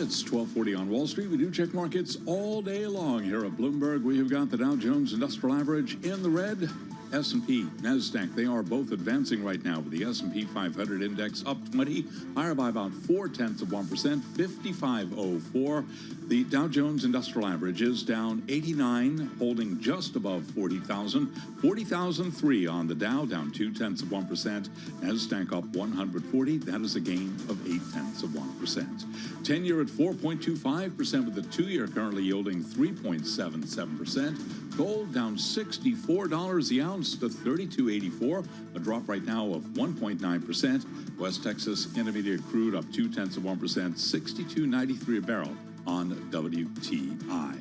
It's 12:40 on Wall Street. We do check markets all day long here at Bloomberg. We have got the Dow Jones Industrial Average in the red. S&P, NASDAQ, they are both advancing right now with the S&P 500 index up 20, higher by about 0.4%, 5504. The Dow Jones Industrial Average is down 89, holding just above 40,000. 40,003 on the Dow, down 0.2%. NASDAQ up 140. That is a gain of 0.8%. 10-year at 4.25% with the 2-year currently yielding 3.77%. Gold down $64 the ounce to $32.84, a drop right now of 1.9%. West Texas Intermediate crude up 0.2%, $62.93 a barrel on WTI.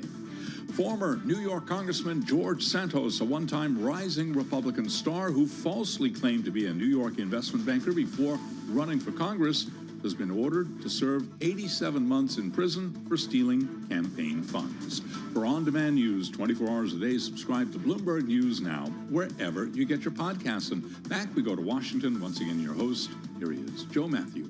Former New York Congressman George Santos, a one-time rising Republican star who falsely claimed to be a New York investment banker before running for Congress, has been ordered to serve 87 months in prison for stealing campaign funds. For on-demand news 24 hours a day, subscribe to Bloomberg News Now, wherever you get your podcasts. And back we go to Washington. Once again, your host, here he is, Joe Matthew.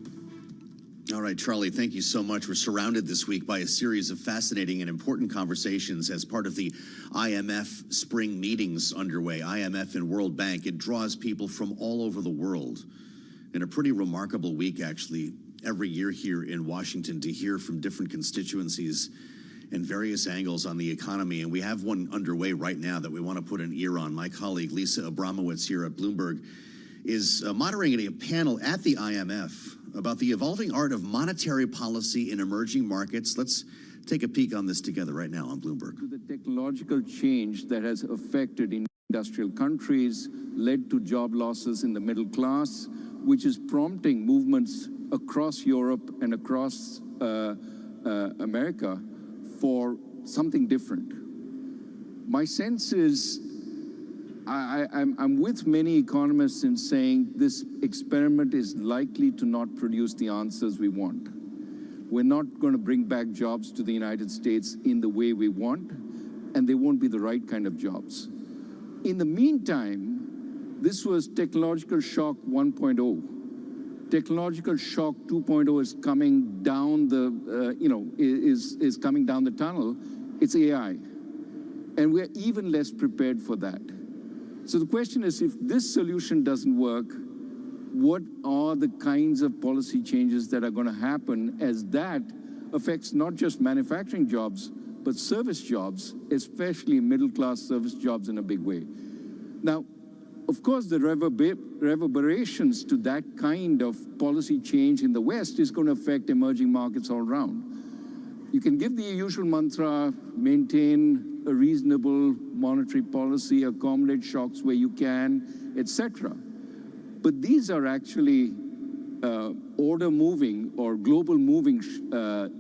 All right, Charlie, thank you so much. We're surrounded this week by a series of fascinating and important conversations as part of the IMF spring meetings underway, IMF and World Bank. It draws people from all over the world. And a pretty remarkable week, actually, every year here in Washington to hear from different constituencies and various angles on the economy. And we have one underway right now that we want to put an ear on. My colleague, Lisa Abramowitz here at Bloomberg, is moderating a panel at the IMF about the evolving art of monetary policy in emerging markets. Let's take a peek on this together right now on Bloomberg. The technological change that has affected industrial countries, led to job losses in the middle class, which is prompting movements across Europe and across America for something different. My sense is I'm with many economists in saying this experiment is likely to not produce the answers we want. We're not going to bring back jobs to the United States in the way we want, and they won't be the right kind of jobs. In the meantime, this was technological shock 1.0. Technological shock 2.0 is coming down the, is coming down the tunnel. It's AI. And we're even less prepared for that. So the question is, if this solution doesn't work, what are the kinds of policy changes that are going to happen as that affects not just manufacturing jobs, but service jobs, especially middle-class service jobs in a big way. Now, of course, the reverberations to that kind of policy change in the West is going to affect emerging markets all around. You can give the usual mantra, maintain a reasonable monetary policy, accommodate shocks where you can, etc. But these are actually order-moving or global-moving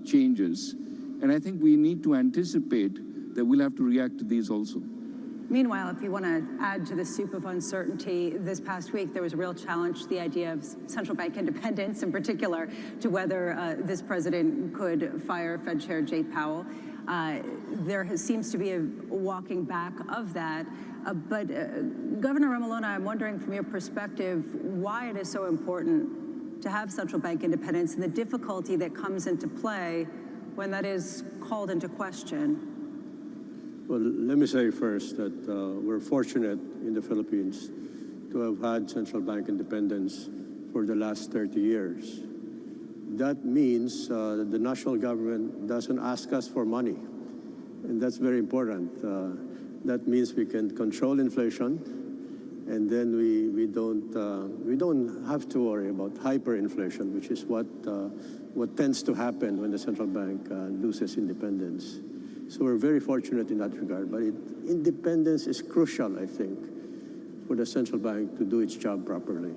changes. And I think we need to anticipate that we'll have to react to these also. Meanwhile, if you want to add to the soup of uncertainty, this past week there was a real challenge to the idea of central bank independence, in particular, to whether this president could fire Fed Chair Jay Powell. There seems to be a walking back of that. But Governor Ramallona, I'm wondering from your perspective why it is so important to have central bank independence and the difficulty that comes into play when that is called into question. Well, let me say first that we're fortunate in the Philippines to have had central bank independence for the last 30 years. That means that the national government doesn't ask us for money, and that's very important. That means we can control inflation, and then we don't have to worry about hyperinflation, which is what tends to happen when the central bank loses independence. So we're very fortunate in that regard. But independence is crucial, I think, for the central bank to do its job properly.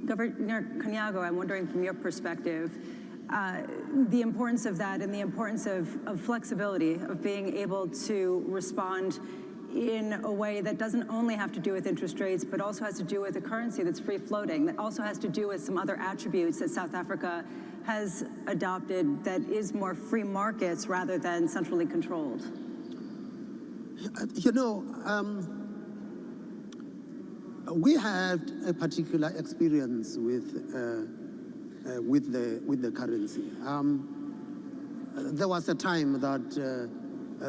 Governor Caniago, I'm wondering from your perspective, the importance of that and the importance of flexibility, of being able to respond in a way that doesn't only have to do with interest rates, but also has to do with a currency that's free-floating, that also has to do with some other attributes that South Africa has adopted that is more free markets rather than centrally controlled. You know, we had a particular experience with the currency. there was a time that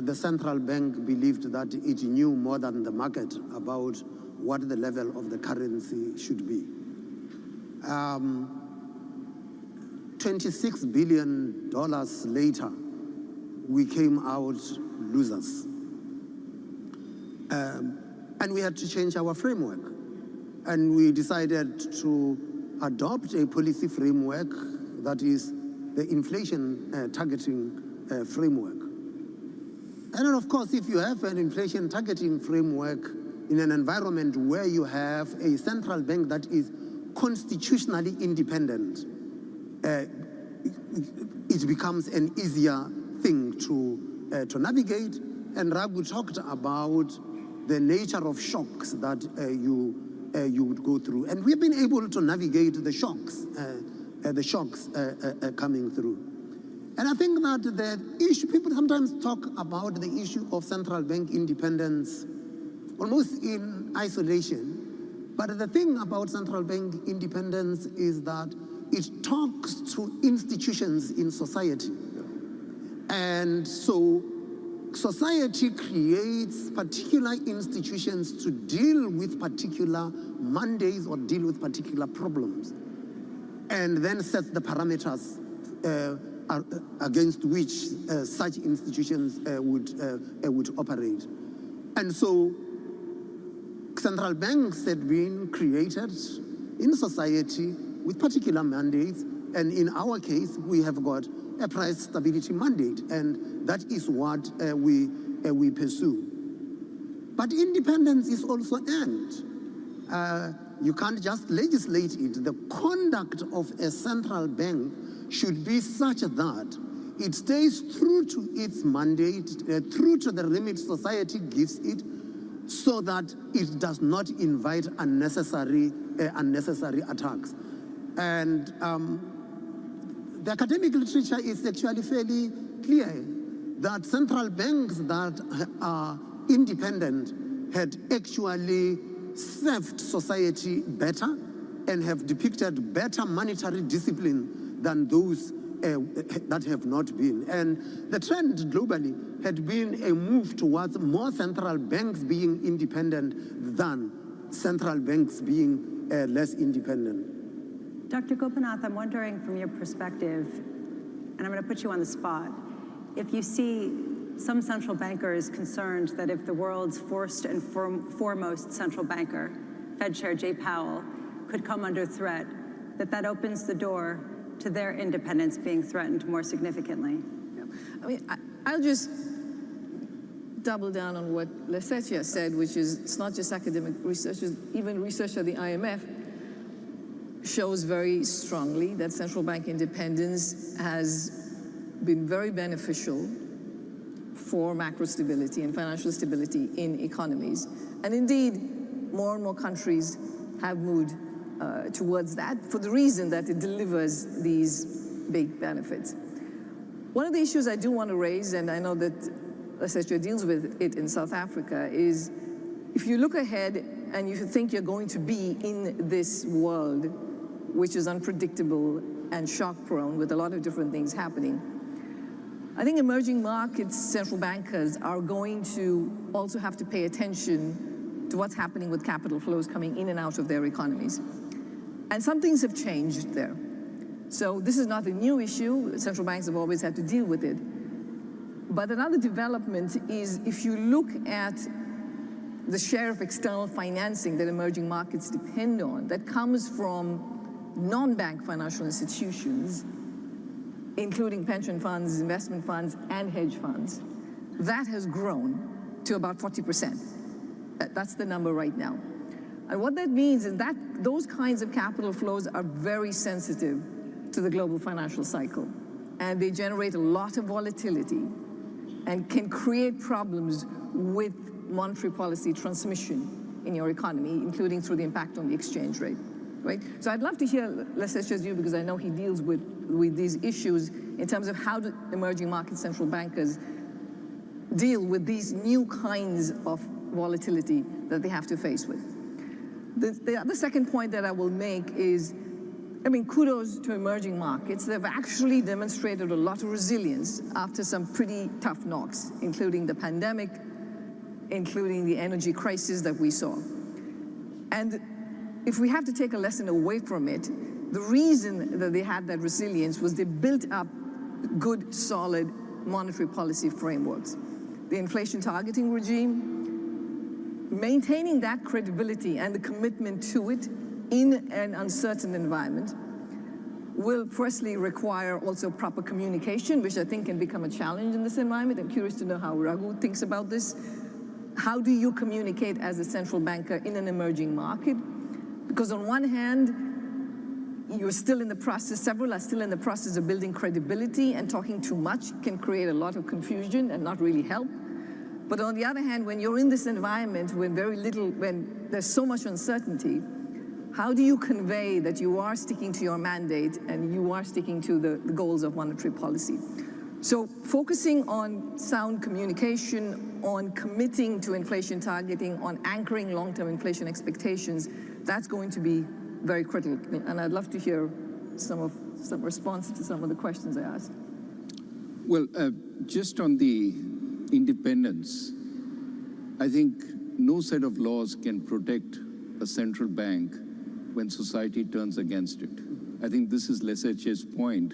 the central bank believed that it knew more than the market about what the level of the currency should be. $26 billion later, we came out losers. And we had to change our framework. And we decided to adopt a policy framework that is the inflation targeting framework. And then, of course, if you have an inflation targeting framework in an environment where you have a central bank that is constitutionally independent, it becomes an easier thing to navigate. And Raghu talked about the nature of shocks that you would go through. And we've been able to navigate the shocks coming through. And I think that the issue, people sometimes talk about the issue of central bank independence almost in isolation. But the thing about central bank independence is that it talks to institutions in society. And so society creates particular institutions to deal with particular mandates or deal with particular problems, and then sets the parameters against which such institutions would operate. And so central banks had been created in society with particular mandates, and in our case, we have got a price stability mandate, and that is what we pursue. But independence is also earned. You can't just legislate it. The conduct of a central bank should be such that it stays true to its mandate, true to the remit society gives it, so that it does not invite unnecessary attacks. And the academic literature is actually fairly clear that central banks that are independent had actually served society better and have depicted better monetary discipline than those that have not been. And the trend globally had been a move towards more central banks being independent than central banks being less independent. Dr. Gopinath, I'm wondering from your perspective, and I'm going to put you on the spot, if you see some central bankers concerned that if the world's first and foremost central banker, Fed Chair Jay Powell, could come under threat, that opens the door to their independence being threatened more significantly. Yeah. I mean, I'll just double down on what Lesetia said, which is it's not just academic research, even research at the IMF shows very strongly that central bank independence has been very beneficial for macro stability and financial stability in economies. And indeed, more and more countries have moved towards that for the reason that it delivers these big benefits. One of the issues I do want to raise, and I know that Lesetia deals with it in South Africa, is if you look ahead and you think you're going to be in this world, which is unpredictable and shock-prone with a lot of different things happening, I think emerging markets central bankers are going to also have to pay attention to what's happening with capital flows coming in and out of their economies. And some things have changed there. So this is not a new issue. Central banks have always had to deal with it. But another development is if you look at the share of external financing that emerging markets depend on, that comes from non-bank financial institutions, including pension funds, investment funds, and hedge funds, that has grown to about 40%. That's the number right now. And what that means is that those kinds of capital flows are very sensitive to the global financial cycle. And they generate a lot of volatility and can create problems with monetary policy transmission in your economy, including through the impact on the exchange rate. Right? So I'd love to hear Lesetia's view, because I know he deals with these issues in terms of how do emerging market central bankers deal with these new kinds of volatility that they have to face with. The second point that I will make is I mean, kudos to emerging markets. They've actually demonstrated a lot of resilience after some pretty tough knocks, including the pandemic, including the energy crisis that we saw. And if we have to take a lesson away from it, the reason that they had that resilience was they built up good, solid monetary policy frameworks. The inflation targeting regime, maintaining that credibility and the commitment to it in an uncertain environment will firstly require also proper communication, which I think can become a challenge in this environment. I'm curious to know how Raghu thinks about this. How do you communicate as a central banker in an emerging market? Because on one hand, you're still in the process, several are still in the process of building credibility, and talking too much can create a lot of confusion and not really help. But on the other hand, when you're in this environment when when there's so much uncertainty, how do you convey that you are sticking to your mandate and you are sticking to the goals of monetary policy? So focusing on sound communication, on committing to inflation targeting, on anchoring long-term inflation expectations, that's going to be very critical. And I'd love to hear some responses to some of the questions I asked. Well, just on the independence, I think no set of laws can protect a central bank when society turns against it. I think this is Lesseche's point.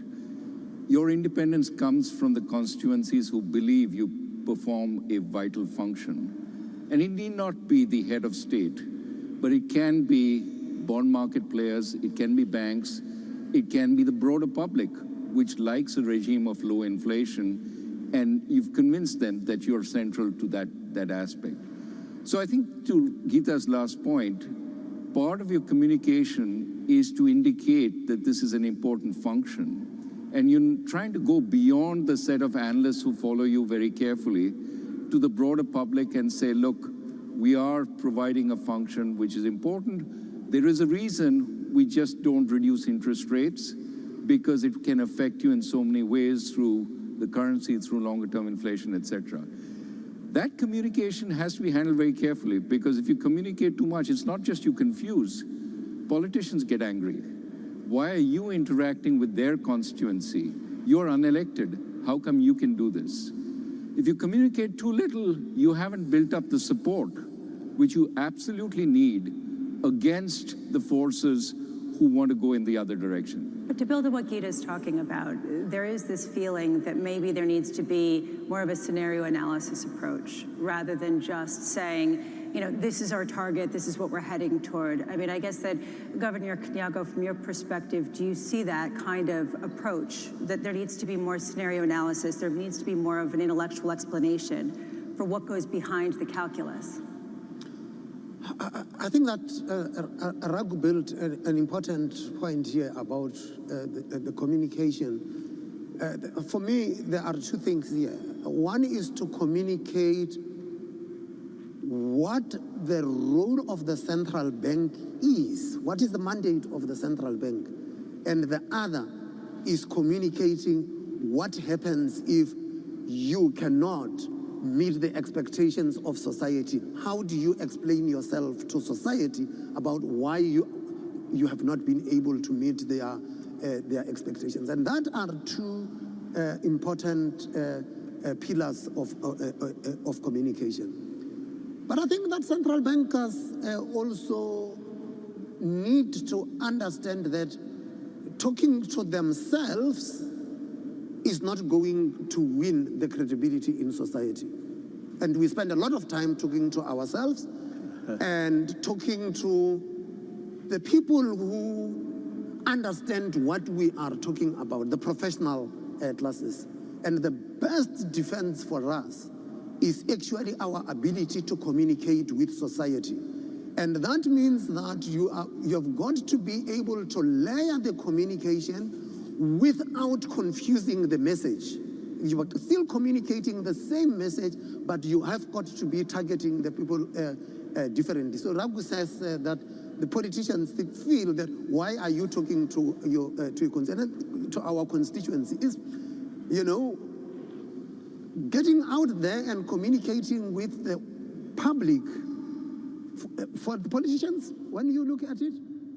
Your independence comes from the constituencies who believe you perform a vital function. And it need not be the head of state, but it can be bond market players, it can be banks, it can be the broader public, which likes a regime of low inflation, and you've convinced them that you're central to that aspect. So I think to Geeta's last point, part of your communication is to indicate that this is an important function. And you're trying to go beyond the set of analysts who follow you very carefully to the broader public and say, look, we are providing a function which is important. There is a reason we just don't reduce interest rates, because it can affect you in so many ways through the currency, through longer-term inflation, etc. That communication has to be handled very carefully, because if you communicate too much, it's not just you confuse. Politicians get angry. Why are you interacting with their constituency? You're unelected. How come you can do this? If you communicate too little, you haven't built up the support, which you absolutely need against the forces who want to go in the other direction. But to build on what Geeta's talking about, there is this feeling that maybe there needs to be more of a scenario analysis approach rather than just saying, you know, this is our target, this is what we're heading toward. I mean, I guess that, Governor Kanyako, from your perspective, do you see that kind of approach, that there needs to be more scenario analysis, there needs to be more of an intellectual explanation for what goes behind the calculus? I think that Raghu built an important point here about the communication. For me, there are two things here. One is to communicate what the role of the central bank is. What is the mandate of the central bank? And the other is communicating what happens if you cannot meet the expectations of society. How do you explain yourself to society about why you have not been able to meet their expectations? And that are two important pillars of communication. But I think that central bankers also need to understand that talking to themselves is not going to win the credibility in society. And we spend a lot of time talking to ourselves and talking to the people who understand what we are talking about, the professional classes. And the best defense for us is actually our ability to communicate with society. And that means that you have got to be able to layer the communication without confusing the message. You are still communicating the same message, but you have got to be targeting the people differently. So Raghu says that the politicians feel that why are you talking to your to our constituency? Is, you know, getting out there and communicating with the public. For the politicians, when you look at it,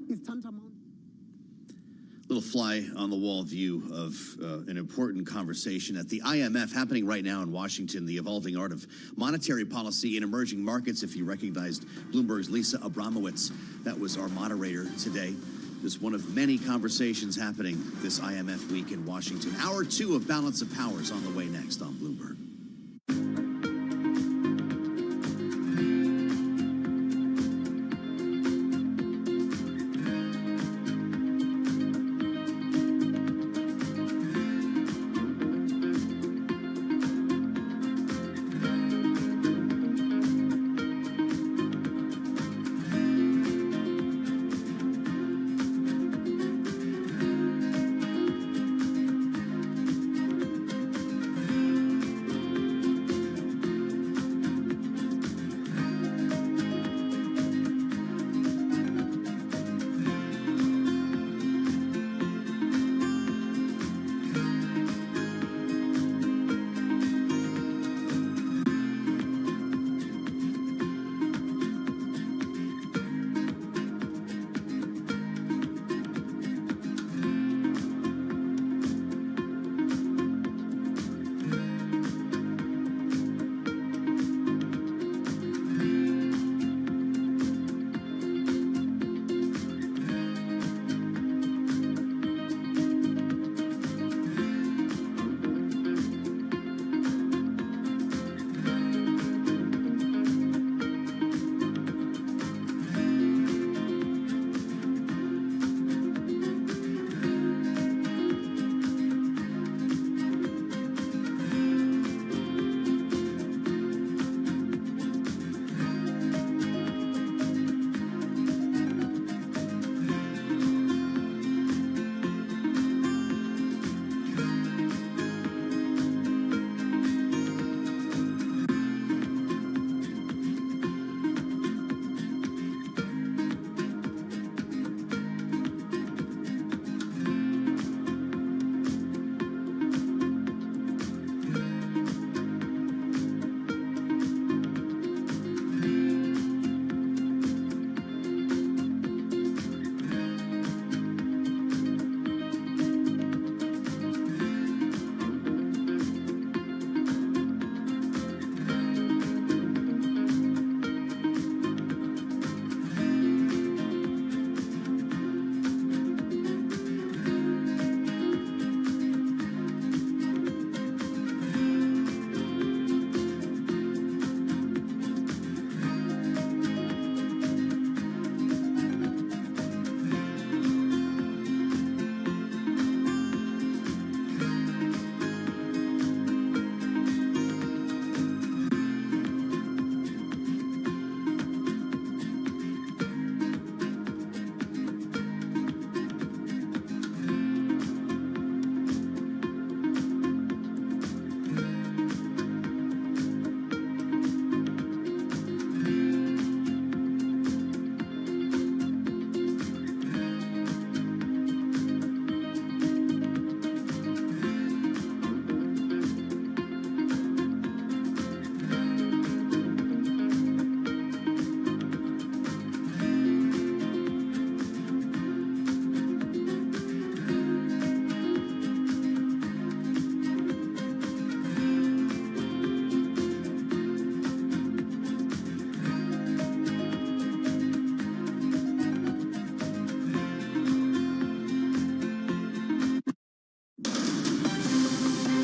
it's tantamount. Little fly on the wall view of an important conversation at the IMF happening right now in Washington, the evolving art of monetary policy in emerging markets. If you recognized Bloomberg's Lisa Abramowitz, that was our moderator today. Just one of many conversations happening this IMF week in Washington. Hour 2 of Balance of Powers on the way next on Bloomberg.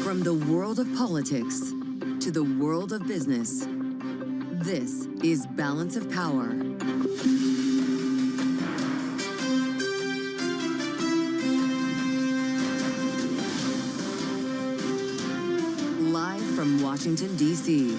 From the world of politics to the world of business, this is Balance of Power. Live from Washington, D.C.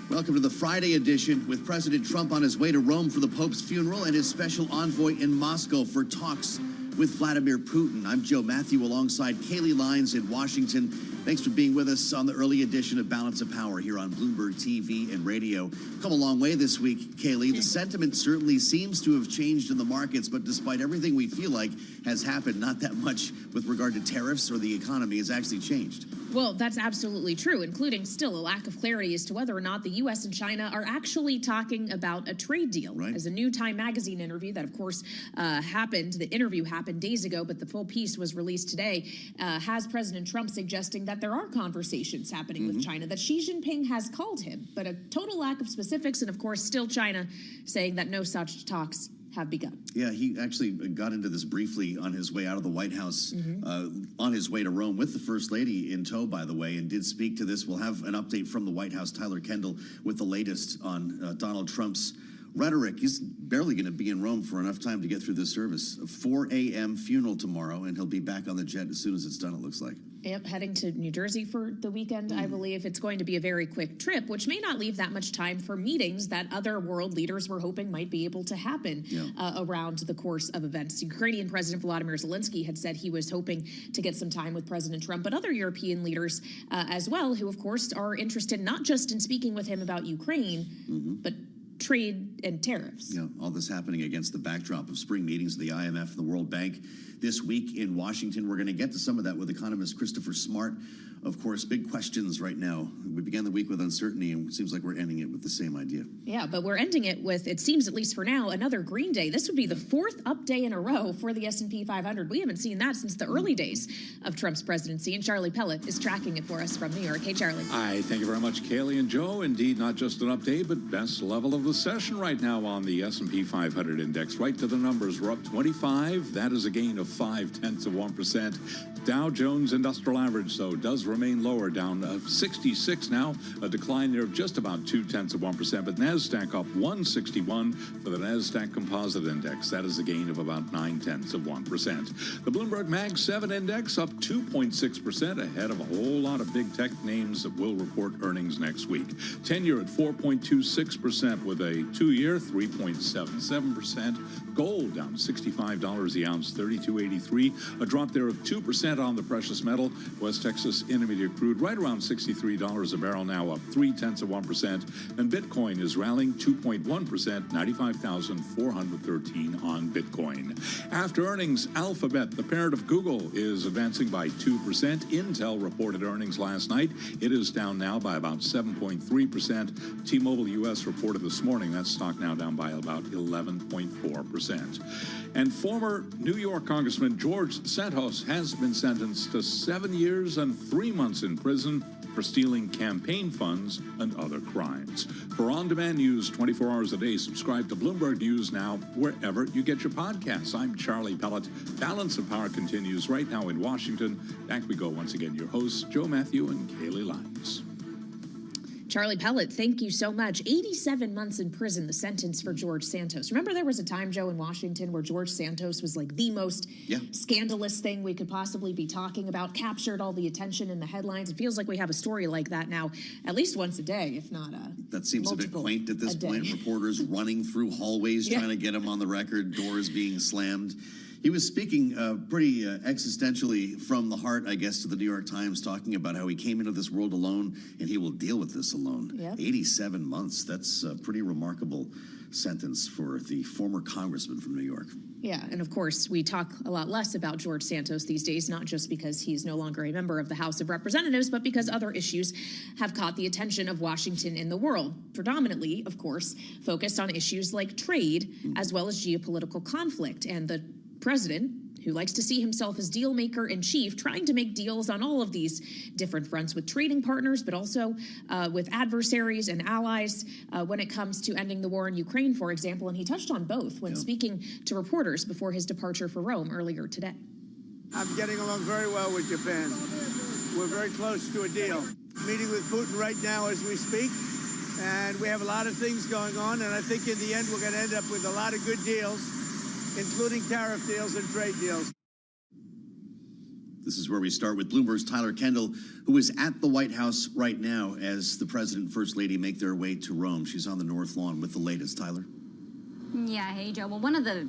Welcome to the Friday edition with President Trump on his way to Rome for the Pope's funeral and his special envoy in Moscow for talks with Vladimir Putin. I'm Joe Matthew alongside Kaylee Lyons in Washington Thanks for being with us on the early edition of Balance of Power here on Bloomberg TV and radio. Come a long way this week, Kaylee. The sentiment certainly seems to have changed in the markets, but despite everything we feel like has happened, not that much with regard to tariffs or the economy has actually changed. Well, that's absolutely true, including still a lack of clarity as to whether or not the U.S. and China are actually talking about a trade deal. Right. As a new Time magazine interview that, of course, the interview happened days ago, but the full piece was released today, has President Trump suggesting that there are conversations happening with China, that Xi Jinping has called him, but a total lack of specifics, and of course, still China saying that no such talks have begun. Yeah, he actually got into this briefly on his way out of the White House, on his way to Rome with the First Lady in tow, by the way, and did speak to this. We'll have an update from the White House, Tyler Kendall, with the latest on Donald Trump's rhetoric. He's barely going to be in Rome for enough time to get through this service. A 4 a.m. funeral tomorrow, and he'll be back on the jet as soon as it's done, it looks like. Yep, heading to New Jersey for the weekend, I believe. It's going to be a very quick trip, which may not leave that much time for meetings that other world leaders were hoping might be able to happen around the course of events. Ukrainian President Volodymyr Zelensky had said he was hoping to get some time with President Trump, but other European leaders as well, who, of course, are interested not just in speaking with him about Ukraine, but trade and tariffs. Yeah, all this happening against the backdrop of spring meetings of the IMF and the World Bank this week in Washington. We're going to get to some of that with economist Christopher Smart. Of course, big questions right now. We began the week with uncertainty, and it seems like we're ending it with the same idea. Yeah, but we're ending it with, it seems, at least for now, another green day. This would be the fourth up day in a row for the S&P 500. We haven't seen that since the early days of Trump's presidency, and Charlie Pellet is tracking it for us from New York. Hey, Charlie. Hi, thank you very much, Kaylee and Joe. Indeed, not just an update, but best level of the session right now on the S&P 500 index. Right to the numbers, we're up 25. That is a gain of 0.5%. Dow Jones Industrial Average, though, does remain lower, down 66 now, a decline there of just about 0.2%. But NASDAQ up 161 for the NASDAQ Composite Index. That is a gain of about 0.9%. The Bloomberg Mag 7 Index up 2.6%, ahead of a whole lot of big tech names that will report earnings next week. 10-year at 4.26%, with a 2-year 3.77%. Gold down $65 the ounce, $32.83. A drop there of 2% on the precious metal. West Texas Intermediate crude right around $63 a barrel, now up 0.3%. And Bitcoin is rallying 2.1%, 95,413 on Bitcoin. After earnings, Alphabet, the parent of Google, is advancing by 2%. Intel reported earnings last night. It is down now by about 7.3%. T-Mobile US reported this morning. That stock now down by about 11.4%. And former New York Congressman George Santos has been sentenced to 7 years and 3 months in prison for stealing campaign funds and other crimes. For on-demand news 24 hours a day, subscribe to Bloomberg News now wherever you get your podcasts. I'm Charlie Pellet. Balance of Power continues right now in Washington. Back we go once again. Your hosts, Joe Matthew and Kaylee Lyons. Charlie Pellet, thank you so much. 87 months in prison, the sentence for George Santos. Remember there was a time, Joe, in Washington where George Santos was like the most scandalous thing we could possibly be talking about, captured all the attention in the headlines. It feels like we have a story like that now at least once a day, if not that seems a bit quaint at this point. Reporters running through hallways trying to get him on the record, doors being slammed. He was speaking pretty existentially from the heart, I guess, to the New York Times, talking about how he came into this world alone and he will deal with this alone. Yep. 87 months. That's a pretty remarkable sentence for the former congressman from New York. Yeah, and of course, we talk a lot less about George Santos these days, not just because he's no longer a member of the House of Representatives, but because other issues have caught the attention of Washington in the world. Predominantly, of course, focused on issues like trade, as well as geopolitical conflict. And the president, who likes to see himself as deal maker in chief, trying to make deals on all of these different fronts with trading partners, but also with adversaries and allies when it comes to ending the war in Ukraine, for example. And he touched on both when speaking to reporters before his departure for Rome earlier today. I'm getting along very well with Japan. We're very close to a deal. Meeting with Putin right now as we speak, and we have a lot of things going on, and I think in the end we're going to end up with a lot of good deals, including tariff deals and trade deals. This is where we start with Bloomberg's Tyler Kendall, who is at the White House right now as the President and First Lady make their way to Rome. She's on the North Lawn with the latest. Tyler? Yeah, hey, Joe. Well, one of the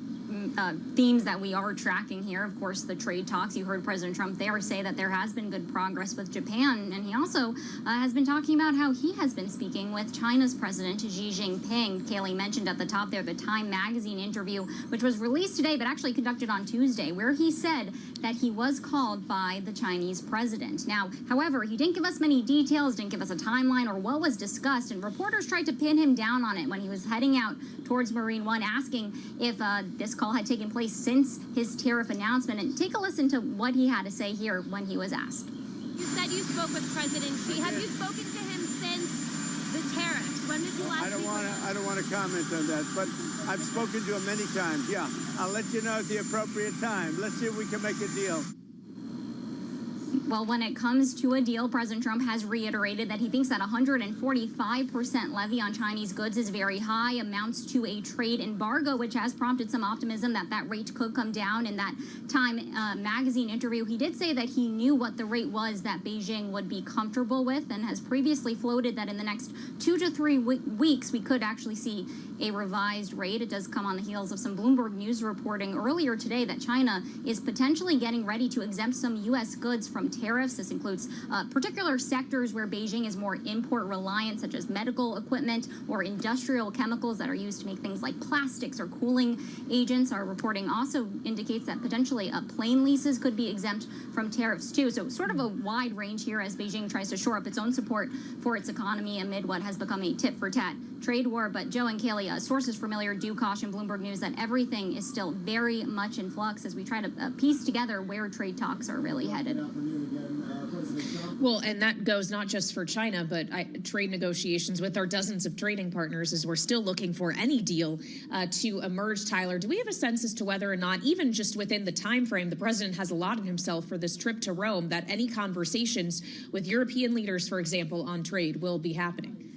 themes that we are tracking here. Of course, the trade talks. You heard President Trump there say that there has been good progress with Japan, and he also has been talking about how he has been speaking with China's President Xi Jinping. Kayleigh mentioned at the top there the Time magazine interview, which was released today but actually conducted on Tuesday, where he said that he was called by the Chinese president. Now, however, he didn't give us many details, didn't give us a timeline or what was discussed, and reporters tried to pin him down on it when he was heading out towards Marine One, asking if this call had taken place since his tariff announcement. And take a listen to what he had to say here when he was asked. You said you spoke with President Xi. Have you spoken to him since the tariffs? When did you last speak with him? I don't want to comment on that, but I've spoken to him many times. Yeah, I'll let you know at the appropriate time. Let's see if we can make a deal. Well, when it comes to a deal, President Trump has reiterated that he thinks that 145% levy on Chinese goods is very high, amounts to a trade embargo, which has prompted some optimism that that rate could come down. In that Time magazine interview, he did say that he knew what the rate was that Beijing would be comfortable with, and has previously floated that in the next 2 to 3 weeks, we could actually see a revised rate. It does come on the heels of some Bloomberg News reporting earlier today that China is potentially getting ready to exempt some U.S. goods from tariffs. This includes particular sectors where Beijing is more import reliant, such as medical equipment or industrial chemicals that are used to make things like plastics or cooling agents. Our reporting also indicates that potentially plane leases could be exempt from tariffs too. So sort of a wide range here as Beijing tries to shore up its own support for its economy amid what has become a tit-for-tat trade war. But Joe and Kayleigh, sources familiar do caution Bloomberg News that everything is still very much in flux as we try to piece together where trade talks are really headed. Well, and that goes not just for China, but trade negotiations with our dozens of trading partners as we're still looking for any deal to emerge. Tyler, do we have a sense as to whether or not, even just within the time frame the president has allotted himself for this trip to Rome, that any conversations with European leaders, for example, on trade will be happening?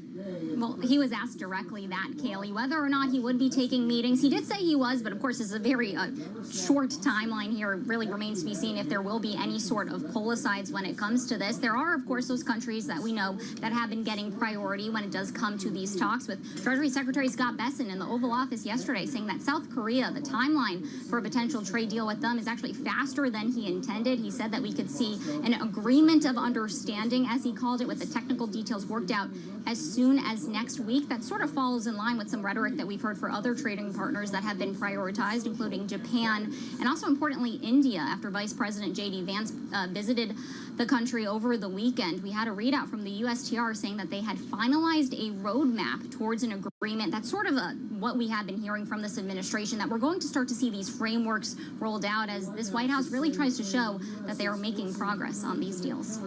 Well, he was asked directly that, Kayleigh, whether or not he would be taking meetings. He did say he was, but of course, it's a very short timeline here. It really remains to be seen if there will be any sort of pull asides when it comes to this. There are, of course, those countries that we know that have been getting priority when it does come to these talks, with Treasury Secretary Scott Bessent in the Oval Office yesterday saying that South Korea, the timeline for a potential trade deal with them is actually faster than he intended. He said that we could see an agreement of understanding, as he called it, with the technical details worked out as soon as next week. That sort of follows in line with some rhetoric that we've heard for other trading partners that have been prioritized, including Japan and also, importantly, India. After Vice President J.D. Vance visited the country over the weekend, we had a readout from the USTR saying that they had finalized a roadmap towards an agreement. That's sort of what we have been hearing from this administration, that we're going to start to see these frameworks rolled out as this White House really tries to show that they are making progress on these deals.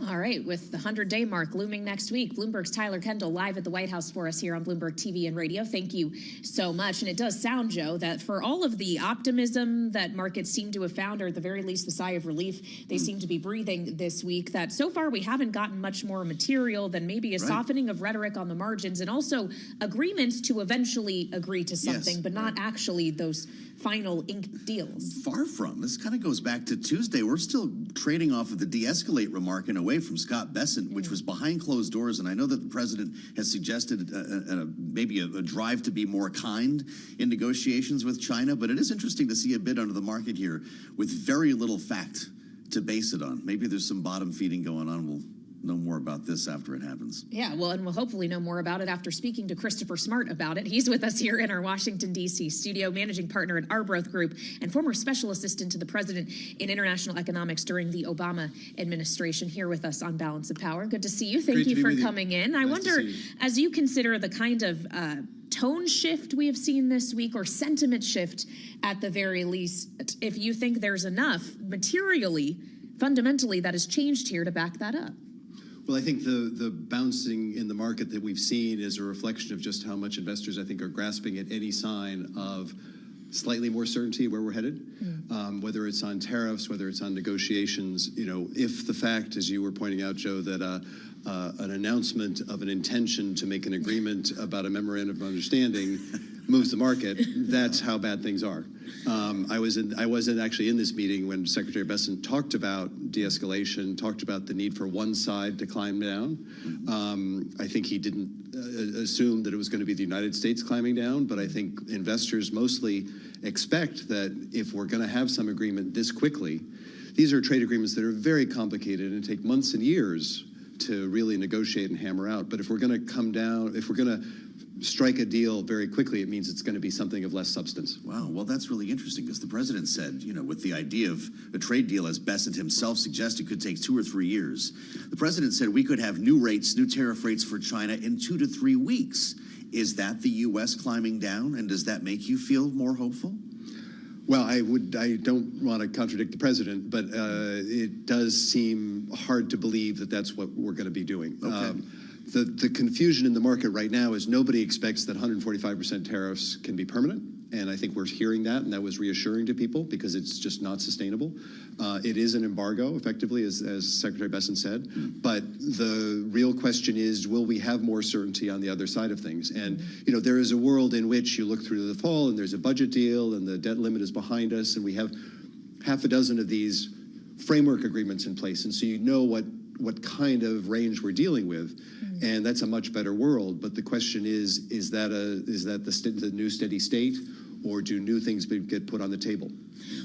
All right, with the 100-day mark looming next week, Bloomberg's Tyler Kendall live at the White House for us here on Bloomberg TV and radio. Thank you so much. And it does sound, Joe, that for all of the optimism that markets seem to have found, or at the very least the sigh of relief they seem to be breathing this week, that so far we haven't gotten much more material than maybe a softening of rhetoric on the margins, and also agreements to eventually agree to something, but not actually those final inked deals. Far from. This kind of goes back to Tuesday. We're still trading off of the de-escalate remark in a way from Scott Bessent, which was behind closed doors. And I know that the president has suggested maybe a drive to be more kind in negotiations with China, but it is interesting to see a bid under the market here with very little fact to base it on. Maybe there's some bottom feeding going on. We'll know more about this after it happens. Yeah, well, and we'll hopefully know more about it after speaking to Christopher Smart about it. He's with us here in our Washington, D.C. studio, managing partner at Arbroath Group and former special assistant to the president in international economics during the Obama administration, here with us on Balance of Power. Good to see you. Thank you for coming in. I wonder, as you consider the kind of tone shift we have seen this week, or sentiment shift at the very least, if you think there's enough materially, fundamentally, that has changed here to back that up. Well, I think the bouncing in the market that we've seen is a reflection of just how much investors, I think, are grasping at any sign of slightly more certainty where we're headed, whether it's on tariffs, whether it's on negotiations. You know, if the fact, as you were pointing out, Joe, that an announcement of an intention to make an agreement about a memorandum of understanding moves the market, that's how bad things are. I wasn't actually in this meeting when Secretary Bessent talked about de-escalation, talked about the need for one side to climb down. I think he didn't assume that it was going to be the United States climbing down, but I think investors mostly expect that if we're going to have some agreement this quickly, these are trade agreements that are very complicated and take months and years to really negotiate and hammer out. But if we're going to come down, if we're going to strike a deal very quickly, it means it's going to be something of less substance. Wow, well, that's really interesting because the president said, with the idea of a trade deal, as Bessent himself suggested, could take 2 or 3 years. The president said we could have new rates, new tariff rates for China in 2 to 3 weeks. Is that the U.S. climbing down, and does that make you feel more hopeful? Well, I don't want to contradict the president, but it does seem hard to believe that that's what we're going to be doing. Okay. The confusion in the market right now is nobody expects that 145% tariffs can be permanent. And I think we're hearing that, and that was reassuring to people because it's just not sustainable. It is an embargo, effectively, as Secretary Bessent said. But the real question is, will we have more certainty on the other side of things? And, there is a world in which you look through the fall and there's a budget deal and the debt limit is behind us and we have half a dozen of these framework agreements in place. And so what kind of range we're dealing with. And that's a much better world. But the question is that the new steady state, or do new things get put on the table?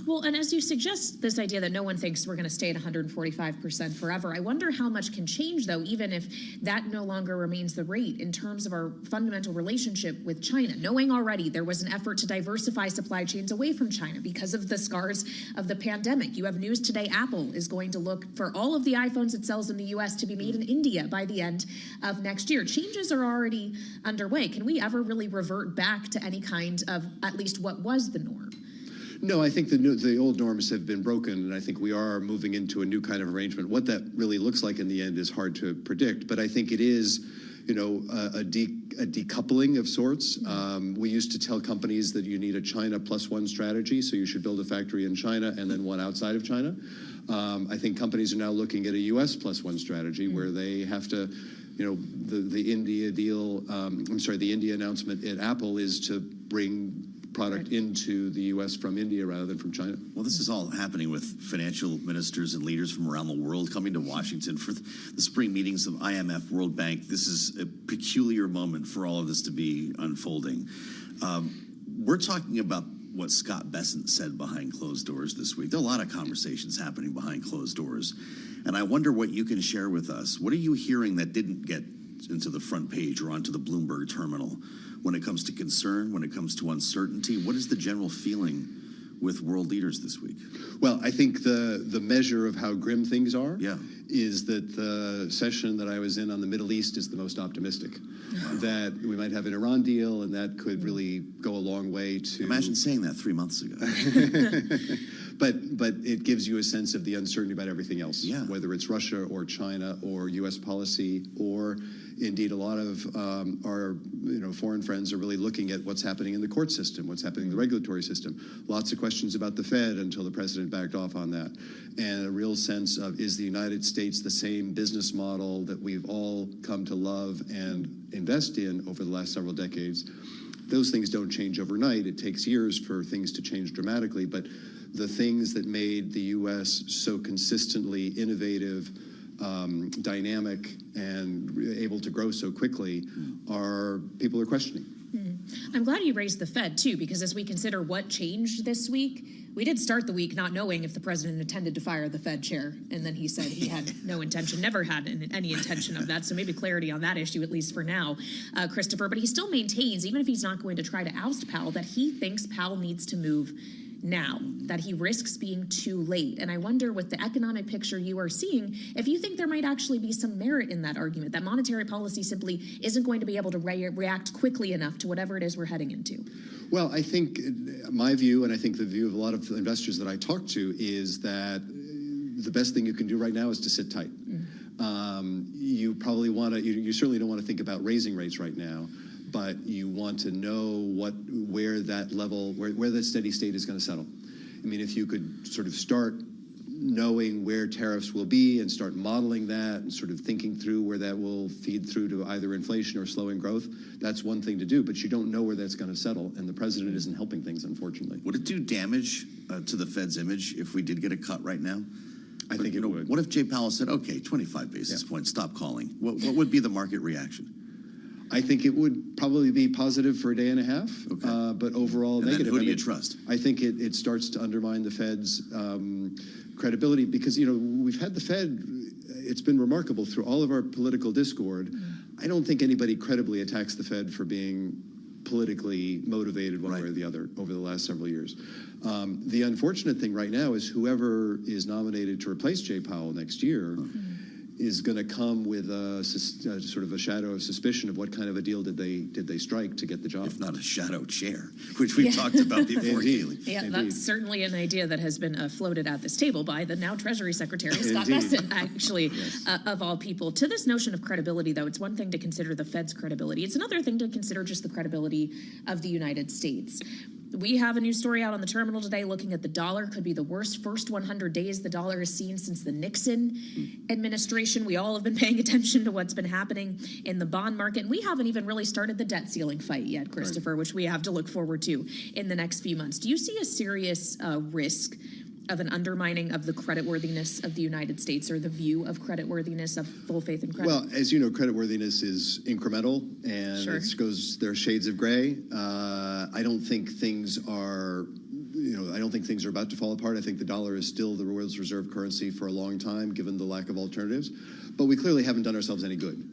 Well, and as you suggest, this idea that no one thinks we're going to stay at 145% forever, I wonder how much can change, though, even if that no longer remains the rate in terms of our fundamental relationship with China, knowing already there was an effort to diversify supply chains away from China because of the scars of the pandemic. You have news today, Apple is going to look for all of the iPhones it sells in the U.S. to be made in India by the end of next year. Changes are already underway. Can we ever really revert back to any kind of at least what was the norm? No, I think the old norms have been broken, and I think we are moving into a new kind of arrangement. What that really looks like in the end is hard to predict, but I think it is, a decoupling of sorts. We used to tell companies that you need a China plus one strategy, so you should build a factory in China and then one outside of China. I think companies are now looking at a U.S. plus one strategy where they have to, the India deal, the India announcement at Apple is to bring product into the U.S. from India rather than from China. Well, this is all happening with financial ministers and leaders from around the world coming to Washington for the spring meetings of IMF, World Bank. This is a peculiar moment for all of this to be unfolding. We're talking about what Scott Bessent said behind closed doors this week. There are a lot of conversations happening behind closed doors, and I wonder what you can share with us. What are you hearing that didn't get into the front page or onto the Bloomberg terminal when it comes to concern, when it comes to uncertainty? What is the general feeling with world leaders this week? Well, I think the measure of how grim things are is that the session that I was in on the Middle East is the most optimistic. That we might have an Iran deal, and that could really go a long way to... Imagine saying that 3 months ago. But it gives you a sense of the uncertainty about everything else, whether it's Russia or China or U.S. policy, or indeed a lot of our foreign friends are really looking at what's happening in the court system, what's happening in the regulatory system. Lots of questions about the Fed until the president backed off on that. And a real sense of, is the United States the same business model that we've all come to love and invest in over the last several decades? Those things don't change overnight. It takes years for things to change dramatically, but the things that made the U.S. so consistently innovative, dynamic, and able to grow so quickly people are questioning. I'm glad you raised the Fed, too, because as we consider what changed this week, we did start the week not knowing if the president intended to fire the Fed chair, and then he said he had no intention, never had any intention of that, so maybe clarity on that issue, at least for now, Christopher. But he still maintains, even if he's not going to try to oust Powell, that he thinks Powell needs to move now, that he risks being too late. And I wonder, with the economic picture you are seeing, if you think there might actually be some merit in that argument, that monetary policy simply isn't going to be able to react quickly enough to whatever it is we're heading into. Well, I think my view, and I think the view of a lot of investors that I talk to, is that the best thing you can do right now is to sit tight. You probably want to, you certainly don't want to think about raising rates right now, but you want to know where that level, where that steady state is going to settle. I mean, if you could sort of start knowing where tariffs will be and start modeling that and sort of thinking through where that will feed through to either inflation or slowing growth, that's one thing to do, but you don't know where that's going to settle, and the president isn't helping things, unfortunately. Would it do damage to the Fed's image if we did get a cut right now? I think it would. What if Jay Powell said, okay, 25 basis points, stop calling? What would be the market reaction? I think it would probably be positive for a day and a half, but overall and negative. Then who do you trust? I think it starts to undermine the Fed's credibility because, you know, we've had the Fed, it's been remarkable through all of our political discord. I don't think anybody credibly attacks the Fed for being politically motivated one way or the other over the last several years. The unfortunate thing right now is whoever is nominated to replace Jay Powell next year is going to come with a sort of a shadow of suspicion of what kind of a deal did they strike to get the job. If not a shadow chair, which we've talked about before. Indeed. Yeah, that's certainly an idea that has been floated at this table by the now Treasury Secretary, Scott Bessent, actually, of all people. To this notion of credibility, though, it's one thing to consider the Fed's credibility. It's another thing to consider just the credibility of the United States. We have a new story out on the terminal today looking at the dollar. Could be the worst first 100 days the dollar has seen since the Nixon administration. We all have been paying attention to what's been happening in the bond market. And we haven't even really started the debt ceiling fight yet, Christopher, which we have to look forward to in the next few months. Do you see a serious risk of an undermining of the creditworthiness of the United States, or the view of creditworthiness, of full faith and credit? Well, as you know, creditworthiness is incremental, and there are shades of gray. I don't think things are, I don't think things are about to fall apart. I think the dollar is still the world's reserve currency for a long time, given the lack of alternatives. But we clearly haven't done ourselves any good.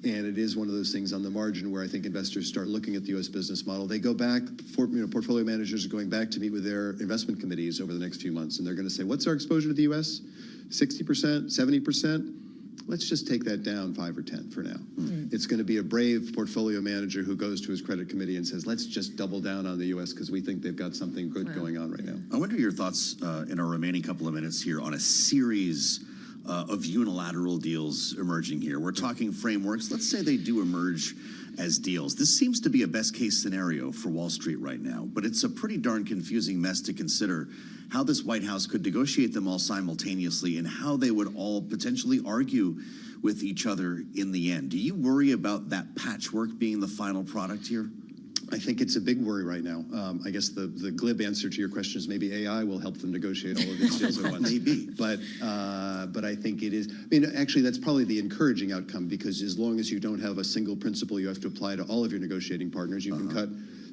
And it is one of those things on the margin where I think investors start looking at the U.S. business model. They go back, portfolio managers are going back to meet with their investment committees over the next few months, and they're going to say, what's our exposure to the U.S.? 60%, 70%? Let's just take that down 5 or 10 for now. It's going to be a brave portfolio manager who goes to his credit committee and says, let's just double down on the U.S. because we think they've got something good going on right now. I wonder your thoughts in our remaining couple of minutes here on a series of unilateral deals emerging here. We're talking frameworks. Let's say they do emerge as deals. This seems to be a best case scenario for Wall Street right now, but it's a pretty darn confusing mess to consider how this White House could negotiate them all simultaneously and how they would all potentially argue with each other in the end. Do you worry about that patchwork being the final product here? I think it's a big worry right now. I guess the glib answer to your question is maybe AI will help them negotiate all of these deals at once. Maybe. But I think it is, I mean, actually, that's probably the encouraging outcome, because as long as you don't have a single principle you have to apply to all of your negotiating partners, you can cut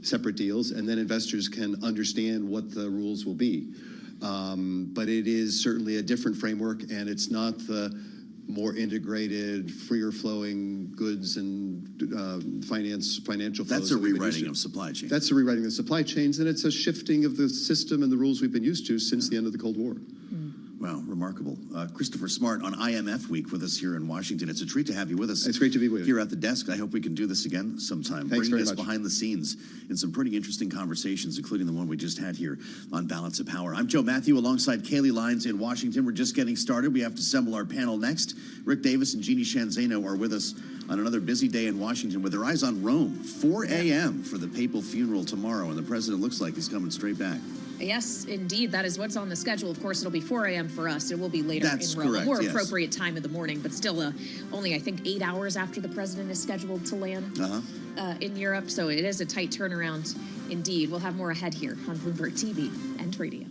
separate deals, and then investors can understand what the rules will be. But it is certainly a different framework, and it's not the more integrated, freer flowing goods and financial flows. That's a rewriting of supply chains. That's a rewriting of supply chains, and it's a shifting of the system and the rules we've been used to since the end of the Cold War. Wow, remarkable. Christopher Smart on IMF Week with us here in Washington. It's a treat to have you with us. It's great to be with you. Here at the desk. I hope we can do this again sometime. Thanks very much. Behind the scenes in some pretty interesting conversations, including the one we just had here on Balance of Power. I'm Joe Matthew alongside Kaylee Lyons in Washington. We're just getting started. We have to assemble our panel next. Rick Davis and Jeannie Shanzano are with us on another busy day in Washington with their eyes on Rome. 4 a.m. for the papal funeral tomorrow, and the president looks like he's coming straight back. Yes, indeed. That is what's on the schedule. Of course, it'll be 4 a.m. for us. It will be later in Rome. Correct, a more appropriate time of the morning, but still only, I think, 8 hours after the president is scheduled to land in Europe. So it is a tight turnaround indeed. We'll have more ahead here on Bloomberg TV and radio.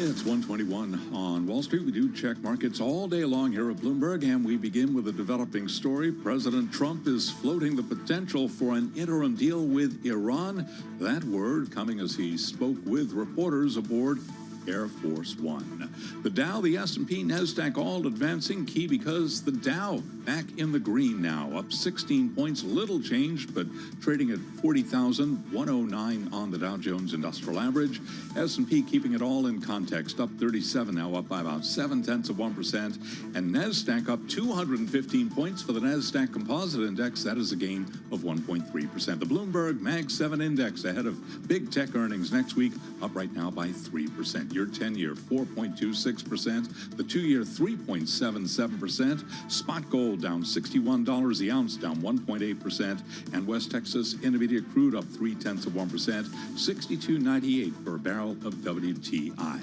It's 121 on Wall Street. We do check markets all day long here at Bloomberg, and we begin with a developing story. President Trump is floating the potential for an interim deal with Iran. That word coming as he spoke with reporters aboard Air Force One. The Dow, the S&P, NASDAQ all advancing, key because the Dow back in the green now, up 16 points, little changed, but trading at 40,109 on the Dow Jones Industrial Average. S&P keeping it all in context, up 37 now, up by about 0.7%, and NASDAQ up 215 points for the NASDAQ Composite Index. That is a gain of 1.3%. The Bloomberg Mag 7 Index ahead of big tech earnings next week, up right now by 3%. Your 10-year, 4.26%. The 2-year, 3.77%. Spot gold down $61 the ounce, down 1.8%. And West Texas Intermediate crude up 0.3%, $62.98 for a barrel of WTI.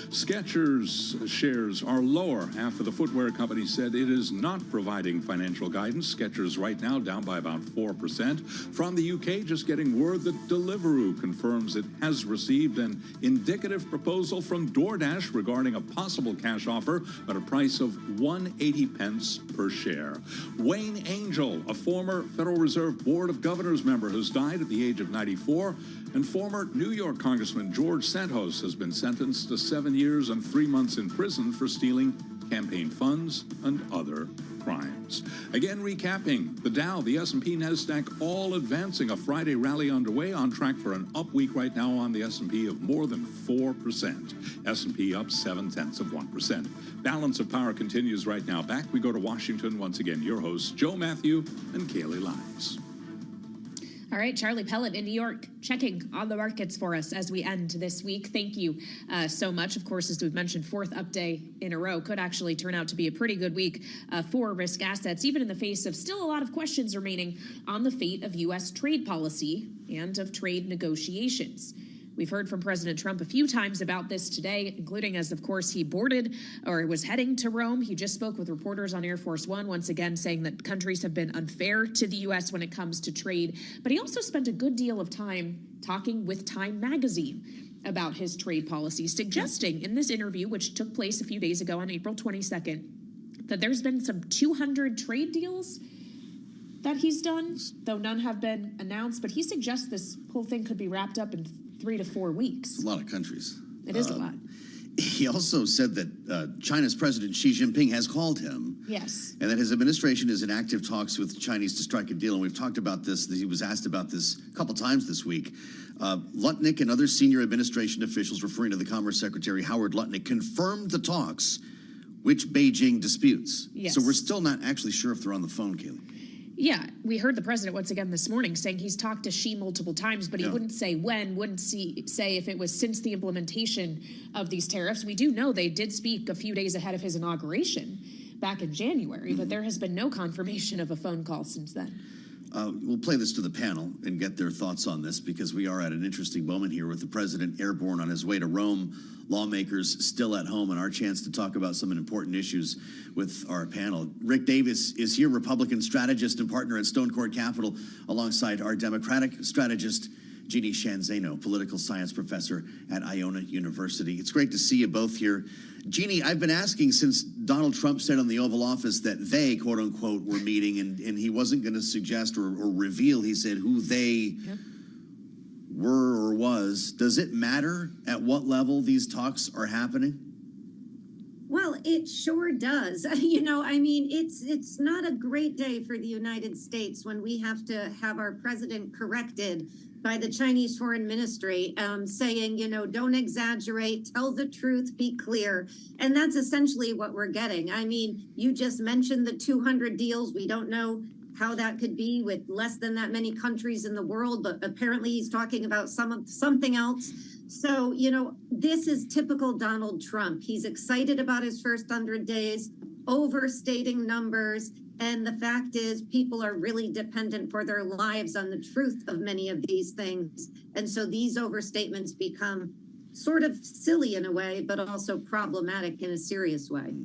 Skechers shares are lower after the footwear company said it is not providing financial guidance. Skechers right now down by about 4%. From the UK, just getting word that Deliveroo confirms it has received an indicative proposal from DoorDash regarding a possible cash offer at a price of 180 pence per share. Wayne Angel, a former Federal Reserve Board of Governors member, has died at the age of 94, and former New York Congressman George Santos has been sentenced to 7 years and 3 months in prison for stealing campaign funds and other crimes. Again, recapping, the Dow, the S&P, NASDAQ all advancing. A Friday rally underway, on track for an up week right now on the S&P of more than 4%. S&P up 0.7%. Balance of power continues right now. Back we go to Washington once again. Your hosts, Joe Matthew and Kaylee Lyons. All right, Charlie Pellet in New York, checking on the markets for us as we end this week. Thank you so much. Of course, as we've mentioned, fourth up day in a row could actually turn out to be a pretty good week for risk assets, even in the face of still a lot of questions remaining on the fate of U.S. trade policy and of trade negotiations. We've heard from President Trump a few times about this today, including as, of course, he boarded or was heading to Rome. He just spoke with reporters on Air Force One, once again saying that countries have been unfair to the U.S. when it comes to trade. But he also spent a good deal of time talking with Time magazine about his trade policy, suggesting in this interview, which took place a few days ago on April 22nd, that there's been some 200 trade deals that he's done, though none have been announced. But he suggests this whole thing could be wrapped up in 3 to 4 weeks. It's a lot of countries. It is a lot. He also said that China's President Xi Jinping has called him. Yes. And that his administration is in active talks with Chinese to strike a deal. And we've talked about this. He was asked about this a couple times this week. Lutnick and other senior administration officials, referring to the Commerce Secretary Howard Lutnick, confirmed the talks, which Beijing disputes. Yes. So we're still not actually sure if they're on the phone, Kaylee. Yeah, we heard the president once again this morning saying he's talked to Xi multiple times, but he wouldn't say when, wouldn't say if it was since the implementation of these tariffs. We do know they did speak a few days ahead of his inauguration back in January, but there has been no confirmation of a phone call since then. We'll play this to the panel and get their thoughts on this, because we are at an interesting moment here with the president airborne on his way to Rome, lawmakers still at home, and our chance to talk about some important issues with our panel. Rick Davis is here, Republican strategist and partner at Stone Court Capital, alongside our Democratic strategist, Jeannie Shanzano, political science professor at Iona University. It's great to see you both here. Jeannie, I've been asking since Donald Trump said on the Oval Office that they, quote unquote, were meeting, and he wasn't going to suggest or reveal, he said, who they were or was. Does it matter at what level these talks are happening? Well, it sure does. You know, I mean, it's not a great day for the United States when we have to have our president corrected by the Chinese Foreign Ministry, saying, you know, don't exaggerate, tell the truth, be clear. And that's essentially what we're getting. I mean, you just mentioned the 200 deals. We don't know how that could be with less than that many countries in the world, but apparently he's talking about something else. So, you know, this is typical Donald Trump. He's excited about his first 100 days, overstating numbers. And the fact is, people are really dependent for their lives on the truth of many of these things. And so these overstatements become sort of silly in a way, but also problematic in a serious way.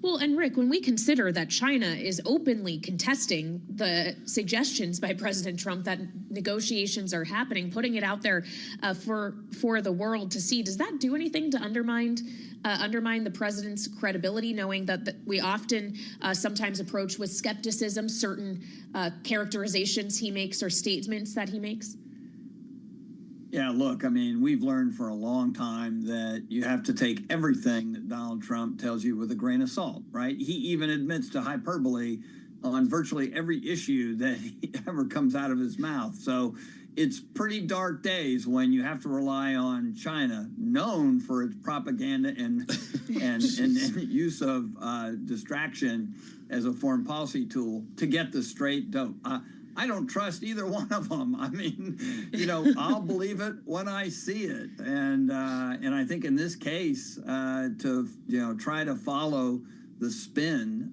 Well, and Rick, when we consider that China is openly contesting the suggestions by President Trump that negotiations are happening, putting it out there for the world to see, does that do anything to undermine the president's credibility, knowing that we often sometimes approach with skepticism certain characterizations he makes or statements that he makes? Yeah, look, I mean, we've learned for a long time that you have to take everything that Donald Trump tells you with a grain of salt, right? He even admits to hyperbole on virtually every issue that he ever comes out of his mouth. So it's pretty dark days when you have to rely on China, known for its propaganda and use of distraction as a foreign policy tool, to get the straight dope. I don't trust either one of them. I mean, you know, I'll believe it when I see it. And I think in this case, to, you know, try to follow the spin,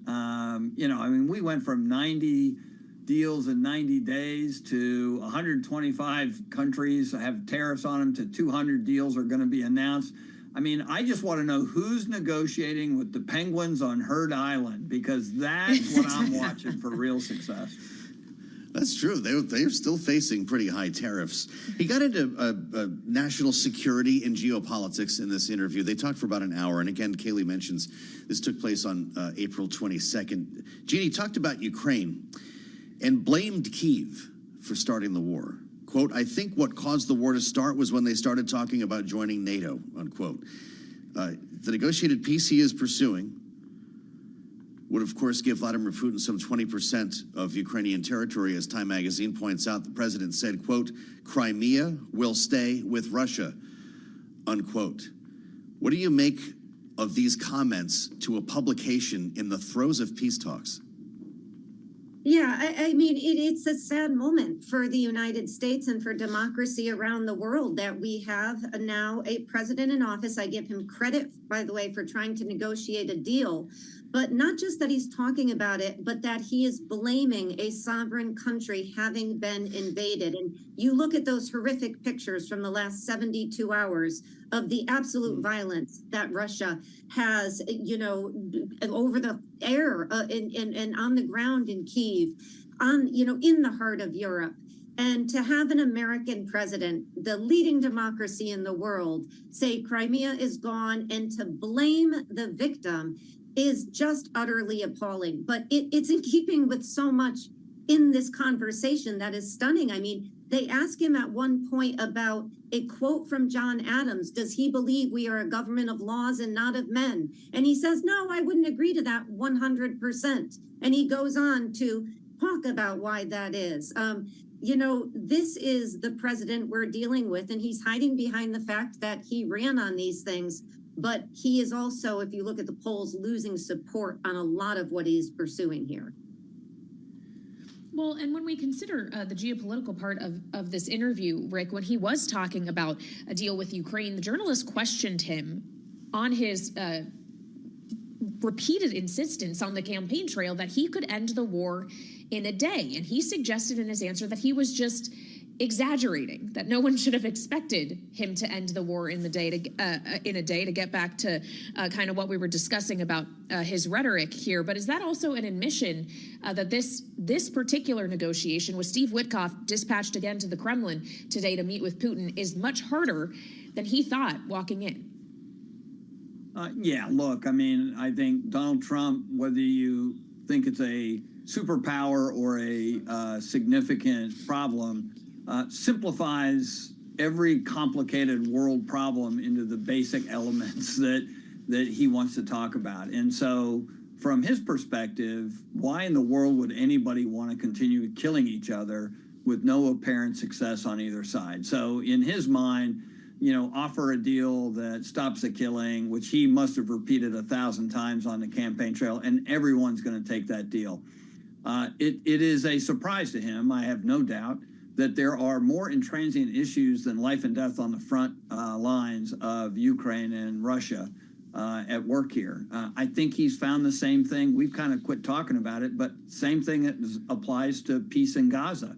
you know, I mean, we went from 90 deals in 90 days to 125 countries have tariffs on them to 200 deals are going to be announced. I mean, I just want to know who's negotiating with the penguins on Heard Island, because that's what I'm watching for real success. That's true. They're still facing pretty high tariffs. He got into national security and geopolitics in this interview. They talked for about an hour. And again, Kayleigh mentions this took place on April 22nd. Jeannie talked about Ukraine and blamed Kyiv for starting the war. Quote, "I think what caused the war to start was when they started talking about joining NATO," unquote. The negotiated peace he is pursuing would, of course, give Vladimir Putin some 20% of Ukrainian territory. As Time magazine points out, the president said, quote, "Crimea will stay with Russia," unquote. What do you make of these comments to a publication in the throes of peace talks? Yeah, I mean, it's a sad moment for the United States and for democracy around the world that we have now a president in office. I give him credit, by the way, for trying to negotiate a deal, but not just that he's talking about it, but that he is blaming a sovereign country having been invaded. And you look at those horrific pictures from the last 72 hours of the absolute violence that Russia has, you know, over the air and on the ground in Kyiv, on, you know, in the heart of Europe. And to have an American president, the leading democracy in the world, say Crimea is gone and to blame the victim is just utterly appalling. But it's in keeping with so much in this conversation that is stunning. I mean, they ask him at one point about a quote from John Adams. Does he believe we are a government of laws and not of men? And he says, no, I wouldn't agree to that 100%. And he goes on to talk about why that is. You know, this is the president we're dealing with, and he's hiding behind the fact that he ran on these things. But he is also, if you look at the polls, losing support on a lot of what he's pursuing here. Well, and when we consider the geopolitical part of this interview, Rick, when he was talking about a deal with Ukraine, the journalist questioned him on his repeated insistence on the campaign trail that he could end the war in a day. And he suggested in his answer that he was just exaggerating, that no one should have expected him to end the war in a day to get back to kind of what we were discussing about his rhetoric here. But is that also an admission that this particular negotiation with Steve Witkoff dispatched again to the Kremlin today to meet with Putin is much harder than he thought walking in? Yeah, look, I mean, I think Donald Trump, whether you think it's a superpower or a significant problem, simplifies every complicated world problem into the basic elements that he wants to talk about. And so from his perspective, why in the world would anybody want to continue killing each other with no apparent success on either side? So in his mind, you know, offer a deal that stops the killing, which he must have repeated 1,000 times on the campaign trail, and everyone's going to take that deal. It is a surprise to him, I have no doubt, that there are more intransient issues than life and death on the front lines of Ukraine and Russia at work here. I think he's found the same thing. We've kind of quit talking about it, but same thing that applies to peace in Gaza.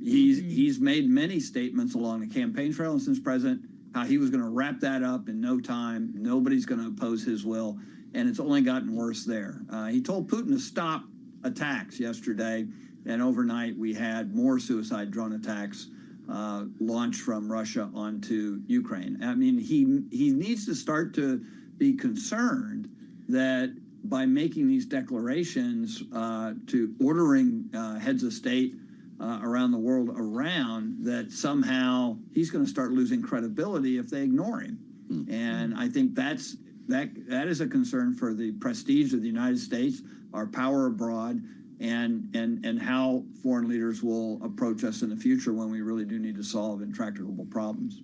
He's made many statements along the campaign trail since president, how he was going to wrap that up in no time. Nobody's going to oppose his will. and it's only gotten worse there. He told Putin to stop attacks yesterday, and overnight we had more suicide drone attacks launched from Russia onto Ukraine. I mean, he needs to start to be concerned that by making these declarations to ordering heads of state around the world that somehow he's going to start losing credibility if they ignore him. And I think that is a concern for the prestige of the United States, our power abroad, and how foreign leaders will approach us in the future when we really do need to solve intractable problems.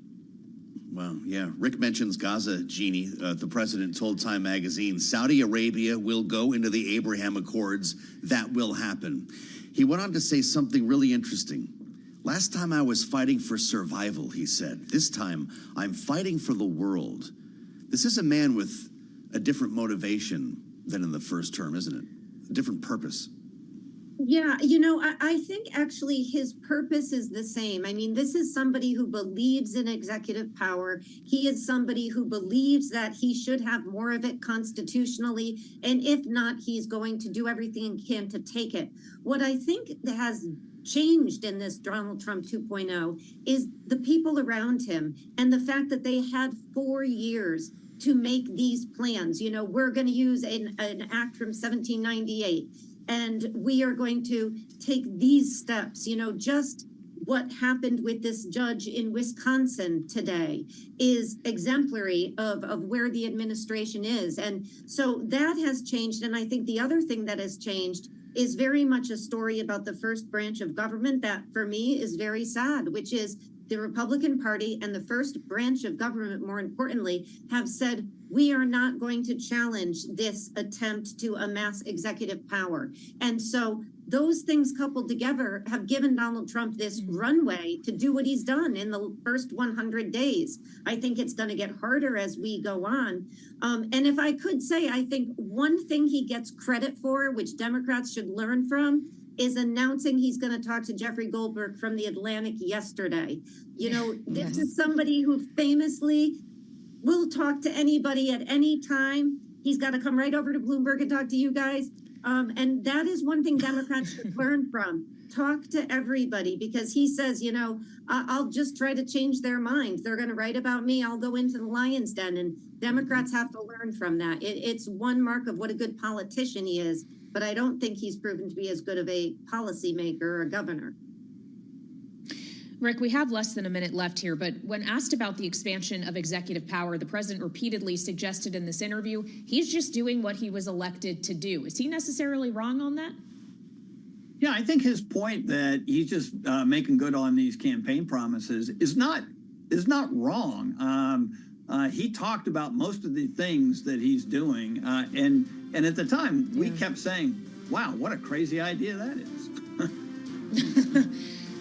Well, yeah. Rick mentions Gaza, Jeannie. The president told Time magazine, Saudi Arabia will go into the Abraham Accords. That will happen. He went on to say something really interesting. Last time I was fighting for survival, he said. This time I'm fighting for the world. This is a man with a different motivation than in the first term, isn't it? A different purpose. Yeah, you know, I think actually his purpose is the same. I mean, this is somebody who believes in executive power. He is somebody who believes that he should have more of it constitutionally. And if not, he's going to do everything he can to take it. What I think has changed in this Donald Trump 2.0 is the people around him and the fact that they had 4 years to make these plans. You know, we're going to use an act from 1798. And we are going to take these steps. You know, just what happened with this judge in Wisconsin today is exemplary of where the administration is. And so that has changed. And I think the other thing that has changed is very much a story about the first branch of government that, for me, is very sad, which is the Republican Party and the first branch of government, more importantly, have said, we are not going to challenge this attempt to amass executive power. And so those things coupled together have given Donald Trump this runway to do what he's done in the first 100 days. I think it's going to get harder as we go on. And if I could say, I think one thing he gets credit for, which Democrats should learn from, is announcing he's going to talk to Jeffrey Goldberg from The Atlantic yesterday. You know, this is somebody who famously will talk to anybody at any time. He's got to come right over to Bloomberg and talk to you guys. And that is one thing Democrats should learn from. Talk to everybody, because he says, you know, I'll just try to change their mind. They're going to write about me. I'll go into the lion's den. And Democrats have to learn from that. It's one mark of what a good politician he is. But I don't think he's proven to be as good of a policymaker or a governor. Rick, we have less than a minute left here, but when asked about the expansion of executive power, the president repeatedly suggested in this interview he's just doing what he was elected to do. Is he necessarily wrong on that? Yeah, I think his point that he's just making good on these campaign promises is not wrong. He talked about most of the things that he's doing, and at the time we kept saying, "Wow, what a crazy idea that is."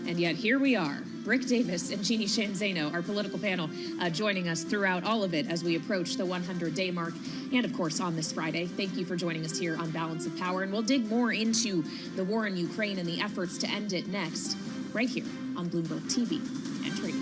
And yet here we are. Rick Davis and Jeannie Shanzano, our political panel, joining us throughout all of it as we approach the 100-day mark. And, of course, on this Friday. Thank you for joining us here on Balance of Power. And we'll dig more into the war in Ukraine and the efforts to end it next, right here on Bloomberg TV and Radio.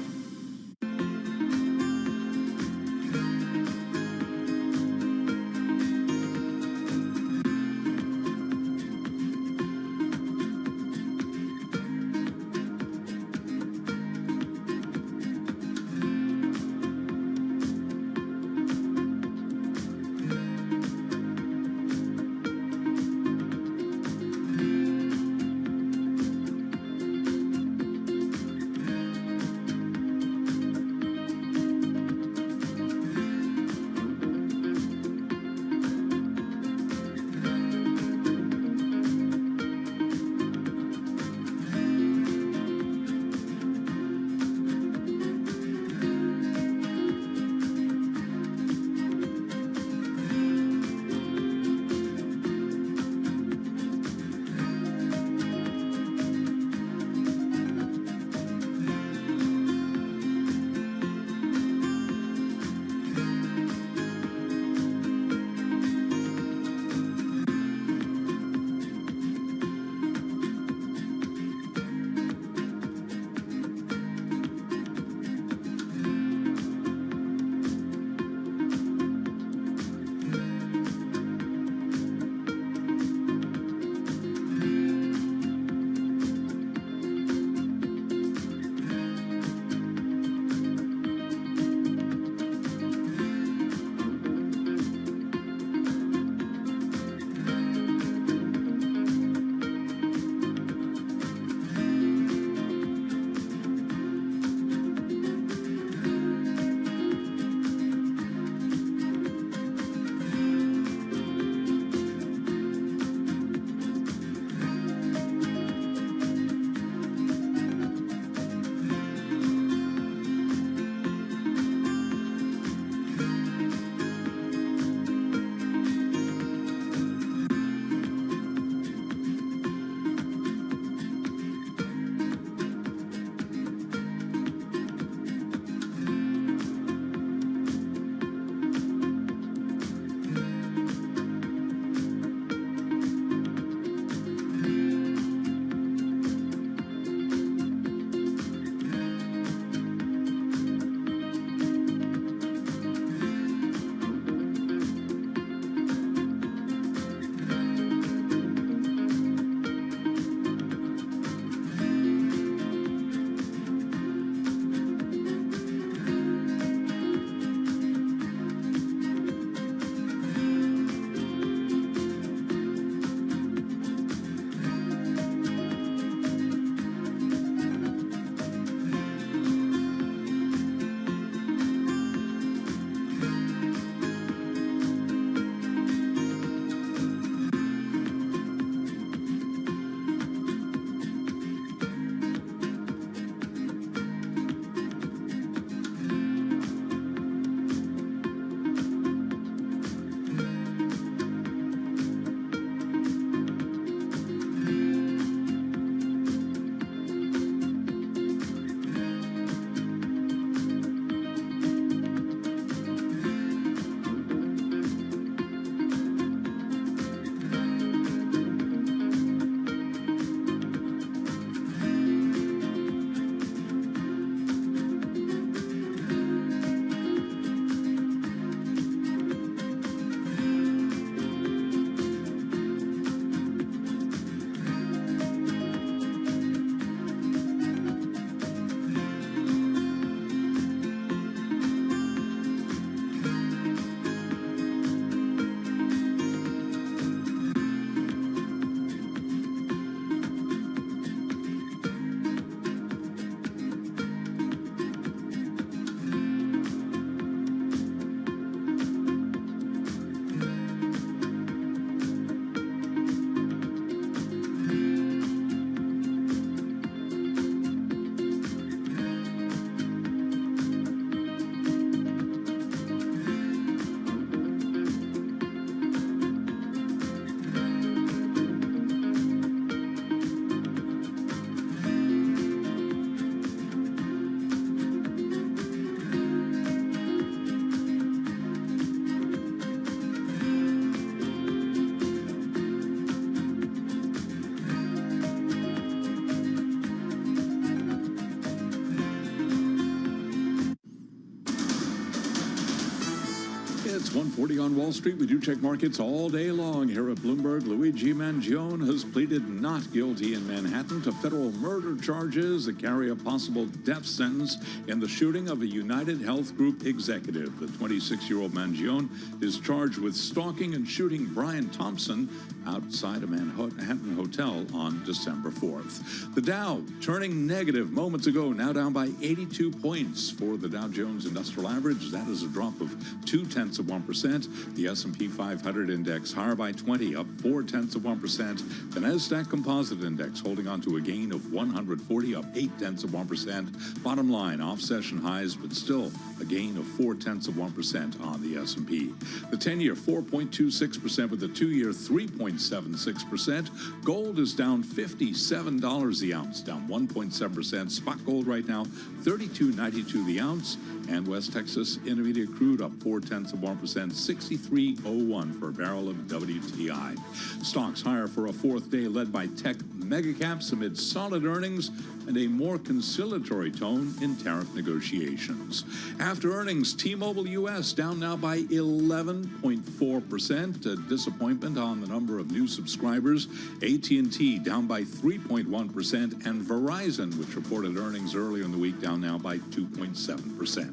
It's 1:40 on Wall Street. We do check markets all day long here at Bloomberg. Luigi Mangione has pleaded not guilty in Manhattan to federal murder charges that carry a possible death sentence in the shooting of a United Health Group executive. The 26-year-old Mangione is charged with stalking and shooting Brian Thompson outside a Manhattan hotel on December 4th. The Dow turning negative moments ago, now down by 82 points for the Dow Jones Industrial Average. That is a drop of 0.2%. The S&P 500 index higher by 20, up 0.4%. The Nasdaq Composite Index holding on to a gain of 140, up 0.8%. Bottom line, off-session highs, but still a gain of 0.4% on the S&P. The 10-year 4.26% with the 2-year 3.76%. Gold is down $57 the ounce, down 1.7%. Spot gold right now $32.92 the ounce. And West Texas Intermediate crude up 0.4%, $63.01 for a barrel of WTI. Stocks higher for a fourth day, led by tech megacaps amid solid earnings and a more conciliatory tone in tariff negotiations. After earnings, T-Mobile US down now by 11.4%. A disappointment on the number of new subscribers. AT&T down by 3.1%, and Verizon, which reported earnings earlier in the week, down now by 2.7%.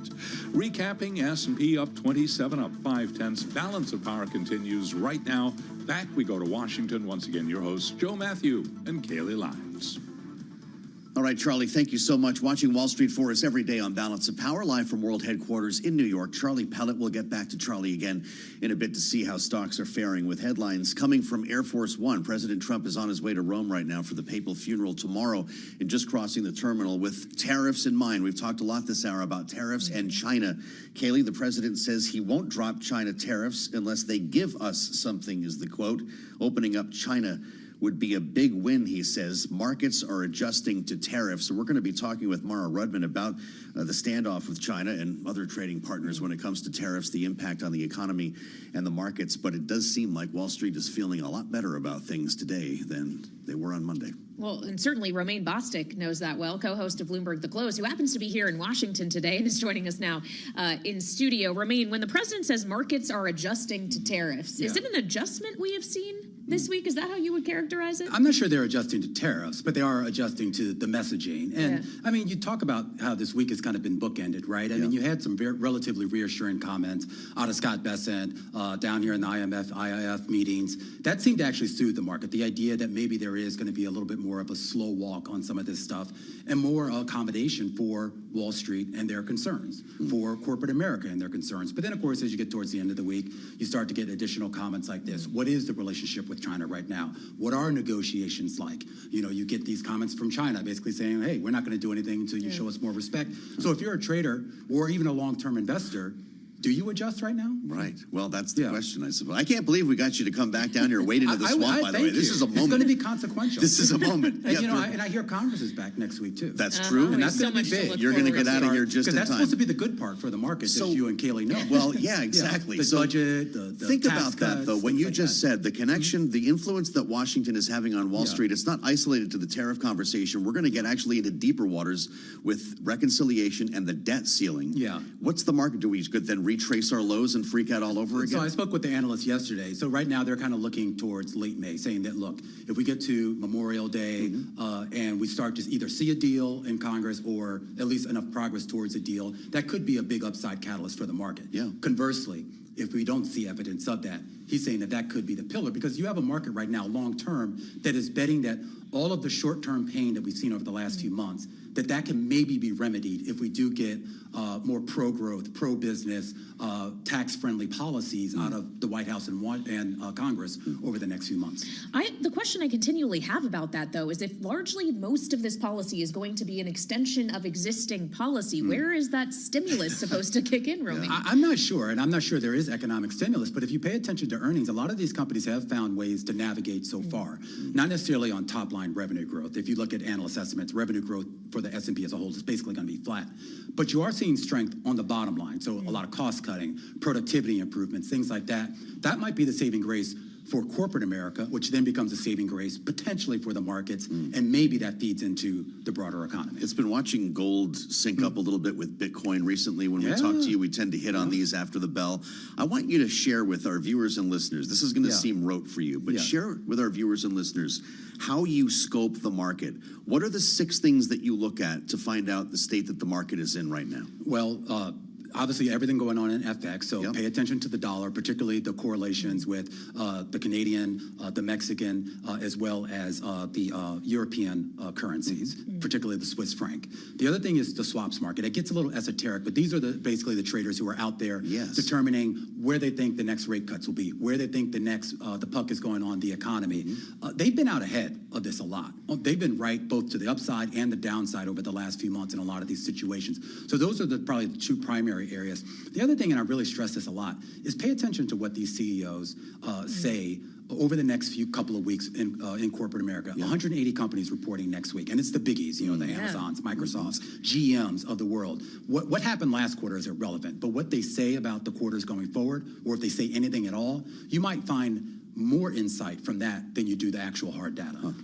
Recapping, S&P up 27, up 0.5. Balance of power continues right now. Back we go to Washington. Once again, your hosts, Joe Matthew and Kaylee Lyons. All right, Charlie, thank you so much. Watching Wall Street for us every day on Balance of Power, live from World Headquarters in New York. Charlie Pellet. We'll get back to Charlie again in a bit to see how stocks are faring, with headlines coming from Air Force One. President Trump is on his way to Rome right now for the papal funeral tomorrow, and just crossing the terminal with tariffs in mind. We've talked a lot this hour about tariffs and China. Kaylee, the president says he won't drop China tariffs unless they give us something, is the quote. Opening up China would be a big win, he says. Markets are adjusting to tariffs. So we're going to be talking with Mara Rudman about the standoff with China and other trading partners when it comes to tariffs, the impact on the economy and the markets. But it does seem like Wall Street is feeling a lot better about things today than they were on Monday. Well, and certainly Romaine Bostick knows that well, co-host of Bloomberg The Close, who happens to be here in Washington today and is joining us now in studio. Romaine, when the president says markets are adjusting to tariffs, is it an adjustment we have seen this week? Is that how you would characterize it? I'm not sure they're adjusting to tariffs, but they are adjusting to the messaging. And I mean, you talk about how this week has kind of been bookended, right? I mean, you had some relatively reassuring comments out of Scott Bessent down here in the IMF, IIF meetings. That seemed to actually soothe the market. The idea that maybe there is going to be a little bit more of a slow walk on some of this stuff and more accommodation for Wall Street and their concerns, for corporate America and their concerns. But then, of course, as you get towards the end of the week, you start to get additional comments like this. What is the relationship with China right now? What are negotiations like? You know, you get these comments from China basically saying, hey, we're not going to do anything until you show us more respect. So if you're a trader or even a long-term investor, do you adjust right now? Right. Well, that's the question, I suppose. I can't believe we got you to come back down here, wade into the swamp, by the way. This is a moment. It's going to be consequential. This is a moment. And, you know, and I hear Congress is back next week, too. That's true. And that's going to be big. You're going to get out of here just in time. Because that's supposed to be the good part for the markets, as you and Kaylee know. Well, yeah, exactly. The budget, the think tax about that, though. What you just said, the connection, the influence that Washington is having on Wall Street, it's not isolated to the tariff conversation. We're going to get actually into deeper waters with reconciliation and the debt ceiling. Yeah. What's the market? Do we could then retrace our lows and freak out all over again? So I spoke with the analysts yesterday. So right now they're kind of looking towards late May, saying that, look, if we get to Memorial Day and we start to either see a deal in Congress or at least enough progress towards a deal, that could be a big upside catalyst for the market. Yeah. Conversely, if we don't see evidence of that, he's saying that that could be the pillar, because you have a market right now long term that is betting that all of the short-term pain that we've seen over the last few months, that can maybe be remedied if we do get more pro-growth, pro-business, tax-friendly policies out of the White House and Congress over the next few months. The question I continually have about that, though, is if largely most of this policy is going to be an extension of existing policy, where is that stimulus supposed to kick in, Romy? I'm not sure, and I'm not sure there is economic stimulus, but if you pay attention to earnings, a lot of these companies have found ways to navigate so far, not necessarily on top-line revenue growth. If you look at analyst estimates, revenue growth for the S&P as a whole is basically going to be flat. But you are seeing strength on the bottom line, so a lot of cost cutting, productivity improvements, things like that. That might be the saving grace for corporate America, which then becomes a saving grace potentially for the markets, and maybe that feeds into the broader economy. It's been watching gold sync up a little bit with Bitcoin recently. When we talk to you, we tend to hit on these after the bell. I want you to share with our viewers and listeners, this is going to seem rote for you, but share with our viewers and listeners how you scope the market. What are the 6 things that you look at to find out the state that the market is in right now? Well, obviously everything going on in FX, so pay attention to the dollar, particularly the correlations with the Canadian, the Mexican, as well as the European currencies, particularly the Swiss franc. The other thing is the swaps market. It gets a little esoteric, but these are basically the traders who are out there determining where they think the next rate cuts will be, where they think the next the puck is going on the economy. They've been out ahead of this a lot. They've been right both to the upside and the downside over the last few months in a lot of these situations. So those are probably the 2 primary areas. The other thing, and I really stress this a lot, is pay attention to what these CEOs say over the next couple of weeks in corporate America. 180 companies reporting next week, and it's the biggies, you know, the Amazons, Microsofts, GMs of the world. What happened last quarter is irrelevant, but what they say about the quarters going forward, or if they say anything at all, you might find more insight from that than you do the actual hard data.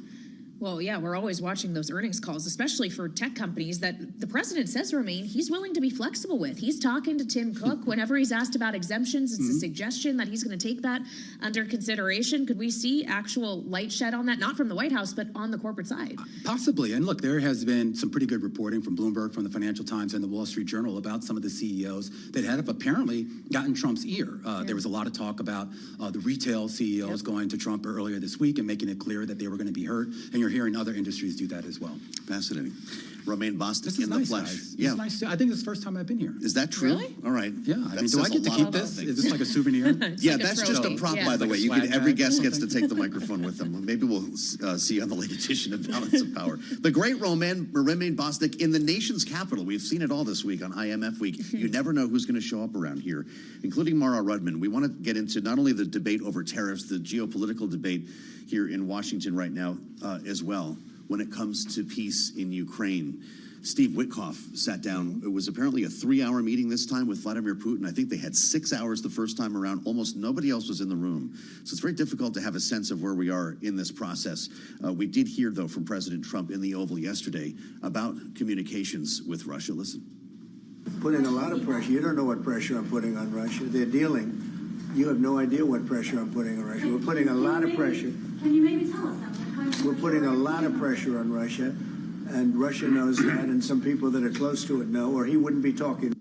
Well, yeah, we're always watching those earnings calls, especially for tech companies that the president says, Romaine, he's willing to be flexible with. He's talking to Tim Cook whenever he's asked about exemptions. It's a suggestion that he's going to take that under consideration. Could we see actual light shed on that, not from the White House, but on the corporate side? Possibly. And look, there has been some pretty good reporting from Bloomberg, from the Financial Times, and the Wall Street Journal about some of the CEOs that have apparently gotten Trump's ear. There was a lot of talk about the retail CEOs going to Trump earlier this week and making it clear that they were going to be hurt. And you're hearing other industries do that as well. Fascinating. Romaine Bostic in the flesh. Guys. This is nice. I think it's the first time I've been here. Is that true? Really? All right. Yeah. I mean, do I get to keep this? Is this like a souvenir? Yeah, that's just a prop, by the way. Every guest gets to take the microphone with them. Maybe we'll see you on the late edition of Balance of Power. The great Romaine Bostic in the nation's capital. We've seen it all this week on IMF Week. You never know who's going to show up around here, including Mara Rudman. We want to get into not only the debate over tariffs, the geopolitical debate here in Washington right now as well, when it comes to peace in Ukraine. Steve Witkoff sat down. It was apparently a 3-hour meeting this time with Vladimir Putin. I think they had 6 hours the first time around. Almost nobody else was in the room. So it's very difficult to have a sense of where we are in this process. We did hear, though, from President Trump in the Oval yesterday about communications with Russia. Listen. Putting a lot of pressure. You don't know what pressure I'm putting on Russia. They're dealing. You have no idea what pressure I'm putting on Russia. We're putting a lot of pressure. Can you maybe tell us that? We're putting a lot of pressure on Russia, and Russia knows that, and some people that are close to it know, or he wouldn't be talking.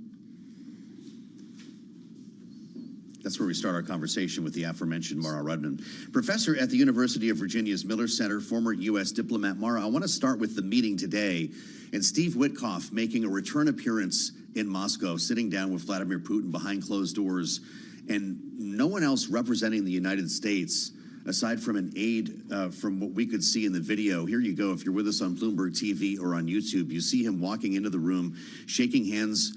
That's where we start our conversation with the aforementioned Mara Rudman. Professor at the University of Virginia's Miller Center, former U.S. diplomat. Mara, I want to start with the meeting today and Steve Witkoff making a return appearance in Moscow, sitting down with Vladimir Putin behind closed doors, and no one else representing the United States aside from an aide from what we could see in the video. Here you go. If you're with us on Bloomberg TV or on YouTube, you see him walking into the room, shaking hands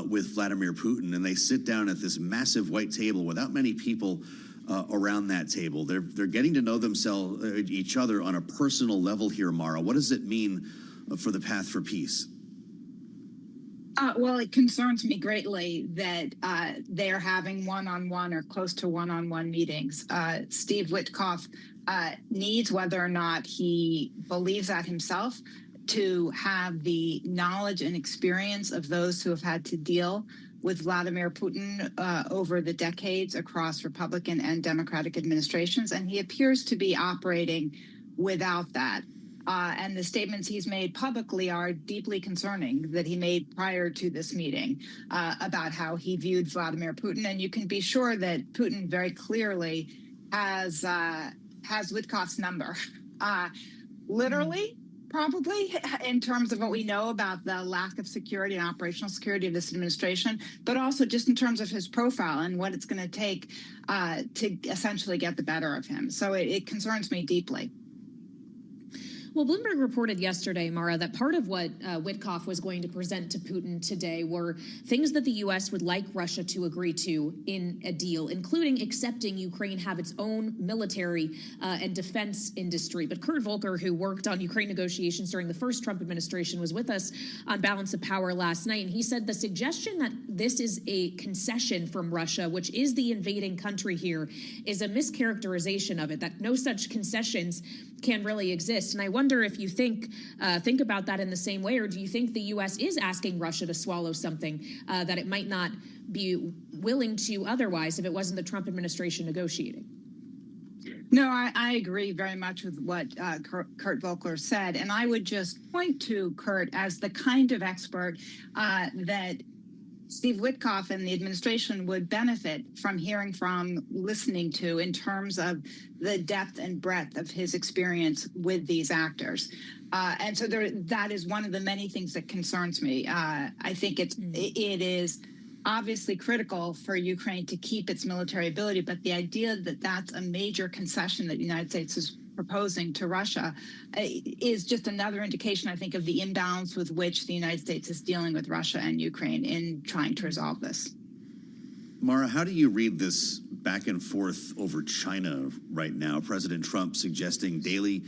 with Vladimir Putin, and they sit down at this massive white table without many people around that table. They're getting to know themselves, each other on a personal level here, Mara. What does it mean for the path for peace? Well, it concerns me greatly that they're having one-on-one or close to one-on-one meetings. Steve Witkoff needs, whether or not he believes that himself, to have the knowledge and experience of those who have had to deal with Vladimir Putin over the decades across Republican and Democratic administrations. And he appears to be operating without that. And the statements he's made publicly are deeply concerning that he made prior to this meeting about how he viewed Vladimir Putin. And you can be sure that Putin very clearly has Witkoff's number, literally, probably, in terms of what we know about the lack of security and operational security of this administration, but also just in terms of his profile and what it's going to take to essentially get the better of him. So it concerns me deeply. Well, Bloomberg reported yesterday, Mara, that part of what Witkoff was going to present to Putin today were things that the U.S. would like Russia to agree to in a deal, including accepting Ukraine have its own military and defense industry. But Kurt Volker, who worked on Ukraine negotiations during the first Trump administration, was with us on Balance of Power last night, and he said the suggestion that this is a concession from Russia, which is the invading country here, is a mischaracterization of it, that no such concessions can really exist. And I wonder if you think about that in the same way, or do you think the U.S. is asking Russia to swallow something that it might not be willing to otherwise if it wasn't the Trump administration negotiating? No, I agree very much with what Kurt Volker said. And I would just point to Kurt as the kind of expert that Steve Witkoff and the administration would benefit from hearing from, listening to, in terms of the depth and breadth of his experience with these actors. And so that is one of the many things that concerns me. I think it is obviously critical for Ukraine to keep its military ability, but the idea that that's a major concession that the United States is proposing to Russia is just another indication, I think, of the imbalance with which the United States is dealing with Russia and Ukraine in trying to resolve this. Mara, how do you read this back and forth over China right now? President Trump suggesting daily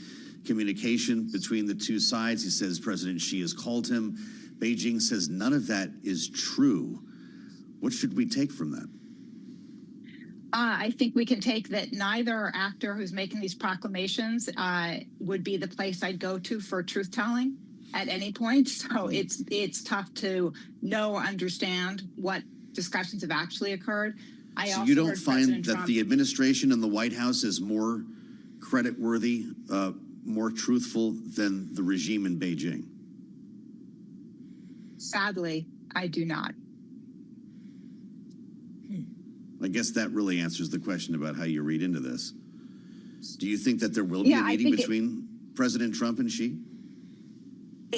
communication between the two sides. He says President Xi has called him. Beijing says none of that is true. What should we take from that? I think we can take that neither actor who's making these proclamations would be the place I'd go to for truth-telling at any point. So it's tough to know or understand what discussions have actually occurred. So you don't find that the administration and the White House is more credit-worthy, more truthful than the regime in Beijing? Sadly, I do not. I guess that really answers the question about how you read into this. Do you think that there will be a meeting between President Trump and Xi?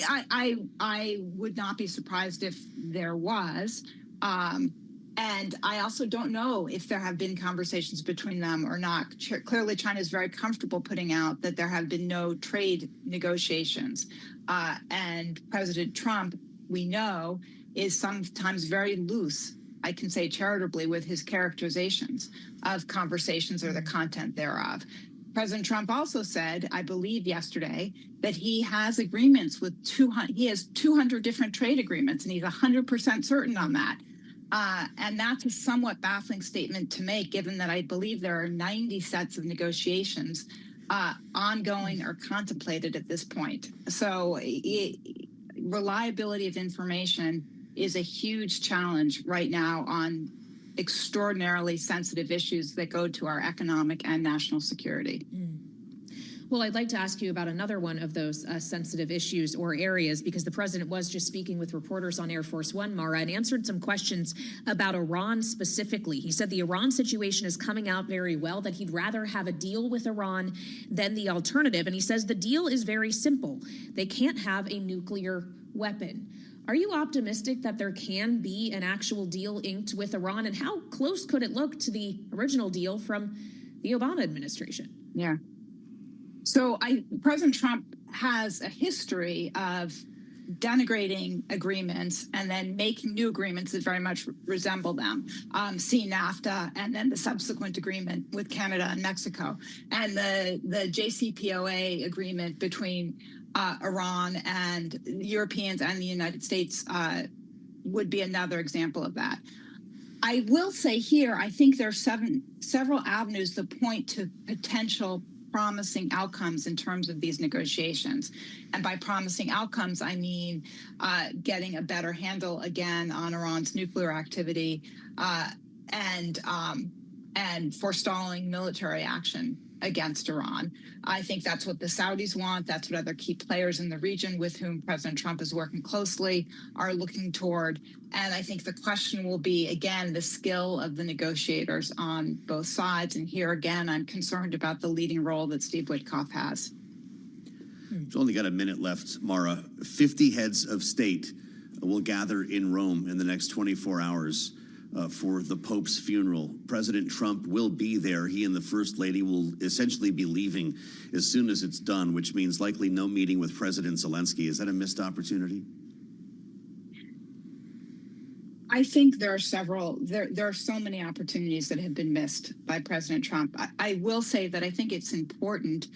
I would not be surprised if there was. And I also don't know if there have been conversations between them or not. Clearly, China is very comfortable putting out that there have been no trade negotiations. And President Trump, we know, is sometimes very loose, I can say charitably, with his characterizations of conversations or the content thereof. President Trump also said, I believe yesterday, that he has agreements with 200 different trade agreements, and he's 100% certain on that. And that's a somewhat baffling statement to make, given that I believe there are 90 sets of negotiations ongoing or contemplated at this point. So reliability of information is a huge challenge right now on extraordinarily sensitive issues that go to our economic and national security. Well, I'd like to ask you about another one of those sensitive issues or areas, because the president was just speaking with reporters on Air Force One, Mara, and answered some questions about Iran specifically. He said the Iran situation is coming out very well, that he'd rather have a deal with Iran than the alternative. And he says the deal is very simple. They can't have a nuclear weapon. Are you optimistic that there can be an actual deal inked with Iran? And how close could it look to the original deal from the Obama administration? Yeah. So President Trump has a history of denigrating agreements and then making new agreements that very much resemble them. See NAFTA and then the subsequent agreement with Canada and Mexico, and the JCPOA agreement between Iran and Europeans and the United States would be another example of that. I will say here, I think there are several avenues that point to potential promising outcomes in terms of these negotiations. And by promising outcomes, I mean getting a better handle again on Iran's nuclear activity and forestalling military action against Iran. I think that's what the Saudis want. That's what other key players in the region with whom President Trump is working closely are looking toward. And I think the question will be, again, the skill of the negotiators on both sides. And here again, I'm concerned about the leading role that Steve Witkoff has. We've only got a minute left, Mara. 50 heads of state will gather in Rome in the next 24 hours for the Pope's funeral. President Trump will be there. He and the First Lady will essentially be leaving as soon as it's done, which means likely no meeting with President Zelensky. Is that a missed opportunity? I think there are several, there are so many opportunities that have been missed by President Trump. I will say that I think it's important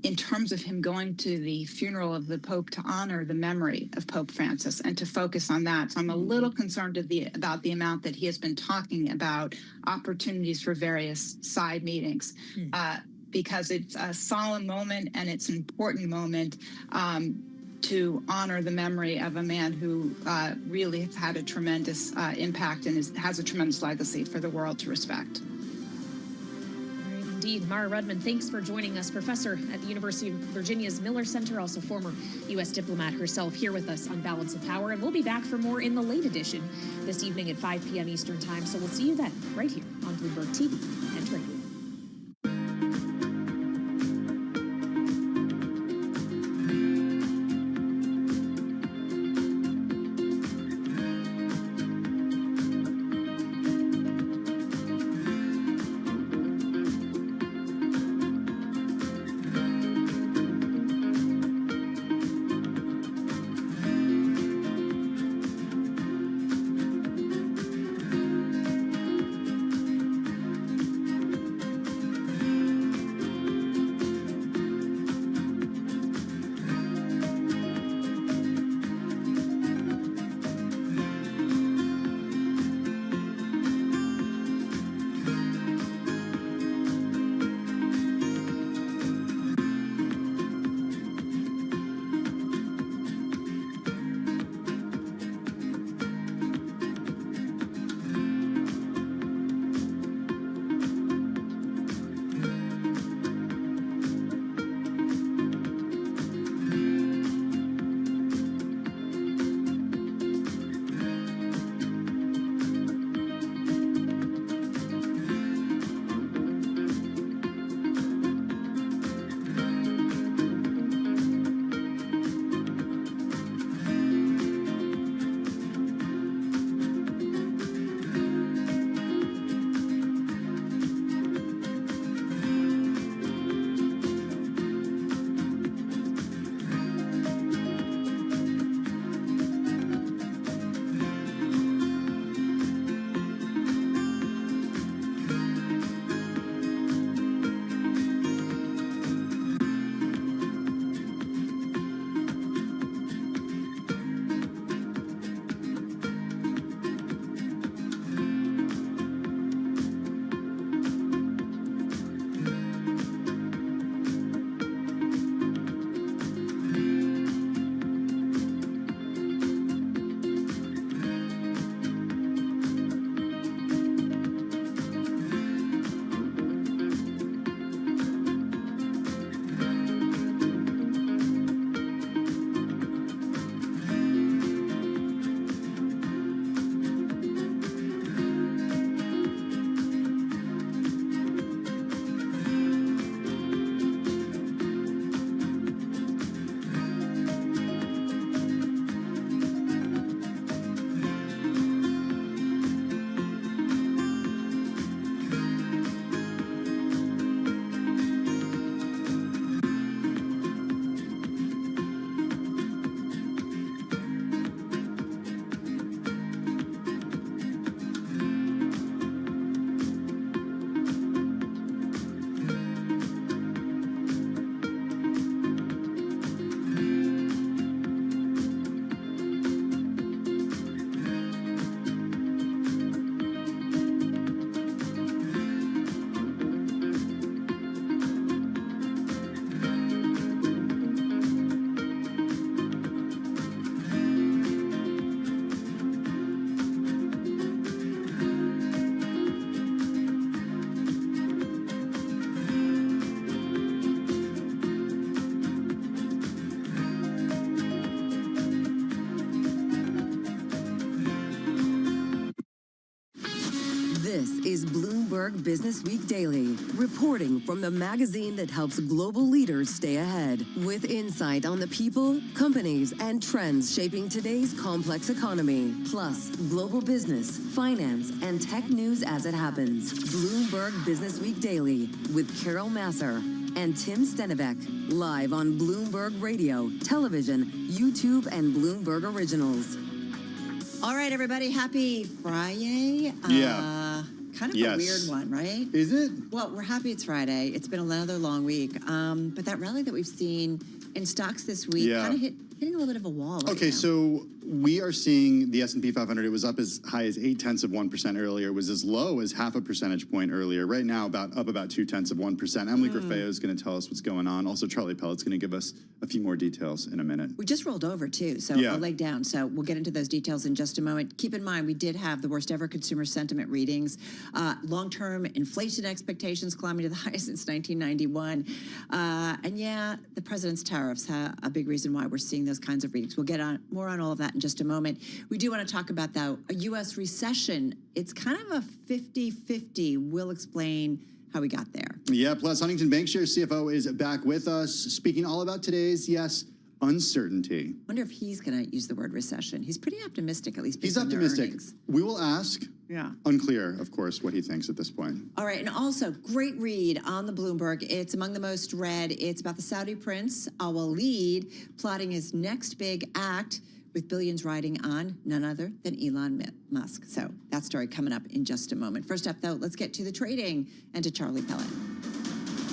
in terms of him going to the funeral of the Pope to honor the memory of Pope Francis and to focus on that. So I'm a little concerned about the amount that he has been talking about opportunities for various side meetings because it's a solemn moment and it's an important moment to honor the memory of a man who really has had a tremendous impact and has a tremendous legacy for the world to respect. Indeed. Mara Rudman, thanks for joining us. Professor at the University of Virginia's Miller Center, also former U.S. diplomat herself, here with us on Balance of Power. And we'll be back for more in the late edition this evening at 5 p.m. Eastern Time. So we'll see you then, right here on Bloomberg TV and Radio. This is Bloomberg Business Week Daily, reporting from the magazine that helps global leaders stay ahead, with insight on the people, companies, and trends shaping today's complex economy, plus global business, finance, and tech news as it happens. Bloomberg Business Week Daily with Carol Masser and Tim Stenivek, live on Bloomberg Radio, television, YouTube, and Bloomberg Originals. All right, everybody, happy Friday. Kind of a weird one, right? Is it? Well, we're happy it's Friday. It's been another long week. But that rally that we've seen in stocks this week kind of hitting a little bit of a wall right now. So we are seeing the S&P 500. It was up as high as 0.8% earlier. It was as low as 0.5 percentage point earlier. Right now, up about 0.2%. Emily Grafeo is going to tell us what's going on. Also, Charlie Pellet's going to give us a few more details in a minute. We just rolled over, too, so I'll leg down. So we'll get into those details in just a moment. Keep in mind, we did have the worst ever consumer sentiment readings. Long-term inflation expectations climbing to the highest since 1991. And the president's tariffs are a big reason why we're seeing those kinds of readings. We'll get more on all of that in just a moment. We do want to talk about, though, a U.S. recession. It's kind of a 50-50. We'll explain how we got there. Yeah, plus Huntington Bankshares CFO is back with us, speaking all about today's, uncertainty. Wonder if he's going to use the word recession. He's pretty optimistic, at least. He's optimistic. We will ask. Yeah. Unclear, of course, what he thinks at this point. All right, and also, great read on the Bloomberg. It's among the most read. It's about the Saudi prince, Al Walid, plotting his next big act, with billions riding on none other than Elon Musk. So that story coming up in just a moment. First up, though, let's get to the trading and to Charlie Pellet.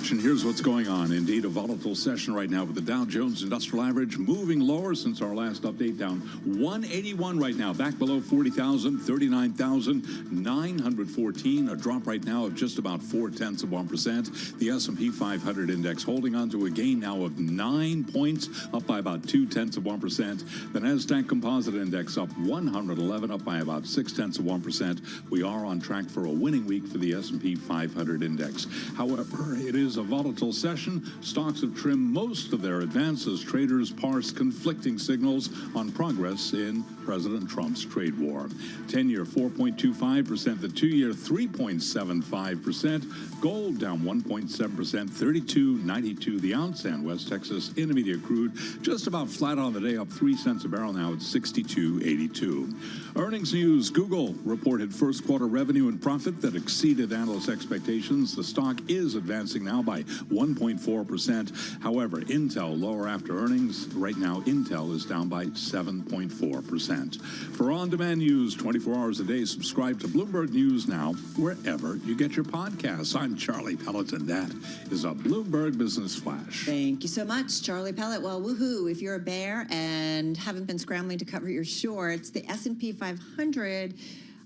Here's what's going on. Indeed, a volatile session right now with the Dow Jones Industrial Average moving lower since our last update, down 181 right now, back below 40,000, 39,914, a drop right now of just about 0.4%. The S&P 500 index holding on to a gain now of 9 points, up by about 0.2%. The Nasdaq Composite Index up 111, up by about 0.6%. We are on track for a winning week for the S&P 500 index. However, it is a volatile session. Stocks have trimmed most of their advances. Traders parse conflicting signals on progress in President Trump's trade war. 10-year 4.25%, the 2-year 3.75%. Gold down 1.7%, 32.92 the ounce, and West Texas Intermediate crude just about flat on the day, up 3 cents a barrel now at 62.82. Earnings news. Google reported first quarter revenue and profit that exceeded analyst expectations. The stock is advancing now by 1.4%. However, Intel lower after earnings. Right now, Intel is down by 7.4%. For on-demand news 24 hours a day, subscribe to Bloomberg News Now wherever you get your podcasts. I'm Charlie Pellet, and that is a Bloomberg Business Flash. Thank you so much, Charlie Pellet. Well, woohoo, if you're a bear and haven't been scrambling to cover your shorts, the S&P 500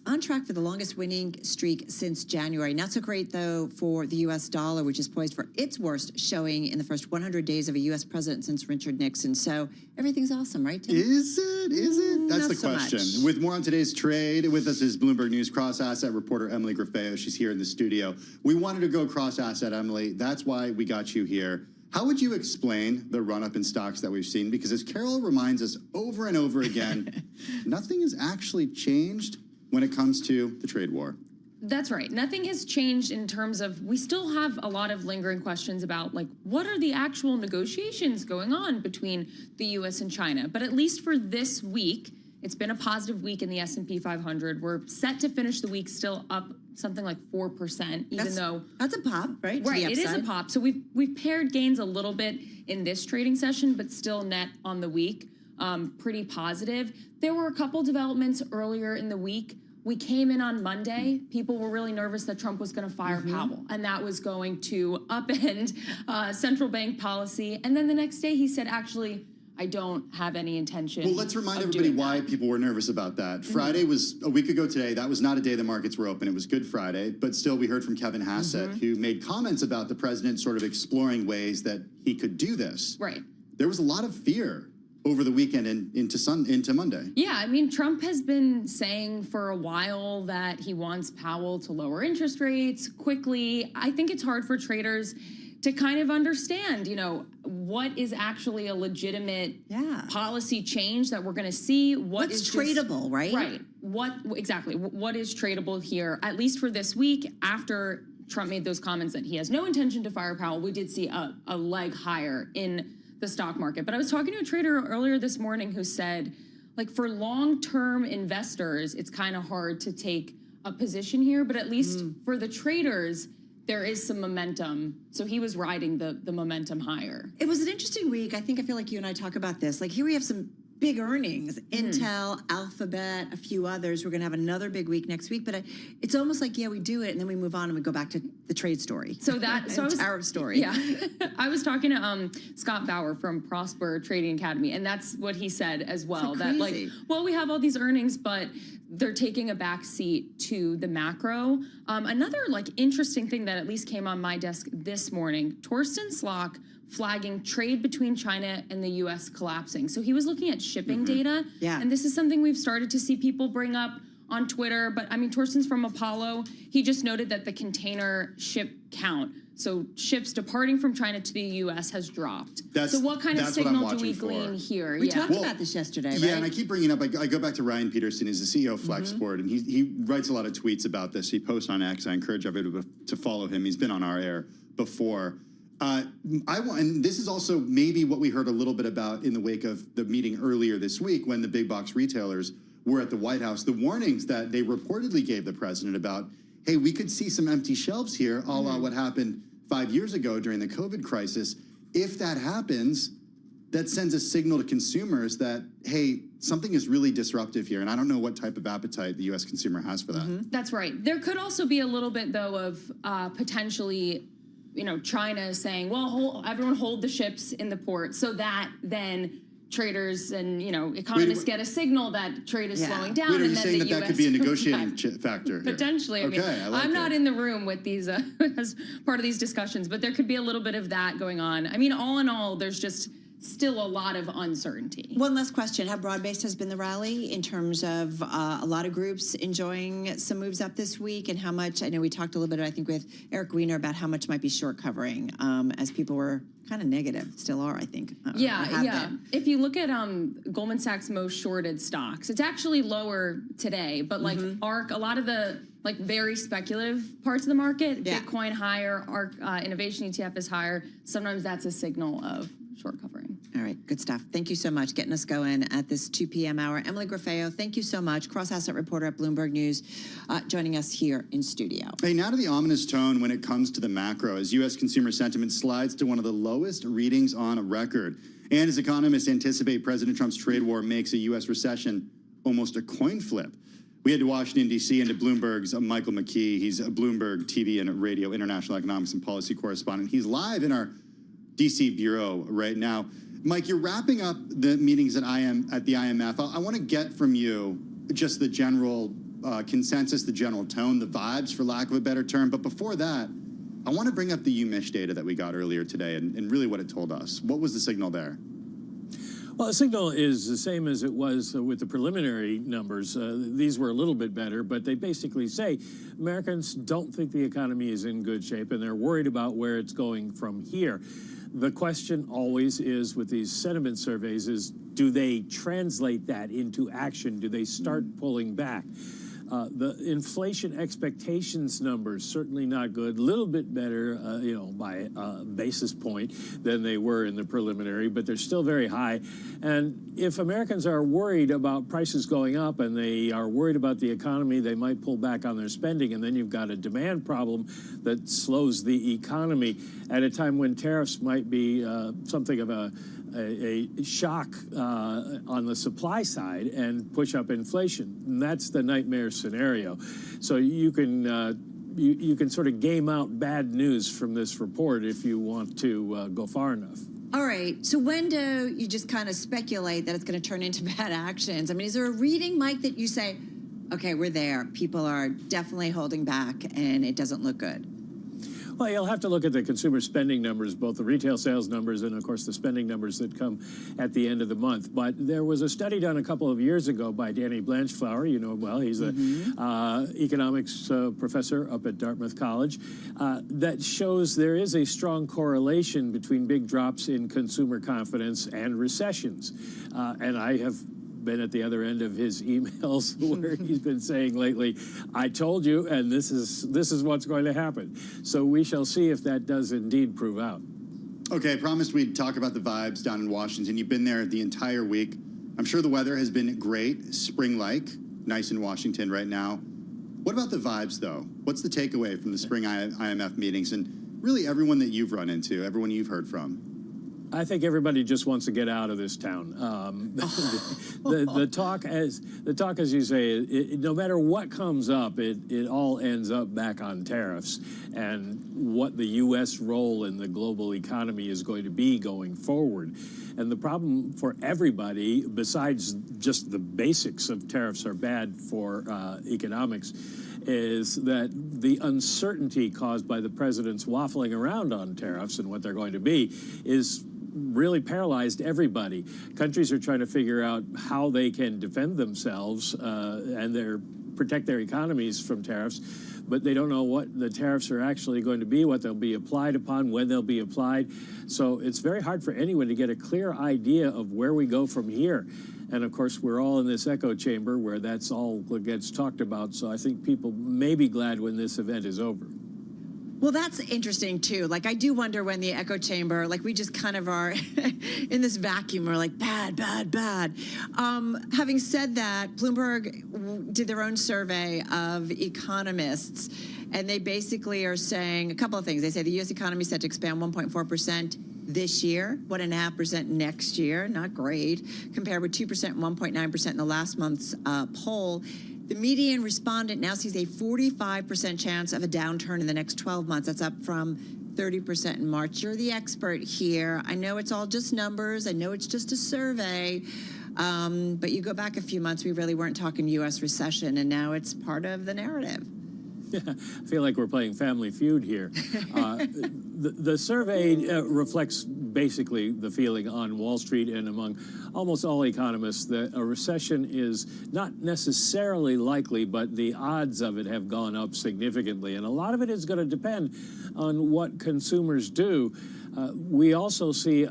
on track for the longest winning streak since January. Not so great, though, for the U.S. dollar, which is poised for its worst showing in the first 100 days of a U.S. president since Richard Nixon. So everything's awesome, right, Tim? Is it? That's the question. So with more on today's trade, with us is Bloomberg News cross-asset reporter Emily Grafeo. She's here in the studio. We wanted to go cross-asset, Emily. That's why we got you here. How would you explain the run-up in stocks that we've seen? Because as Carol reminds us over and over again, nothing has actually changed when it comes to the trade war. That's right. Nothing has changed in terms of, we still have a lot of lingering questions about, like, what are the actual negotiations going on between the U.S. and China? But at least for this week, it's been a positive week in the S&P 500. We're set to finish the week still up something like 4%, even though that's a pop, right? Right, it is a pop. So we've paired gains a little bit in this trading session, but still net on the week, pretty positive. There were a couple developments earlier in the week. We came in on Monday. People were really nervous that Trump was going to fire Powell, and that was going to upend central bank policy. And then the next day he said, actually, I don't have any intention. Well, let's remind everybody why people were nervous about that. Friday was a week ago today. That was not a day the markets were open. It was Good Friday. But still, we heard from Kevin Hassett, who made comments about the president sort of exploring ways that he could do this. Right. There was a lot of fear over the weekend and into Monday. Yeah, I mean, Trump has been saying for a while that he wants Powell to lower interest rates quickly. I think it's hard for traders to kind of understand, what is actually a legitimate policy change that we're going to see. What's tradable, right? Right. Exactly. What is tradable here, at least for this week after Trump made those comments that he has no intention to fire Powell. We did see a leg higher in the stock market. But I was talking to a trader earlier this morning who said, like, for long-term investors, it's kind of hard to take a position here, but at least for the traders, there is some momentum. So he was riding the momentum higher. It was an interesting week. I feel like you and I talk about this. Like, here we have some big earnings, Intel, Alphabet, a few others. We're going to have another big week next week, but it's almost like, we do it, and then we move on and we go back to the trade story. So I was tariff story. Yeah, I was talking to Scott Bauer from Prosper Trading Academy, and that's what he said as well. That we have all these earnings, but they're taking a back seat to the macro. Another interesting thing that at least came on my desk this morning, Torsten Slok flagging trade between China and the U.S. collapsing. So he was looking at shipping data. Yeah. And this is something we've started to see people bring up on Twitter. But I mean, Torsten's from Apollo. He just noted that the container ship count, so ships departing from China to the U.S. has dropped. So what kind of signal do we glean here? We talked about this yesterday, right? Yeah, and I keep bringing up, I go back to Ryan Peterson, he's the CEO of Flexport, and he writes a lot of tweets about this. He posts on X. I encourage everybody to follow him. He's been on our air before. And this is also maybe what we heard a little bit about in the wake of the meeting earlier this week when the big box retailers were at the White House, the warnings that they reportedly gave the president about, hey, we could see some empty shelves here, a la what happened 5 years ago during the COVID crisis. If that happens, that sends a signal to consumers that, hey, something is really disruptive here. And I don't know what type of appetite the U.S. consumer has for that. That's right. There could also be a little bit, though, of potentially, China saying, well, everyone hold the ships in the port so that then traders and, economists get a signal that trade is slowing down. Wait, are and you then saying the that US could be a negotiating factor here? Potentially. Okay, I like I'm not it. in the room with these as part of these discussions, but there could be a little bit of that going on. I mean, all in all, there's just still a lot of uncertainty. One last question. How broad-based has been the rally in terms of a lot of groups enjoying some moves up this week, and how much, I know we talked a little bit, I think, with Eric Weiner about how much might be short covering as people were kind of negative, still are, I think. Yeah. If you look at Goldman Sachs' most shorted stocks, it's actually lower today, but ARK, a lot of the very speculative parts of the market, Bitcoin higher, ARK Innovation ETF is higher. Sometimes that's a signal of short covering. All right, good stuff. Thank you so much. Getting us going at this 2 p.m. hour. Emily Grafeo, thank you so much. Cross-asset reporter at Bloomberg News, joining us here in studio. Hey, now to the ominous tone when it comes to the macro, as U.S. consumer sentiment slides to one of the lowest readings on record. And as economists anticipate President Trump's trade war makes a U.S. recession almost a coin flip. We head to Washington, D.C., and to Bloomberg's Michael McKee. He's a Bloomberg TV and radio international economics and policy correspondent. He's live in our D.C. bureau right now. Mike, you're wrapping up the meetings at the IMF. I want to get from you just the general consensus, the general tone, the vibes, for lack of a better term. But before that, I want to bring up the UMich data that we got earlier today and really what it told us. What was the signal there? Well, the signal is the same as it was with the preliminary numbers. These were a little bit better, but they basically say Americans don't think the economy is in good shape, and they're worried about where it's going from here. The question always is with these sentiment surveys is, do they translate that into action? Do they start pulling back? The inflation expectations numbers, certainly not good. A little bit better, by a basis point than they were in the preliminary, but they're still very high. And if Americans are worried about prices going up and they are worried about the economy, they might pull back on their spending. And then you've got a demand problem that slows the economy at a time when tariffs might be something of a shock on the supply side and push up inflation. And that's the nightmare scenario. So you can sort of game out bad news from this report if you want to go far enough. All right. So when do you just kind of speculate that it's going to turn into bad actions? I mean, is there a reading, Mike, that you say, okay, we're there. People are definitely holding back and it doesn't look good? Well, you'll have to look at the consumer spending numbers, both the retail sales numbers and, of course, the spending numbers that come at the end of the month. But there was a study done a couple of years ago by Danny Blanchflower. You know him well. He's an economics professor up at Dartmouth College that shows there is a strong correlation between big drops in consumer confidence and recessions. And I have been at the other end of his emails where he's been saying lately, I told you, and this is what's going to happen. So we shall see if that does indeed prove out. Okay, I promised we'd talk about the vibes down in Washington. You've been there the entire week. I'm sure the weather has been great, spring-like, nice in Washington right now. What about the vibes, though? What's the takeaway from the spring IMF meetings and really everyone that you've run into, everyone you've heard from? I think everybody just wants to get out of this town. The talk, as you say, no matter what comes up, it all ends up back on tariffs and what the U.S. role in the global economy is going to be going forward. And the problem for everybody, besides just the basics of tariffs are bad for economics, is that the uncertainty caused by the president's waffling around on tariffs and what they're going to be is really paralyzed everybody. Countries are trying to figure out how they can defend themselves and protect their economies from tariffs, but they don't know what the tariffs are actually going to be, what they'll be applied upon, when they'll be applied. So it's very hard for anyone to get a clear idea of where we go from here. And of course, we're all in this echo chamber where that's all that gets talked about. So I think people may be glad when this event is over. Well, that's interesting, too. Like, I do wonder when the echo chamber, like, we just kind of are in this vacuum. We're like, bad, bad, bad. Having said that, Bloomberg did their own survey of economists, and they basically are saying a couple of things. They say the U.S. economy is set to expand 1.4% this year, 1.5% next year. Not great, compared with 2% and 1.9% in the last month's poll. The median respondent now sees a 45% chance of a downturn in the next 12 months. That's up from 30% in March. You're the expert here. I know it's all just numbers. I know it's just a survey. But you go back a few months, we really weren't talking U.S. recession, and now it's part of the narrative. Yeah, I feel like we're playing Family Feud here. The survey reflects basically the feeling on Wall Street and among almost all economists that a recession is not necessarily likely, but the odds of it have gone up significantly. And a lot of it is going to depend on what consumers do. We also see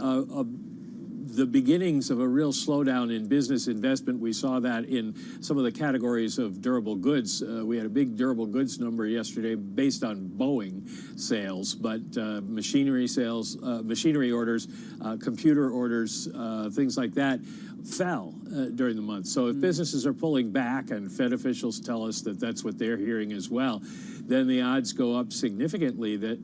the beginnings of a real slowdown in business investment. We saw that in some of the categories of durable goods. We had a big durable goods number yesterday based on Boeing sales, but machinery sales, machinery orders, computer orders, things like that fell during the month. So if businesses are pulling back, and Fed officials tell us that that's what they're hearing as well, then the odds go up significantly that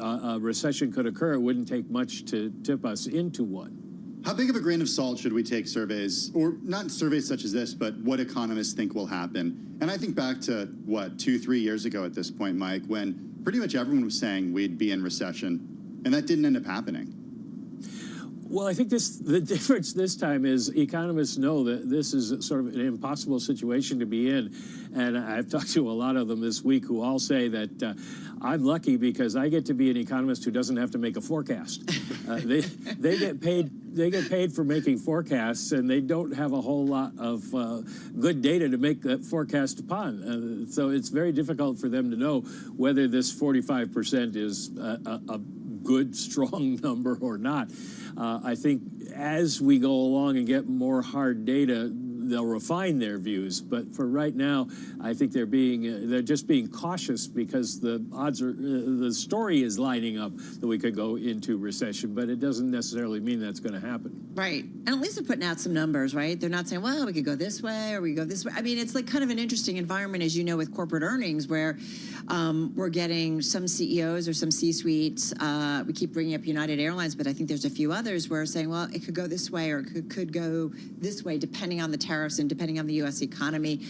a recession could occur. It wouldn't take much to tip us into one. How big of a grain of salt should we take surveys, or not surveys such as this, but what economists think will happen? And I think back to, what, 2-3 years ago at this point, Mike, when pretty much everyone was saying we'd be in recession, and that didn't end up happening. Well, I think the difference this time is economists know that this is sort of an impossible situation to be in. And I've talked to a lot of them this week who all say that I'm lucky because I get to be an economist who doesn't have to make a forecast. They get paid for making forecasts, and they don't have a whole lot of good data to make that forecast upon. So it's very difficult for them to know whether this 45% is a good, strong number or not. I think as we go along and get more hard data, they'll refine their views. But for right now, I think they're just being cautious because the odds are, the story is lining up that we could go into recession, but it doesn't necessarily mean that's going to happen. Right. And at least they're putting out some numbers, right? They're not saying, well, we could go this way or we go this way. I mean, it's like kind of an interesting environment, as you know, with corporate earnings where we're getting some CEOs or some C-suites. We keep bringing up United Airlines, but I think there's a few others where saying, well, it could go this way or it could go this way, depending on the tariffs and depending on the U.S. economy.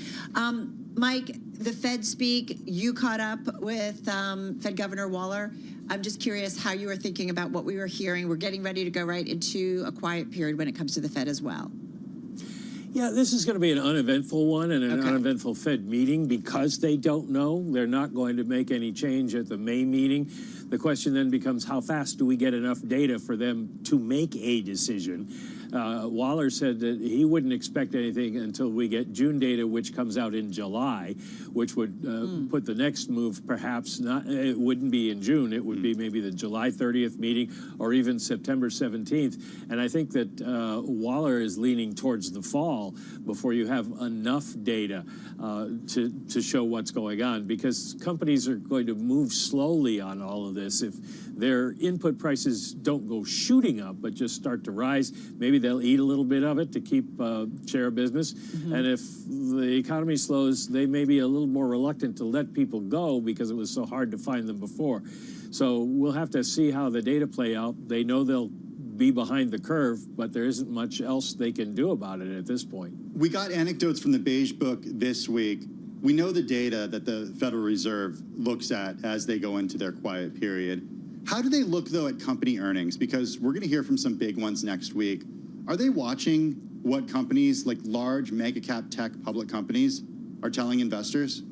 Mike, the Fed speak, you caught up with Fed Governor Waller. I'm just curious how you were thinking about what we were hearing. We're getting ready to go right into a quiet period when it comes to the Fed as well. Yeah, this is going to be an uneventful one and an uneventful Fed meeting because they don't know. They're not going to make any change at the May meeting. The question then becomes, how fast do we get enough data for them to make a decision? Waller said that he wouldn't expect anything until we get June data, which comes out in July, which would put the next move perhaps not, it wouldn't be in June, it would be maybe the July 30th meeting or even September 17th. And I think that Waller is leaning towards the fall before you have enough data to show what's going on, because companies are going to move slowly on all of this. If their input prices don't go shooting up but just start to rise, maybe they'll eat a little bit of it to keep share of business. And if the economy slows, they may be a little more reluctant to let people go because it was so hard to find them before. So we'll have to see how the data play out. They know they'll be behind the curve, but there isn't much else they can do about it at this point. We got anecdotes from the Beige Book this week. We know the data that the Federal Reserve looks at as they go into their quiet period. How do they look, though, at company earnings? Because we're going to hear from some big ones next week. Are they watching what companies like large mega cap tech public companies are telling investors?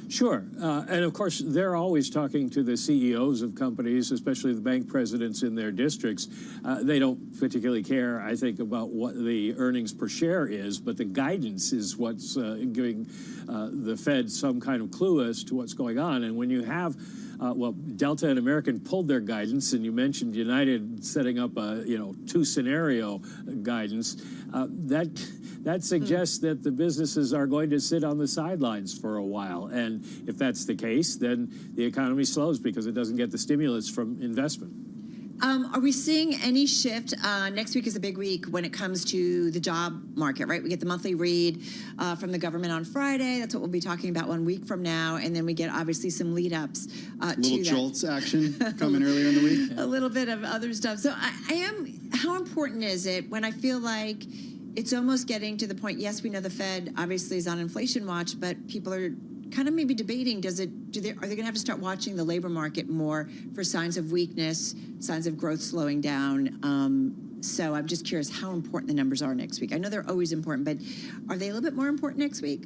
Sure. And of course, they're always talking to the CEOs of companies, especially the bank presidents in their districts. They don't particularly care, I think, about what the earnings per share is, but the guidance is what's giving the Fed some kind of clue as to what's going on. And when you have well, Delta and American pulled their guidance, and you mentioned United setting up a two-scenario guidance. That suggests that the businesses are going to sit on the sidelines for a while. And if that's the case, then the economy slows because it doesn't get the stimulus from investment. Are we seeing any shift? Next week is a big week when it comes to the job market, right? We get the monthly read from the government on Friday. That's what we'll be talking about 1 week from now. And then we get obviously some lead-ups to that. Little JOLTS action coming earlier in the week. A little bit of other stuff. So how important is it when I feel like it's almost getting to the point, yes, we know the Fed obviously is on inflation watch, but people are kind of maybe debating, are they going to have to start watching the labor market more for signs of weakness, signs of growth slowing down? So I'm just curious how important the numbers are next week. I know they're always important, but are they a little bit more important next week?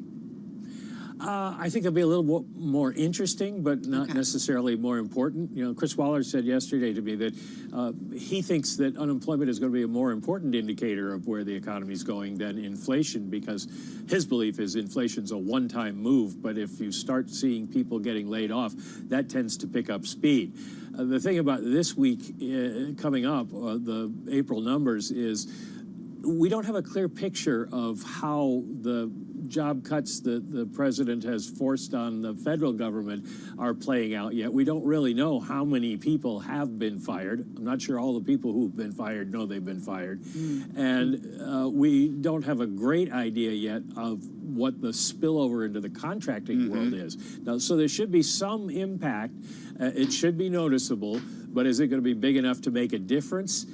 I think they'll be a little more interesting, but not necessarily more important. You know, Chris Waller said yesterday to me that he thinks that unemployment is going to be a more important indicator of where the economy is going than inflation, because his belief is inflation's a one-time move, but if you start seeing people getting laid off, that tends to pick up speed. The thing about this week coming up, the April numbers, is we don't have a clear picture of how the job cuts that the president has forced on the federal government are playing out yet. We don't really know how many people have been fired. I'm not sure all the people who've been fired know they've been fired. And we don't have a great idea yet of what the spillover into the contracting world is. Now, so there should be some impact. It should be noticeable, but is it going to be big enough to make a difference?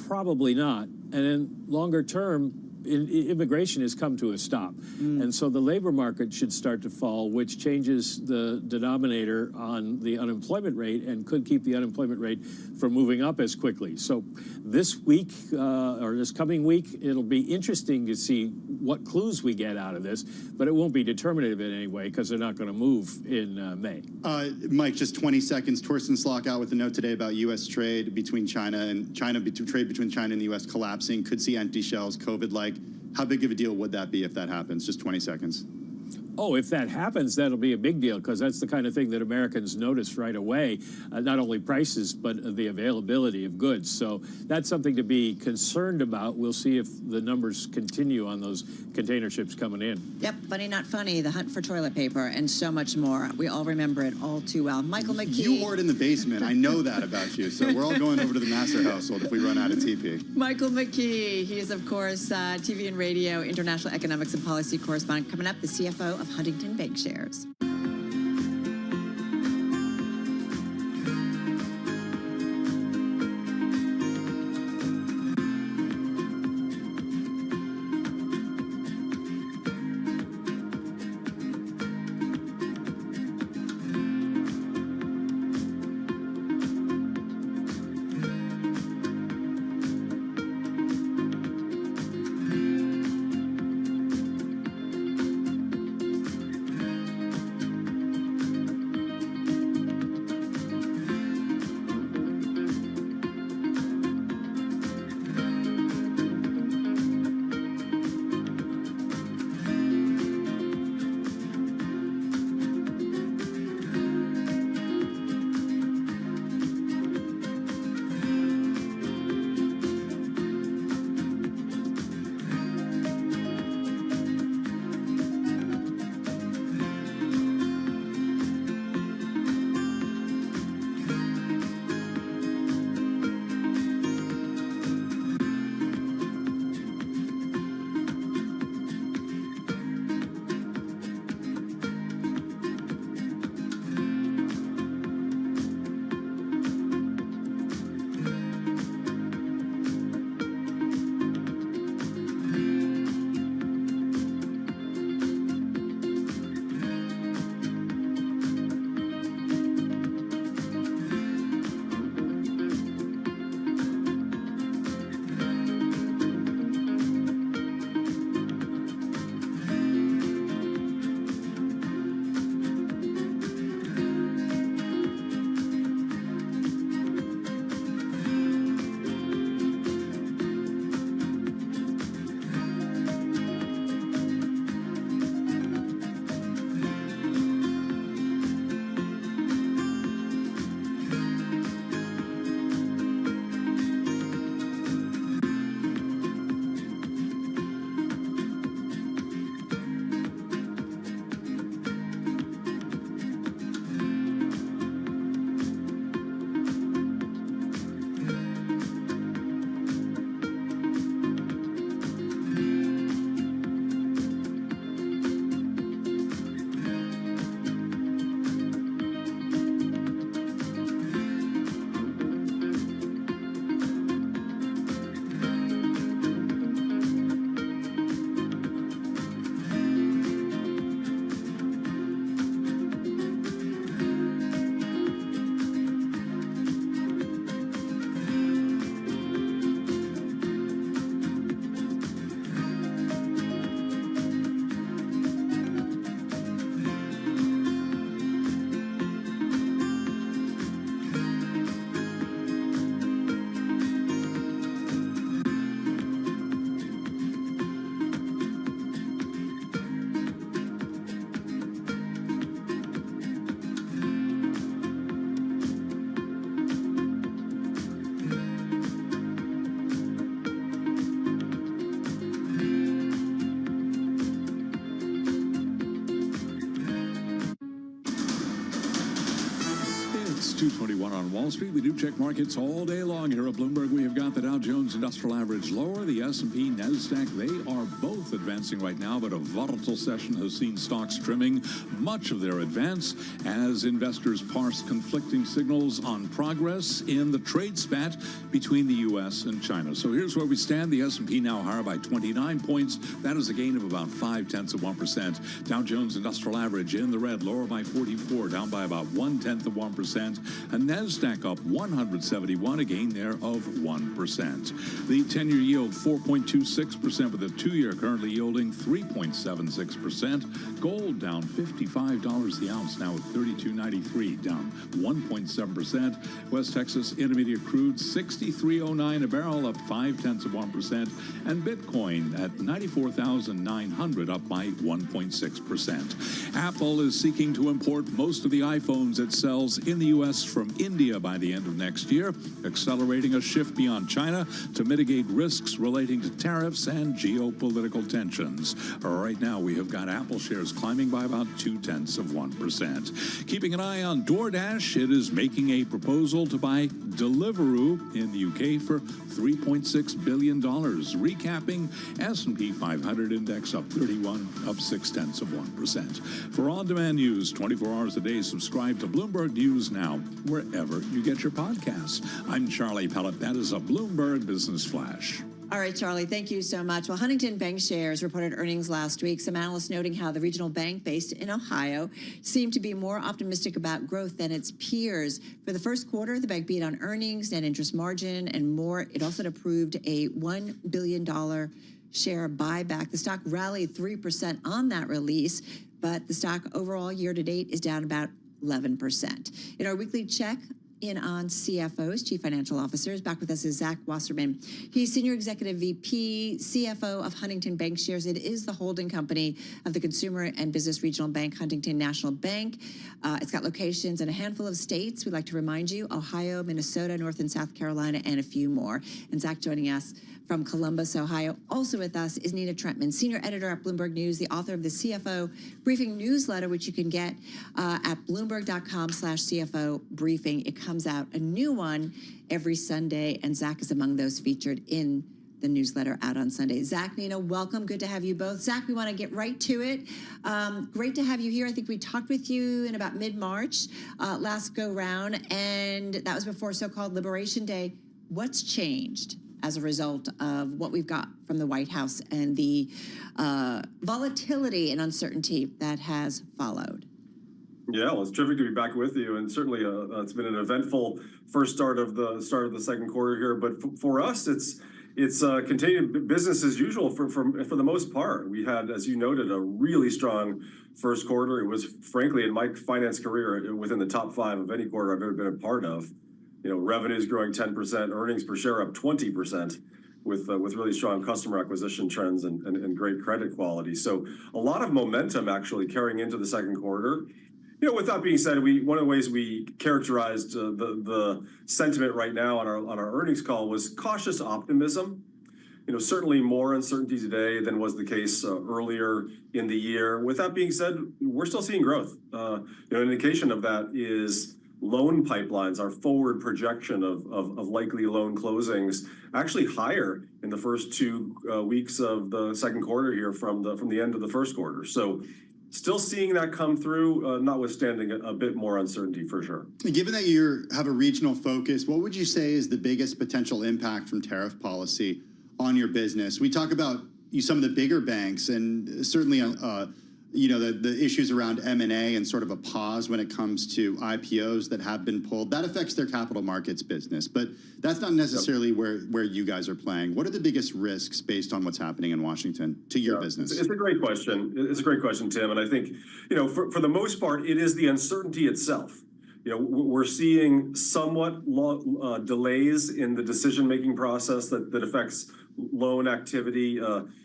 Probably not. And then longer term, immigration has come to a stop. And so the labor market should start to fall, which changes the denominator on the unemployment rate and could keep the unemployment rate from moving up as quickly. So this week, or this coming week, it'll be interesting to see what clues we get out of this, but it won't be determinative in any way because they're not going to move in May. Mike, just 20 seconds. Torsten Slok out with a note today about U.S. trade between China and trade between China and the U.S. collapsing. Could see empty shelves, COVID-like. How big of a deal would that be if that happens? Just 20 seconds. Oh, if that happens, that'll be a big deal because that's the kind of thing that Americans notice right away, not only prices, but the availability of goods. So that's something to be concerned about. We'll see if the numbers continue on those container ships coming in. Yep, funny, not funny, the hunt for toilet paper, and so much more. We all remember it all too well. Michael McKee. You hoard in the basement. I know that about you. So we're all going over to the Master household if we run out of TP. Michael McKee. He is, of course, TV and radio, international economics and policy correspondent. Coming up, the CFO of Huntington Bancshares. 2:21 on Wall Street. We do check markets all day long here at Bloomberg. We have got the Dow Jones Industrial Average lower, the S&P, NASDAQ. They are both advancing right now, but a volatile session has seen stocks trimming much of their advance as investors parse conflicting signals on progress in the trade spat between the U.S. and China. So here's where we stand. The S&P now higher by 29 points. That is a gain of about 0.5%. Dow Jones Industrial Average in the red, lower by 44, down by about 0.1%. And NASDAQ up 171, a gain there of 1%. The 10-year yield 4.26% with a 2-year currently yielding 3.76%. Gold down $55 the ounce, now at $32.93, down 1.7%. West Texas Intermediate crude 63.09 a barrel, up 0.5%. And Bitcoin at 94,900, up by 1.6%. Apple is seeking to import most of the iPhones it sells in the U.S. from India by the end of next year, accelerating a shift beyond China to mitigate risks relating to tariffs and geopolitical tensions. Right now, we have got Apple shares climbing by about 0.2%. Keeping an eye on DoorDash, it is making a proposal to buy Deliveroo in the UK for $3.6 billion. Recapping, S&P 500 index up 31, up 0.6%. For on-demand news 24 hours a day, subscribe to Bloomberg News Now, wherever you get your podcasts. I'm Charlie Pellet. That is a Bloomberg Business Flash. All right, Charlie, thank you so much. Well, Huntington Bank shares reported earnings last week. Some analysts noting how the regional bank based in Ohio seemed to be more optimistic about growth than its peers. For the first quarter, the bank beat on earnings, net interest margin, and more. It also approved a $1 billion share buyback. The stock rallied 3% on that release, but the stock overall year to date is down about 11%. In our weekly check in on CFOs, Chief Financial Officers, back with us is Zach Wasserman. He's Senior Executive VP, CFO of Huntington Bank Shares. It is the holding company of the Consumer and Business Regional Bank, Huntington National Bank. It's got locations in a handful of states. We'd like to remind you, Ohio, Minnesota, North and South Carolina, and a few more. And Zach joining us from Columbus, Ohio. Also with us is Nina Trentman, Senior Editor at Bloomberg News, the author of the CFO Briefing newsletter, which you can get at bloomberg.com/CFO briefing. It comes out a new one every Sunday, and Zach is among those featured in the newsletter out on Sunday. Zach, Nina, welcome. Good to have you both. Zach, we want to get right to it. Great to have you here. I think we talked with you in about mid-March last go round, and that was before so-called Liberation Day. What's changed as a result of what we've got from the White House and the volatility and uncertainty that has followed? Yeah, well, it's terrific to be back with you, and certainly it's been an eventful first start of the second quarter here. But for us, it's continued business as usual for the most part. We had, as you noted, a really strong first quarter. It was, frankly, in my finance career, within the top 5 of any quarter I've ever been a part of. You know, revenues growing 10%, earnings per share up 20%, with really strong customer acquisition trends and great credit quality. So a lot of momentum actually carrying into the second quarter. You know, with that being said, one of the ways we characterized the sentiment right now on our earnings call was cautious optimism. You know, certainly more uncertainty today than was the case earlier in the year. With that being said, we're still seeing growth. You know, an indication of that is loan pipelines, our forward projection of likely loan closings, actually higher in the first 2 weeks of the second quarter here from the end of the first quarter. So still seeing that come through, notwithstanding a bit more uncertainty for sure. Given that you have a regional focus, what would you say is the biggest potential impact from tariff policy on your business? We talk about some of the bigger banks, and certainly you know, the issues around M&A and sort of a pause when it comes to IPOs that have been pulled. That affects their capital markets business, but that's not necessarily where you guys are playing. What are the biggest risks based on what's happening in Washington to your business? It's a great question. It's a great question, Tim. And I think, you know, for the most part, it is the uncertainty itself. You know, we're seeing somewhat delays in the decision-making process that affects loan activity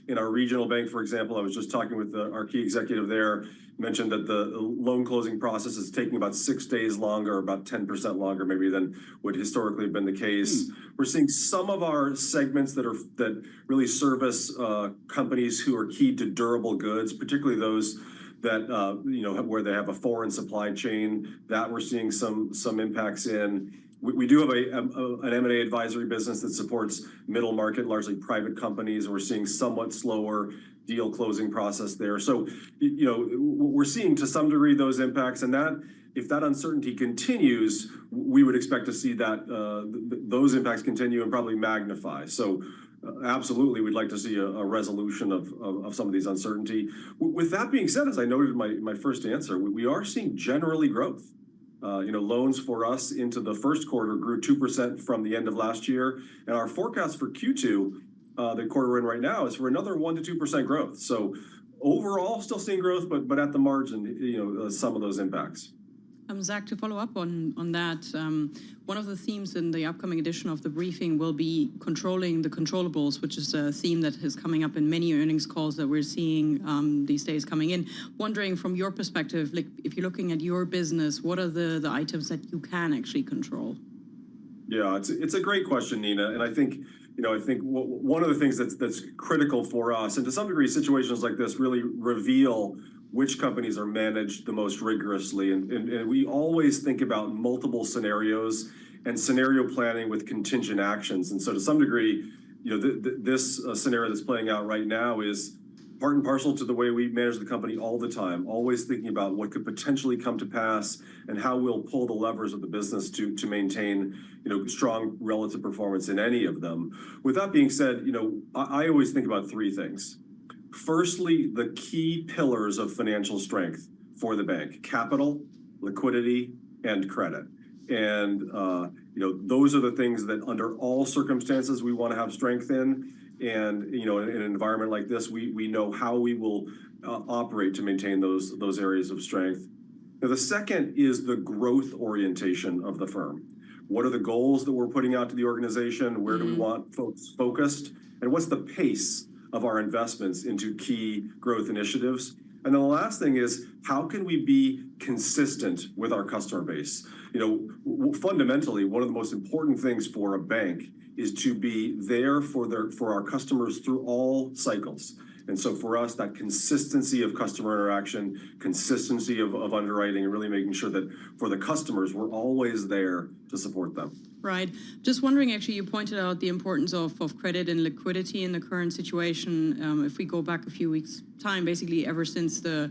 in our regional bank, for example. I was just talking with our key executive there, mentioned that the loan closing process is taking about 6 days longer, about 10% longer maybe than would historically have been the case. We're seeing some of our segments that really service companies who are key to durable goods, particularly those that where they have a foreign supply chain that we're seeing some impacts in. We do have an M&A advisory business that supports middle market, largely private companies. We're seeing somewhat slower deal closing process there. So, we're seeing to some degree those impacts, and that if that uncertainty continues, we would expect to see that those impacts continue and probably magnify. So, absolutely, we'd like to see a resolution of some of these uncertainty. With that being said, as I noted in my first answer, we are seeing generally growth. Loans for us into the first quarter grew 2% from the end of last year, and our forecast for Q2, the quarter we're in right now, is for another 1 to 2% growth. So overall, still seeing growth, but at the margin, some of those impacts. Zach, to follow up on that, one of the themes in the upcoming edition of the briefing will be controlling the controllables, which is a theme that is coming up in many earnings calls that we're seeing these days coming in. Wondering from your perspective, like if you're looking at your business, what are the items that you can actually control? Yeah, it's a great question, Nina, and I think one of the things that's critical for us, and to some degree, situations like this really reveal which companies are managed the most rigorously. And we always think about multiple scenarios and scenario planning with contingent actions. And so to some degree, this scenario that's playing out right now is part and parcel to the way we manage the company all the time, always thinking about what could potentially come to pass and how we'll pull the levers of the business to maintain, strong relative performance in any of them. With that being said, I always think about three things. Firstly, the key pillars of financial strength for the bank: capital, liquidity, and credit. And those are the things that under all circumstances we want to have strength in. And in an environment like this, we know how we will operate to maintain those areas of strength. Now, the second is the growth orientation of the firm. What are the goals that we're putting out to the organization? Where do we want folks focused? And what's the pace of our investments into key growth initiatives? And then the last thing is, how can we be consistent with our customer base? Fundamentally, one of the most important things for a bank is to be there for our customers through all cycles. And so for us, that consistency of customer interaction, consistency of underwriting, and really making sure that for the customers, we're always there to support them. Right. Just wondering, actually, you pointed out the importance of credit and liquidity in the current situation. If we go back a few weeks' time, basically ever since the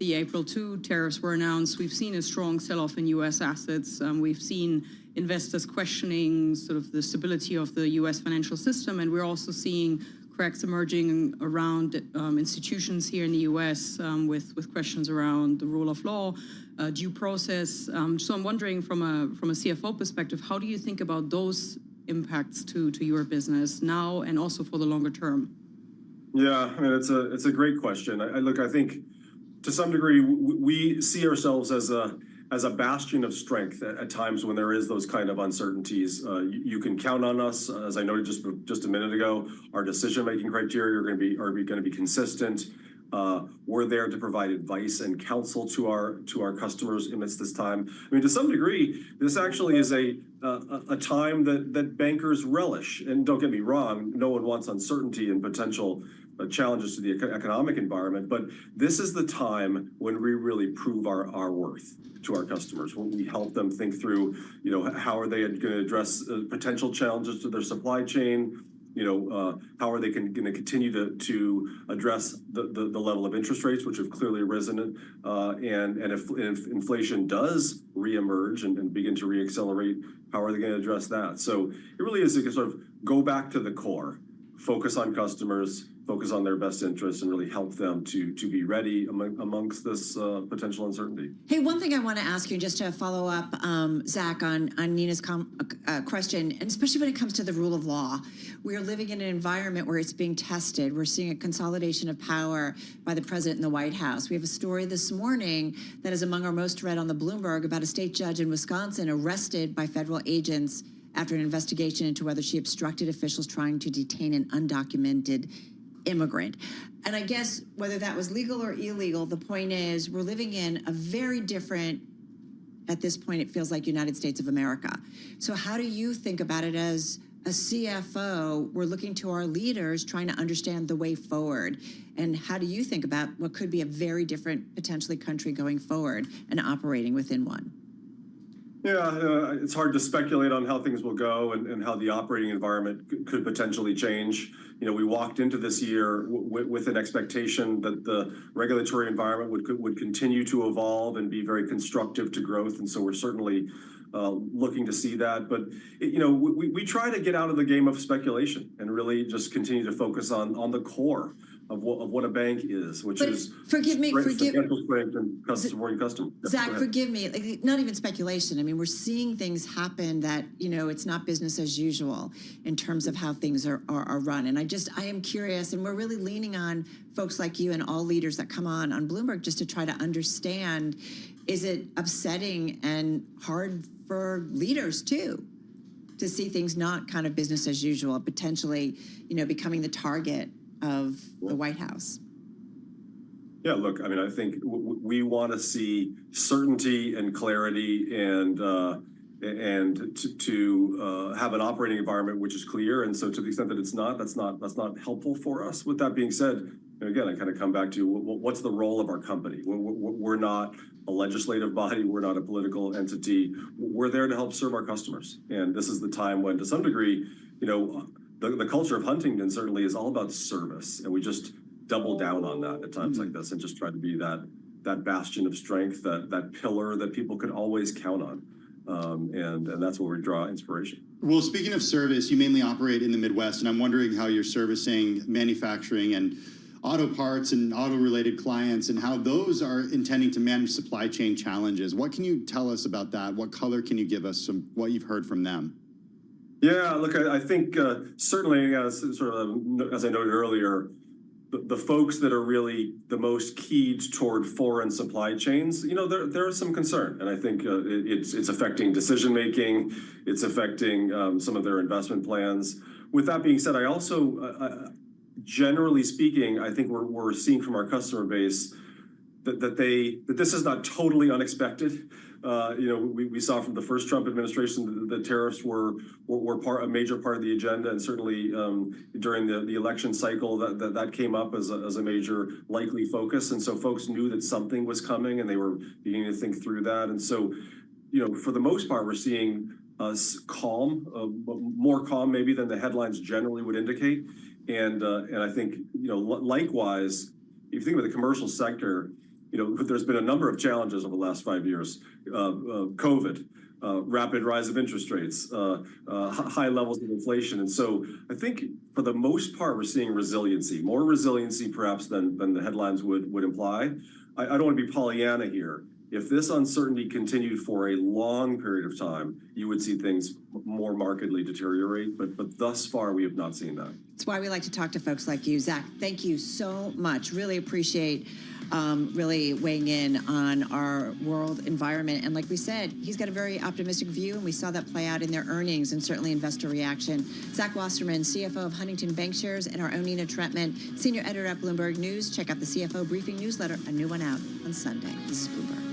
April 2 tariffs were announced, we've seen a strong sell-off in U.S. assets. We've seen investors questioning sort of the stability of the U.S. financial system, and we're also seeing cracks emerging around institutions here in the U.S. With questions around the rule of law, due process. So I'm wondering, from a CFO perspective, how do you think about those impacts to your business now and also for the longer term? Yeah, I mean, it's a great question. I think to some degree we see ourselves as a bastion of strength at times when there is those kind of uncertainties. You can count on us, as I noted just a minute ago. Our decision-making criteria are going to be consistent. We're there to provide advice and counsel to our customers amidst this time. I mean, to some degree, this actually is a time that bankers relish. And don't get me wrong, no one wants uncertainty and potential challenges to the economic environment, but this is the time when we really prove our worth to our customers, when we help them think through, how are they going to address potential challenges to their supply chain, how are they going to continue to address the level of interest rates, which have clearly risen, and if inflation does reemerge and begin to reaccelerate, how are they going to address that? So it really is a sort of go back to the core, focus on customers, focus on their best interests, and really help them to be ready amongst this potential uncertainty. Hey, one thing I want to ask you, just to follow up, Zach, on Nina's question, and especially when it comes to the rule of law. We are living in an environment where it's being tested. We're seeing a consolidation of power by the president in the White House. We have a story this morning that is among our most read on the Bloomberg about a state judge in Wisconsin arrested by federal agents after an investigation into whether she obstructed officials trying to detain an undocumented immigrant. And I guess whether that was legal or illegal, the point is we're living in a very different, at this point, it feels like United States of America. So how do you think about it as a CFO, we're looking to our leaders trying to understand the way forward. And how do you think about what could be a very different, potentially, country going forward and operating within one? Yeah, it's hard to speculate on how things will go and how the operating environment could potentially change. We walked into this year with an expectation that the regulatory environment would continue to evolve and be very constructive to growth. And so we're certainly looking to see that. But, we try to get out of the game of speculation and really just continue to focus on the core of what a bank is, which is financial strength and supporting customers. Zach, forgive me, not even speculation. I mean, we're seeing things happen that, it's not business as usual in terms of how things are run. And I am curious, and we're really leaning on folks like you and all leaders that come on Bloomberg just to try to understand, is it upsetting and hard for leaders too, to see things not kind of business as usual, potentially, becoming the target of the White House? Yeah, look, I think we want to see certainty and clarity and to have an operating environment which is clear. And so to the extent that it's not, that's not helpful for us. With that being said, again, I kind of come back to what's the role of our company? We're not a legislative body. We're not a political entity. We're there to help serve our customers. And this is the time when, to some degree, the culture of Huntington certainly is all about service. And we just double down on that at times like this and just try to be that bastion of strength, that pillar that people can always count on. And that's where we draw inspiration. Well, speaking of service, you mainly operate in the Midwest, and I'm wondering how you're servicing manufacturing and auto parts and auto-related clients and how those are intending to manage supply chain challenges. What can you tell us about that? What color can you give us, what you've heard from them? Yeah, look, I think certainly, as I noted earlier, the folks that are really the most keyed toward foreign supply chains, there is some concern. And I think it's affecting decision-making. It's affecting some of their investment plans. With that being said, I also, generally speaking, I think we're seeing from our customer base that this is not totally unexpected. We saw from the first Trump administration the tariffs were a major part of the agenda, and certainly during the election cycle that came up as a major likely focus. And so folks knew that something was coming, and they were beginning to think through that. And so, for the most part, we're seeing us calm, more calm maybe than the headlines generally would indicate. And I think likewise, if you think about the commercial sector, there's been a number of challenges over the last 5 years. COVID, rapid rise of interest rates, high levels of inflation. And so I think for the most part, we're seeing resiliency, more resiliency perhaps than the headlines would imply. I don't want to be Pollyanna here. If this uncertainty continued for a long period of time, you would see things more markedly deteriorate. But thus far, we have not seen that. That's why we like to talk to folks like you. Zach, thank you so much. Really appreciate really weighing in on our world environment. And like we said, he's got a very optimistic view, and we saw that play out in their earnings and certainly investor reaction. Zach Wasserman, CFO of Huntington Bancshares, and our own Nina Trentman, senior editor at Bloomberg News. Check out the CFO Briefing newsletter, a new one out on Sunday. This is Bloomberg.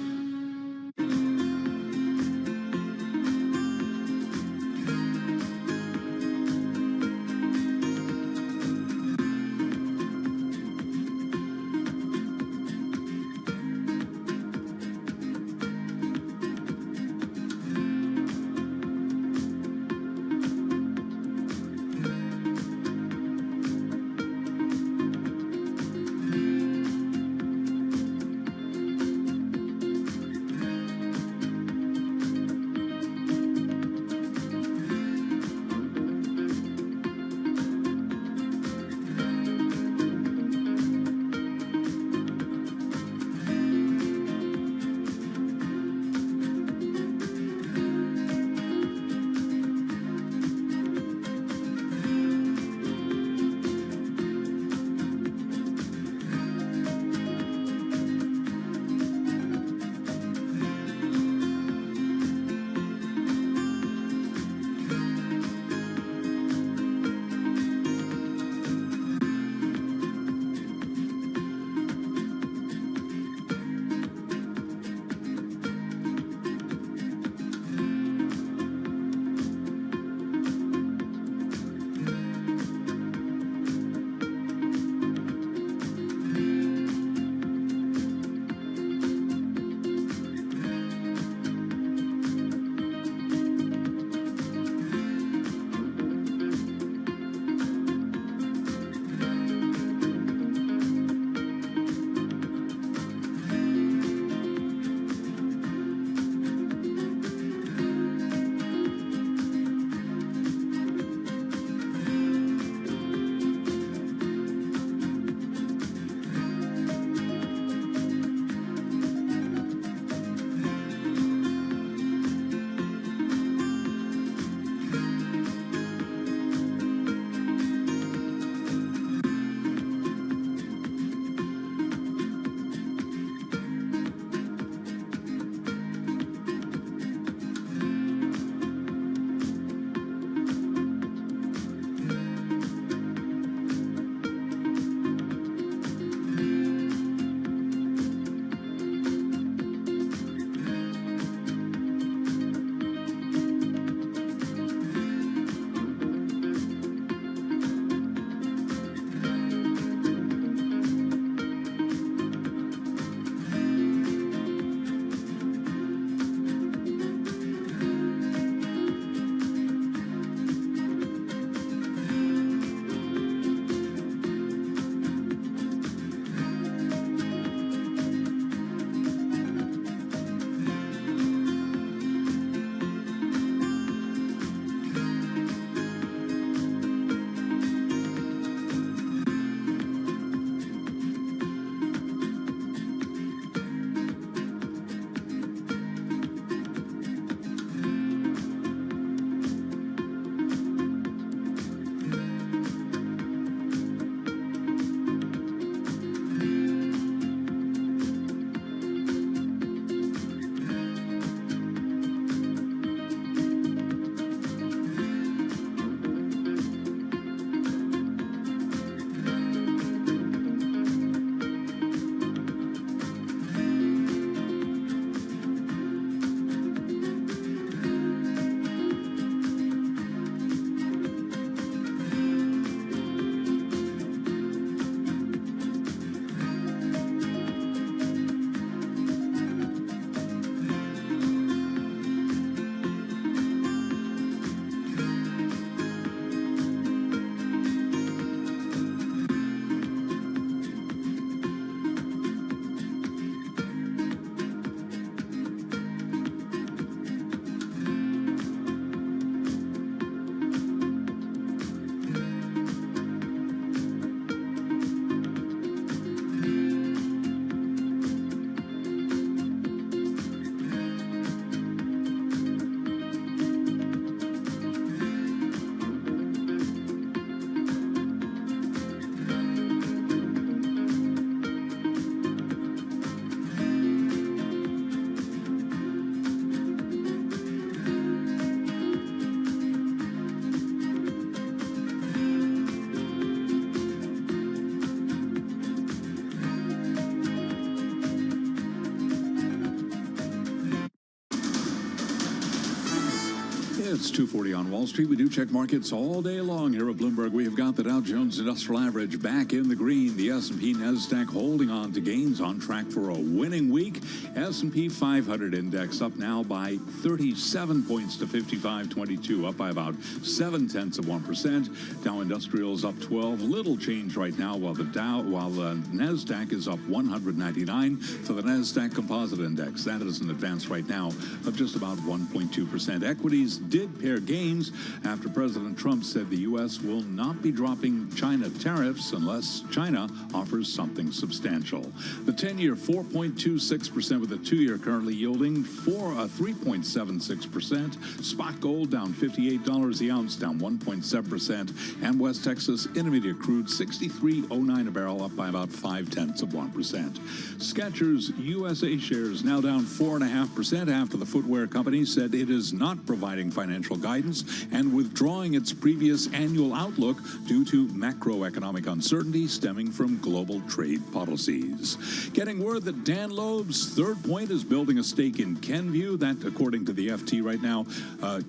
It's 2:40 on Wall Street. We do check markets all day long here at Bloomberg. We have got the Dow Jones Industrial Average back in the green. The S&P NASDAQ holding on to gains, on track for a winning week. S&P 500 index up now by 37 points to 55.22, up by about 0.7%. Dow Industrials up 12. Little change right now, while the NASDAQ is up 199 for the NASDAQ Composite Index. That is an advance right now of just about 1.2%. Equities did pair gains after President Trump said the U.S. will not be dropping China tariffs unless China offers something substantial. The 10-year 4.26%, with the 2-year currently yielding 3.76%. Spot gold down $58 the ounce, down 1.7%. And West Texas Intermediate crude 63.09 a barrel, up by about 0.5%. Skechers USA shares now down 4.5% after the footwear company said it is not providing financial guidance and withdrawing its previous annual outlook due to macroeconomic uncertainty stemming from global trade policies. Getting word that Dan Loeb's Third Point is building a stake in Kenvue. That, according to the FT right now,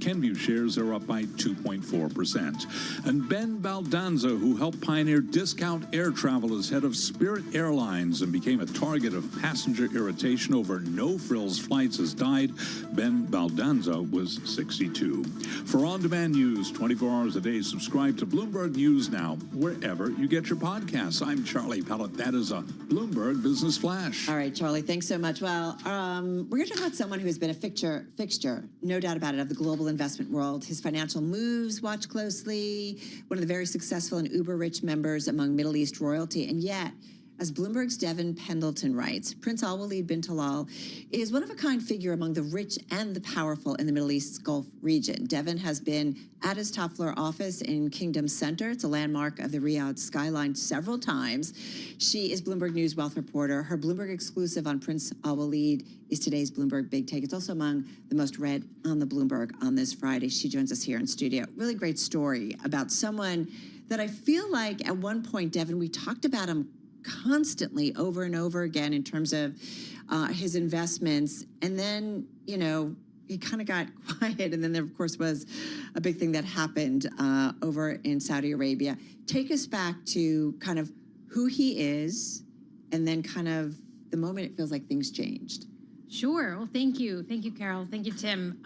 Kenvue shares are up by 2.4%. And Ben Baldanza, who helped pioneer discount air travel as head of Spirit Airlines and became a target of passenger irritation over no-frills flights, has died. Ben Baldanza was 62. For on-demand news 24 hours a day, subscribe to Bloomberg News Now wherever you get your podcasts. I'm Charlie Pellet. That is a Bloomberg Business Flash. All right, Charlie, thanks so much. Well, we're going to talk about someone who has been a fixture, no doubt about it, of the global investment world. His financial moves watched closely, one of the very successful and uber-rich members among Middle East royalty, and yet, as Bloomberg's Devin Pendleton writes, Prince Al-Walid bin Talal is one-of-a-kind figure among the rich and the powerful in the Middle East's Gulf region. Devin has been at his top-floor office in Kingdom Center. It's a landmark of the Riyadh skyline several times. She is Bloomberg News wealth reporter. Her Bloomberg exclusive on Prince Al-Walid is today's Bloomberg Big Take. It's also among the most read on the Bloomberg on this Friday. She joins us here in studio. Really great story about someone that I feel like at one point, Devin, we talked about him constantly over and over again in terms of his investments. And then, you know, he kind of got quiet. And then there, of course, was a big thing that happened over in Saudi Arabia. Take us back to kind of who he is and then kind of the moment it feels like things changed. Sure. Well, thank you. Thank you, Carol. Thank you, Tim.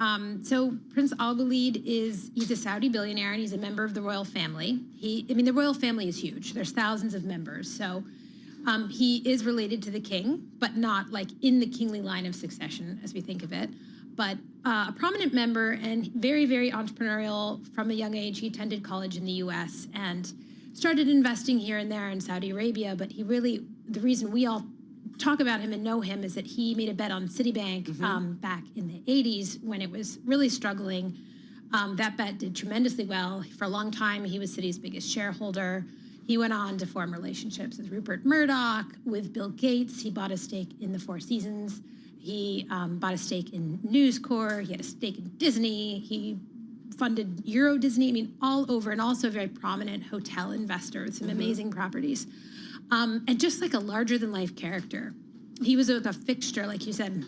So Prince Al-Walid he's a Saudi billionaire and he's a member of the royal family. The royal family is huge. There's thousands of members. So he is related to the king, but not like in the kingly line of succession as we think of it. But a prominent member and very, very entrepreneurial from a young age. He attended college in the U.S. and started investing here and there in Saudi Arabia. But the reason we all talk about him and know him is that he made a bet on Citibank back in the 80s when it was really struggling. That bet did tremendously well. For a long time, he was Citi's biggest shareholder. He went on to form relationships with Rupert Murdoch, with Bill Gates. He bought a stake in the Four Seasons. He bought a stake in News Corp. He had a stake in Disney. He funded Euro Disney. All over, and also a very prominent hotel investor with some amazing properties. And just like a larger-than-life character. He was a fixture, like you said,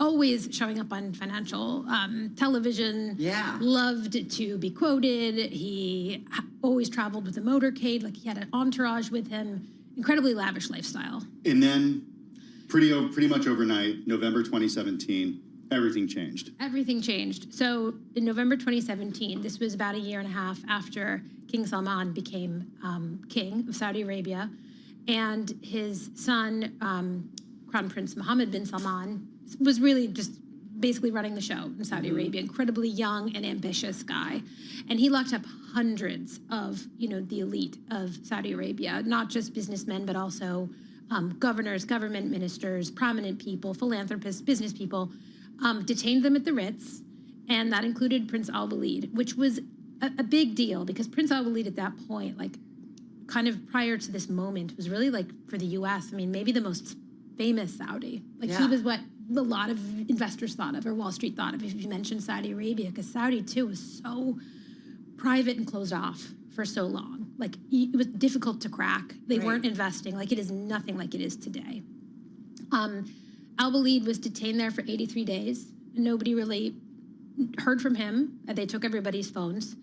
always showing up on financial television. Yeah. Loved to be quoted. He always traveled with a motorcade. Like he had an entourage with him. Incredibly lavish lifestyle. And then pretty much overnight, November 2017, everything changed. Everything changed. So in November 2017, this was about a year and a half after King Salman became king of Saudi Arabia, and his son, Crown Prince Mohammed bin Salman, was really just basically running the show in Saudi Arabia. Incredibly young and ambitious guy. And he locked up hundreds of, the elite of Saudi Arabia, not just businessmen, but also governors, government ministers, prominent people, philanthropists, business people, detained them at the Ritz. And that included Prince Al-Walid, which was a big deal because Prince Al-Walid at that point, like kind of prior to this moment, was really like for the U.S., maybe the most famous Saudi. He was what a lot of investors thought of, or Wall Street thought of, if you mentioned Saudi Arabia, because Saudi too was so private and closed off for so long. It was difficult to crack. They weren't investing. It is nothing like it is today. Al-Walid was detained there for 83 days. Nobody really heard from him. They took everybody's phones.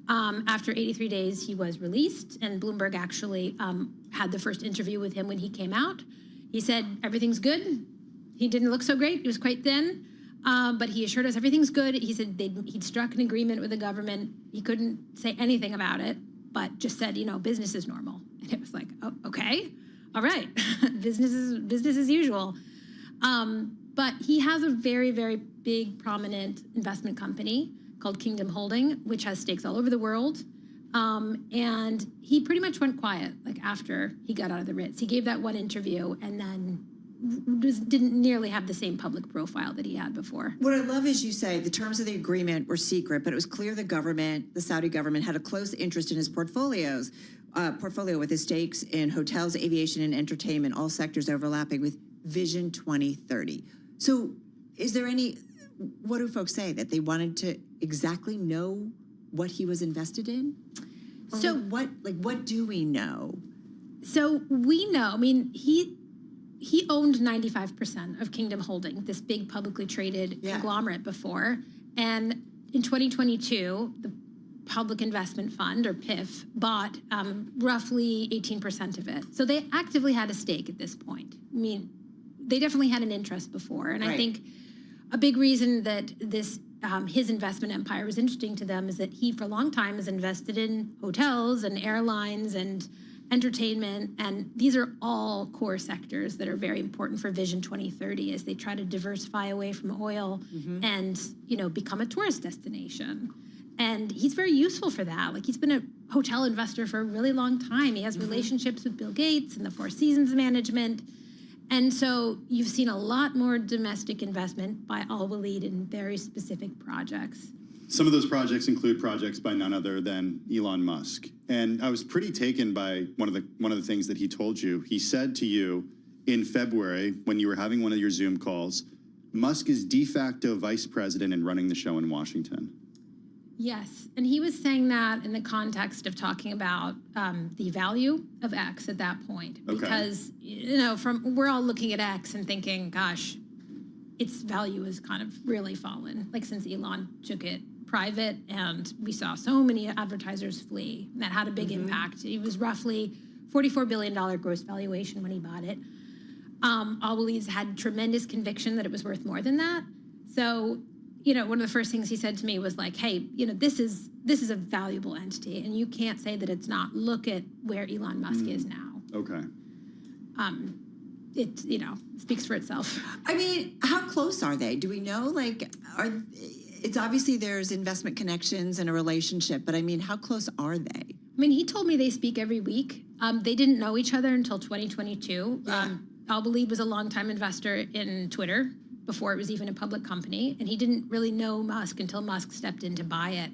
After 83 days, he was released, and Bloomberg actually had the first interview with him when he came out. He said, everything's good. He didn't look so great. He was quite thin, but he assured us everything's good. He said he'd struck an agreement with the government. He couldn't say anything about it, but just said, business is normal. And it was like, oh, okay, all right, business as usual. But he has a very, very big, prominent investment company called Kingdom Holding, which has stakes all over the world. And he pretty much went quiet, after he got out of the Ritz. He gave that one interview and then didn't nearly have the same public profile that he had before. What I love is you say the terms of the agreement were secret, but it was clear the Saudi government, had a close interest in his portfolio with his stakes in hotels, aviation, and entertainment, all sectors overlapping with Vision 2030. So what do folks say? That they wanted to exactly know what he was invested in? So what do we know? So we know, he owned 95% of Kingdom Holding, this big publicly traded conglomerate before. And in 2022, the Public Investment Fund, or PIF, bought roughly 18% of it. So they actively had a stake at this point. They definitely had an interest before. And I think a big reason that his investment empire was interesting to them is that he, for a long time, has invested in hotels and airlines and entertainment, and these are all core sectors that are very important for Vision 2030 as they try to diversify away from oil and, become a tourist destination. And he's very useful for that. He's been a hotel investor for a really long time. He has relationships with Bill Gates and the Four Seasons management. And so you've seen a lot more domestic investment by Al Waleed in very specific projects. Some of those projects include projects by none other than Elon Musk. And I was pretty taken by one of the things that he told you. He said to you in February, when you were having one of your Zoom calls, Musk is de facto vice president and running the show in Washington. Yes, and he was saying that in the context of talking about the value of X at that point. Because, we're all looking at X and thinking, gosh, its value has kind of really fallen, since Elon took it private, and we saw so many advertisers flee. That had a big impact. It was roughly $44 billion gross valuation when he bought it. Al Waleed's had tremendous conviction that it was worth more than that. So, one of the first things he said to me was hey, this is a valuable entity, and you can't say that it's not. Look at where Elon Musk is now. Okay. It speaks for itself. How close are they? Do we know? It's obviously there's investment connections and a relationship, but how close are they? He told me they speak every week. They didn't know each other until 2022. Al Waleed was a longtime investor in Twitter before it was even a public company, and he didn't really know Musk until Musk stepped in to buy it.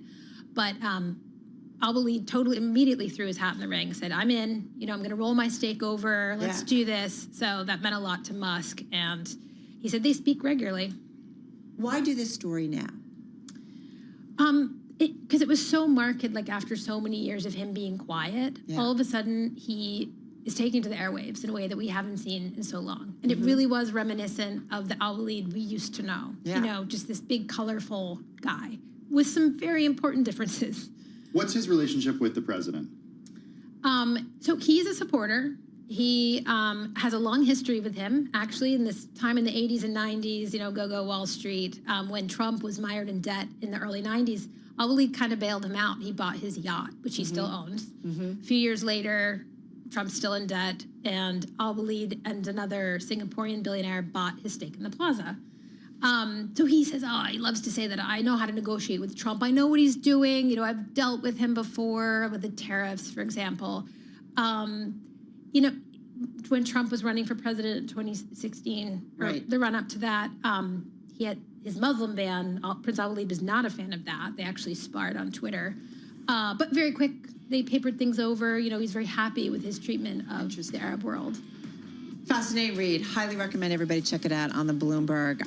But Al Waleed totally immediately threw his hat in the ring, said, I'm in, I'm going to roll my stake over, let's do this. So that meant a lot to Musk, and he said they speak regularly. Why do this story now? Because it was so marked, after so many years of him being quiet, all of a sudden he is taken to the airwaves in a way that we haven't seen in so long. And it really was reminiscent of the Al Waleed we used to know. Just this big, colorful guy with some very important differences. What's his relationship with the president? So he's a supporter. He has a long history with him, actually, in this time in the 80s and 90s, go Wall Street, when Trump was mired in debt in the early 90s. Al Waleed kind of bailed him out. He bought his yacht, which he still owns. A few years later, Trump's still in debt, and Al Waleed and another Singaporean billionaire bought his stake in the plaza. So he says, he loves to say that I know how to negotiate with Trump. I know what he's doing. I've dealt with him before with the tariffs, for example. When Trump was running for president in 2016, or the run up to that, he had his Muslim ban. Prince Al Waleed was not a fan of that. They actually sparred on Twitter. But very quick, they papered things over. He's very happy with his treatment of the Arab world. Fascinating read. Highly recommend everybody check it out on the Bloomberg.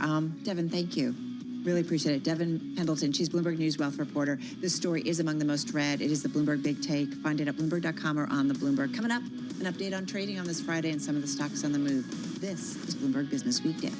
Devin, thank you. Really appreciate it. Devin Pendleton, she's Bloomberg News Wealth reporter. This story is among the most read. It is the Bloomberg Big Take. Find it at Bloomberg.com or on the Bloomberg. Coming up, an update on trading on this Friday and some of the stocks on the move. This is Bloomberg Business Week Daily.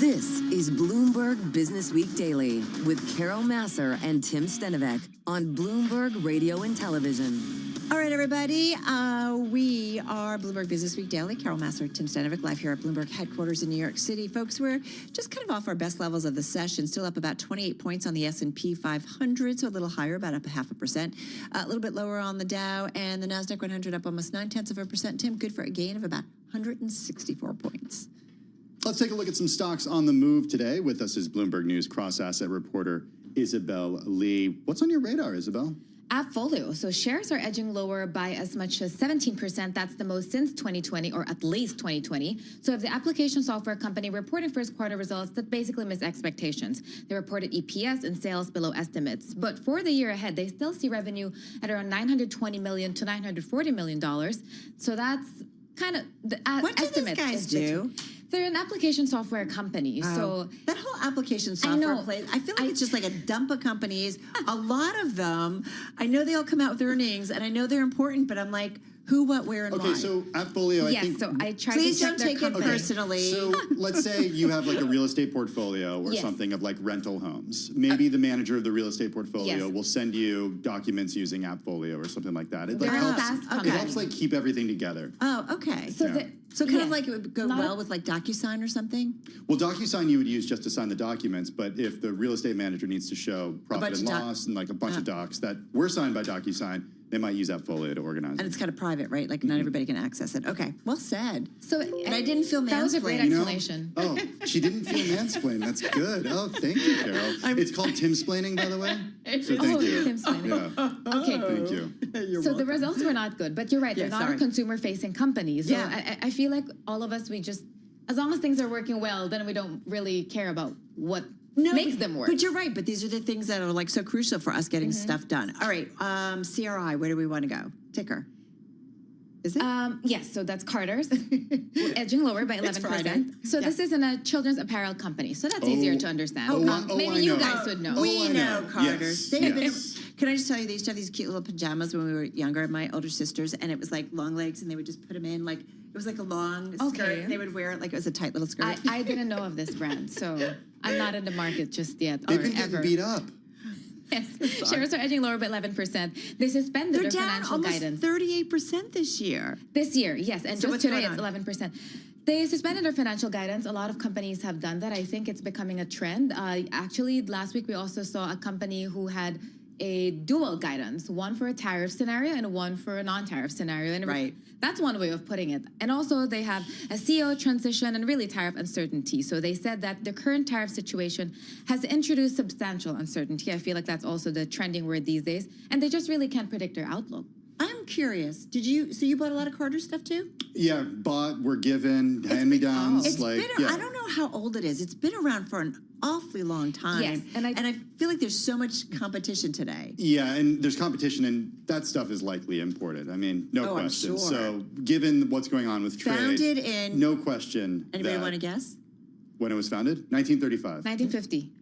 This is Bloomberg Business Week Daily with Carol Masser and Tim Stenovec on Bloomberg Radio and Television. All right, everybody. We are Bloomberg Business Week Daily. Carol Masser, Tim Stenovec, live here at Bloomberg headquarters in New York City. Folks, we're just kind of off our best levels of the session. Still up about 28 points on the S&P 500, so a little higher, about up 0.5%. A little bit lower on the Dow, and the NASDAQ 100 up almost 0.9%. Tim, good for a gain of about 164 points. Let's take a look at some stocks on the move today. With us is Bloomberg News cross-asset reporter Isabel Lee. What's on your radar, Isabel? AppFolio. So shares are edging lower by as much as 17%. That's the most since 2020, or at least 2020. So if the application software company reported first quarter results that basically missed expectations. They reported EPS and sales below estimates. But for the year ahead, they still see revenue at around $920 million to $940 million. So that's kind of the what estimate. What do these guys do? They're an application software company. So that whole application software place, I feel like it's just like a dump of companies. A lot of them, I know they all come out with earnings, and I know they're important, but I'm like, who, what, where, and why? Okay, so AppFolio, I think... Yes, so I try Please to check don't take it personally. So let's say you have like a real estate portfolio or something of like rental homes. Maybe the manager of the real estate portfolio will send you documents using AppFolio or something like that. It like helps like keep everything together. Oh, okay. So kind of like it would go well with like DocuSign or something? Well, DocuSign you would use just to sign the documents, but if the real estate manager needs to show profit and loss and like a bunch of docs that were signed by DocuSign, they might use AppFolio to organize it. And it's kind of private, right? Like not everybody can access it. Okay, well said. So and I didn't feel mansplained. That was a great explanation. Oh, she didn't feel mansplained. That's good. Oh, thank you, Carol. It's called Timsplaining, by the way. So thank you. Timsplaining. Yeah. Okay. Thank you. So the results were not good, but you're right. They're not a consumer-facing company. So I feel like all of us, we just, as long as things are working well, then we don't really care about what makes them work. But you're right. But these are the things that are like so crucial for us getting stuff done. All right. CRI, where do we want to go? Ticker. Is it? Yes, so that's Carter's. We're edging lower by 11%. So this isn't a children's apparel company, so that's easier to understand. Maybe you guys would know. We know Carter's. Can I just tell you, they used to have these cute little pajamas when we were younger, my older sisters, and it was like long legs, and they would just put them in like, it was like a long skirt, and they would wear it like it was a tight little skirt. I didn't know of this brand, so I'm not in the market just yet. They've been getting beat up. Yes, shares are edging lower by 11%. They suspended their financial guidance. They're down almost 38% this year. This year, yes, and just today it's 11%. They suspended their financial guidance. A lot of companies have done that. I think it's becoming a trend. Actually, last week we also saw a company who had a dual guidance, one for a tariff scenario and one for a non-tariff scenario. And that's one way of putting it. And also they have a CEO transition and really tariff uncertainty. So they said that the current tariff situation has introduced substantial uncertainty. I feel like that's also the trending word these days. And they just really can't predict their outlook. I'm curious. So you bought a lot of Carter stuff too? Yeah, bought, were given, hand-me-downs. I don't know how old it is. It's been around for an awfully long time. Yes, and I feel like there's so much competition today. Yeah, and there's competition, and that stuff is likely imported. I mean, no question. I'm sure. So given what's going on with trade, founded in no question. Anybody want to guess? When it was founded? 1935. 1950.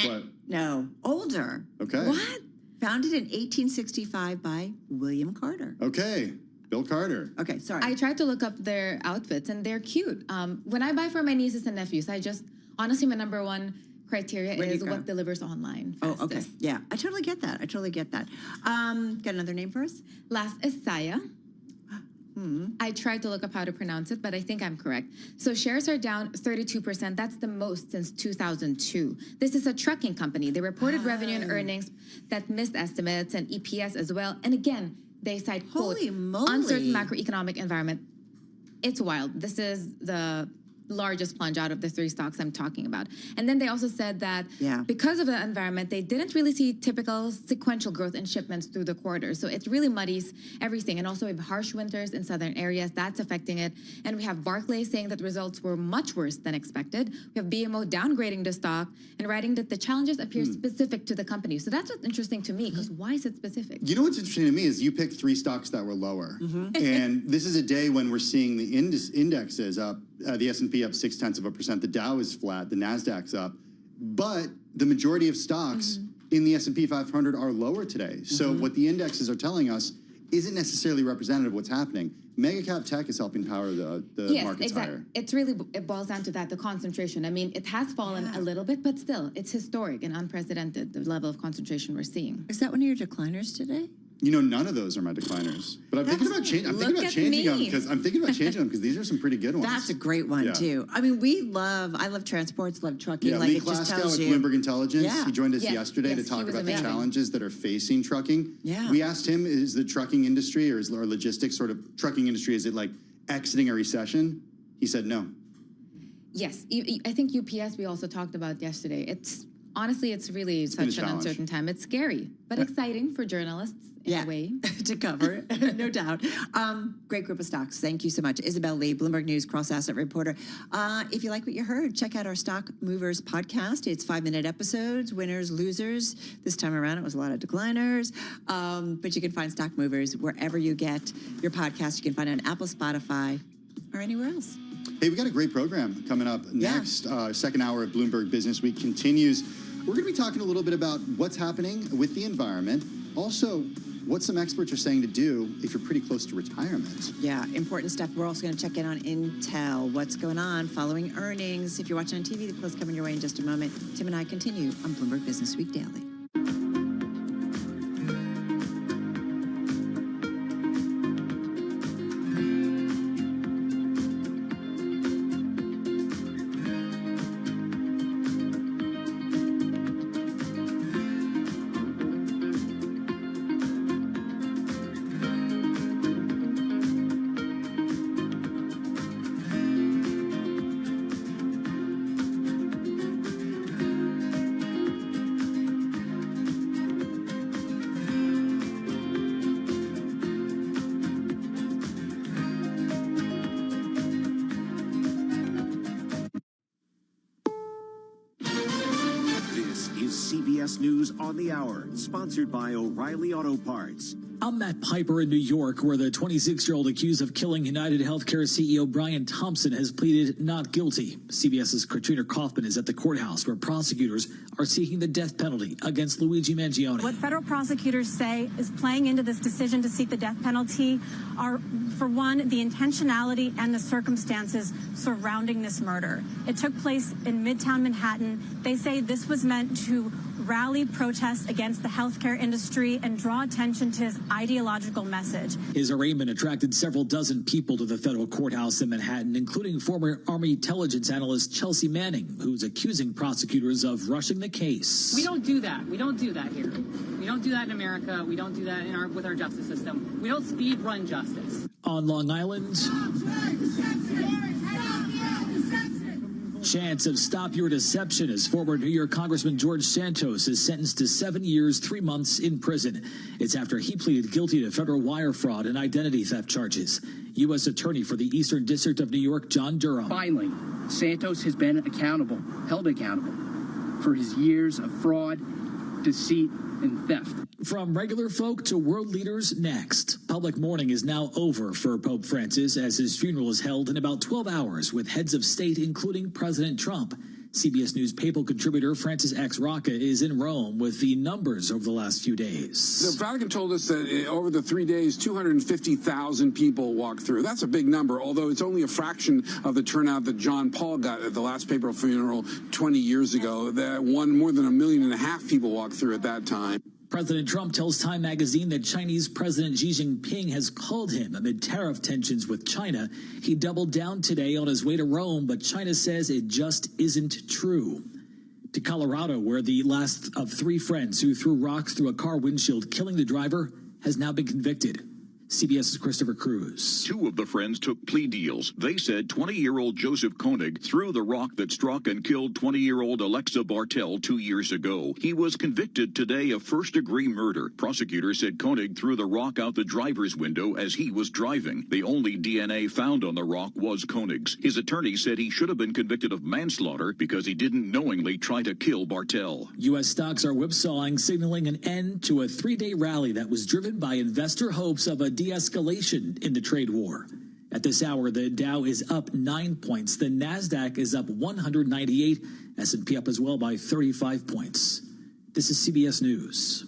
What? No, older. Okay. What? Founded in 1865 by William Carter. Okay. Bill Carter. Okay, sorry. I tried to look up their outfits, and they're cute. When I buy for my nieces and nephews, honestly, my number one criteria is what delivers online fastest. Oh, okay. Yeah, I totally get that. Got another name for us? Last is Saya. I tried to look up how to pronounce it, but I think I'm correct. So shares are down 32%. That's the most since 2002. This is a trucking company. They reported revenue and earnings that missed estimates and EPS as well. And again, they cite, quote, uncertain macroeconomic environment. It's wild. This is the largest plunge out of the three stocks I'm talking about. And then they also said that because of the environment, they didn't really see typical sequential growth in shipments through the quarter. So it really muddies everything. And also we have harsh winters in southern areas. That's affecting it. And we have Barclays saying that results were much worse than expected. We have BMO downgrading the stock and writing that the challenges appear specific to the company. So that's what's interesting to me, because why is it specific? You know what's interesting to me is you picked three stocks that were lower. And this is a day when we're seeing the indexes up. The S&P up 0.6%. The Dow is flat. The Nasdaq's up, but the majority of stocks in the S&P 500 are lower today. So what the indexes are telling us isn't necessarily representative of what's happening. Mega cap tech is helping power the yes, markets exactly. higher. It's really, it boils down to that, the concentration. I mean, it has fallen a little bit, but still, it's historic and unprecedented, the level of concentration we're seeing. Is that one of your decliners today? You know, none of those are my decliners. But I'm thinking about changing them because these are some pretty good ones. That's a great one too. I mean, I love transports, love trucking. Yeah, like Lee it just Klaskow tells at you. Bloomberg Intelligence. Yeah. He joined us yesterday to talk about the challenges that are facing trucking. Yeah. We asked him, is the trucking industry or logistics sort of trucking industry, is it like exiting a recession? He said no. Yes, I think UPS we also talked about yesterday. Honestly, it's really such an uncertain time. It's scary, but exciting for journalists in a way. To cover, no doubt. Great group of stocks. Thank you so much. Isabel Lee, Bloomberg News cross-asset reporter. If you like what you heard, check out our Stock Movers podcast. It's 5-minute episodes, winners, losers. This time around, it was a lot of decliners. But you can find Stock Movers wherever you get your podcast. You can find it on Apple, Spotify, or anywhere else. Hey, we got a great program coming up next. Second hour of Bloomberg Business Week continues. We're going to be talking a little bit about what's happening with the environment. Also, what some experts are saying to do if you're pretty close to retirement. Yeah, important stuff. We're also going to check in on Intel, what's going on following earnings. If you're watching on TV, the close coming your way in just a moment. Tim and I continue on Bloomberg Business Week Daily. CBS News on the Hour, sponsored by O'Reilly Auto Parts. I'm Matt Piper in New York, where the 26-year-old accused of killing United Healthcare CEO Brian Thompson has pleaded not guilty. CBS's Katrina Kaufman is at the courthouse, where prosecutors are seeking the death penalty against Luigi Mangione. What federal prosecutors say is playing into this decision to seek the death penalty are, for one, the intentionality and the circumstances surrounding this murder. It took place in Midtown Manhattan. They say this was meant to rally protests against the healthcare industry and draw attention to his ideological message. His arraignment attracted several dozen people to the federal courthouse in Manhattan, including former Army intelligence analyst Chelsea Manning, who's accusing prosecutors of rushing the case. We don't do that. We don't do that here. We don't do that in America. We don't do that with our justice system. We don't speed run justice. On Long Island, chance of stop your deception as former New York Congressman George Santos is sentenced to 7 years, 3 months in prison. It's after he pleaded guilty to federal wire fraud and identity theft charges. U.S. Attorney for the Eastern District of New York, John Durham. Finally, Santos has been held accountable for his years of fraud, deceit, and theft. From regular folk to world leaders next. Public mourning is now over for Pope Francis as his funeral is held in about 12 hours with heads of state, including President Trump. CBS News papal contributor Francis X. Rocca is in Rome with the numbers over the last few days. The Vatican told us that over the 3 days, 250,000 people walked through. That's a big number, although it's only a fraction of the turnout that John Paul got at the last papal funeral 20 years ago. That more than 1.5 million people walked through at that time. President Trump tells Time magazine that Chinese President Xi Jinping has called him amid tariff tensions with China. He doubled down today on his way to Rome, but China says it just isn't true. To Colorado, where the last of 3 friends who threw rocks through a car windshield, killing the driver, has now been convicted. CBS's Christopher Cruz. 2 of the friends took plea deals. They said 20-year-old Joseph Koenig threw the rock that struck and killed 20-year-old Alexa Bartel 2 years ago. He was convicted today of first-degree murder. Prosecutors said Koenig threw the rock out the driver's window as he was driving. The only DNA found on the rock was Koenig's. His attorney said he should have been convicted of manslaughter because he didn't knowingly try to kill Bartel. U.S. stocks are whipsawing, signaling an end to a 3-day rally that was driven by investor hopes of a de-escalation in the trade war. At this hour, the Dow is up 9 points. The Nasdaq is up 198. S&P up as well by 35 points. This is CBS News.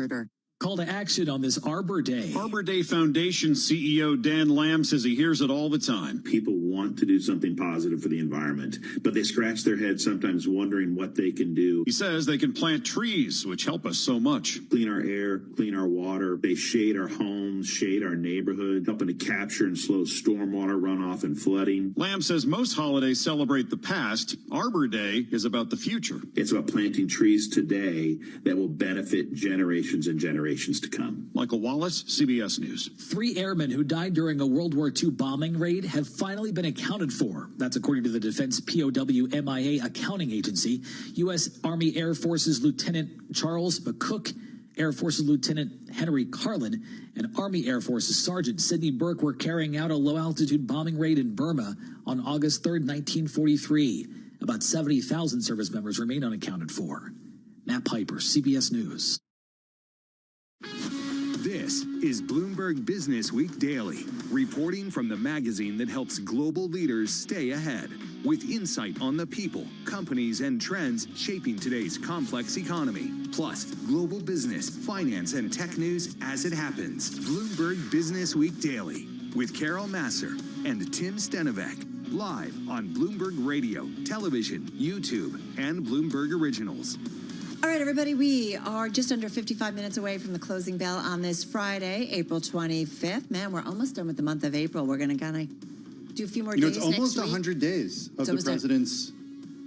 murder. Call to action on this Arbor Day. Arbor Day Foundation CEO Dan Lamb says he hears it all the time. People want to do something positive for the environment, but they scratch their heads sometimes wondering what they can do. He says they can plant trees, which help us so much. Clean our air, clean our water. They shade our homes, shade our neighborhood, helping to capture and slow stormwater runoff and flooding. Lamb says most holidays celebrate the past. Arbor Day is about the future. It's about planting trees today that will benefit generations and generations to come. Michael Wallace, CBS News. 3 airmen who died during a World War II bombing raid have finally been accounted for. That's according to the Defense POW MIA accounting agency. U.S. Army Air Forces Lieutenant Charles McCook, Air Forces Lieutenant Henry Carlin, and Army Air Forces Sergeant Sidney Burke were carrying out a low-altitude bombing raid in Burma on August 3, 1943. About 70,000 service members remain unaccounted for. Matt Piper, CBS News. This is Bloomberg Business Week Daily, reporting from the magazine that helps global leaders stay ahead, with insight on the people, companies, and trends shaping today's complex economy, plus global business, finance, and tech news as it happens. Bloomberg Business Week Daily with Carol Masser and Tim Stenovec, live on Bloomberg Radio, television, YouTube, and Bloomberg Originals. All right, everybody, we are just under 55 minutes away from the closing bell on this Friday, April 25th. Man, we're almost done with the month of April. We're going to kind of do a few more days it's almost next week. 100 days of the president's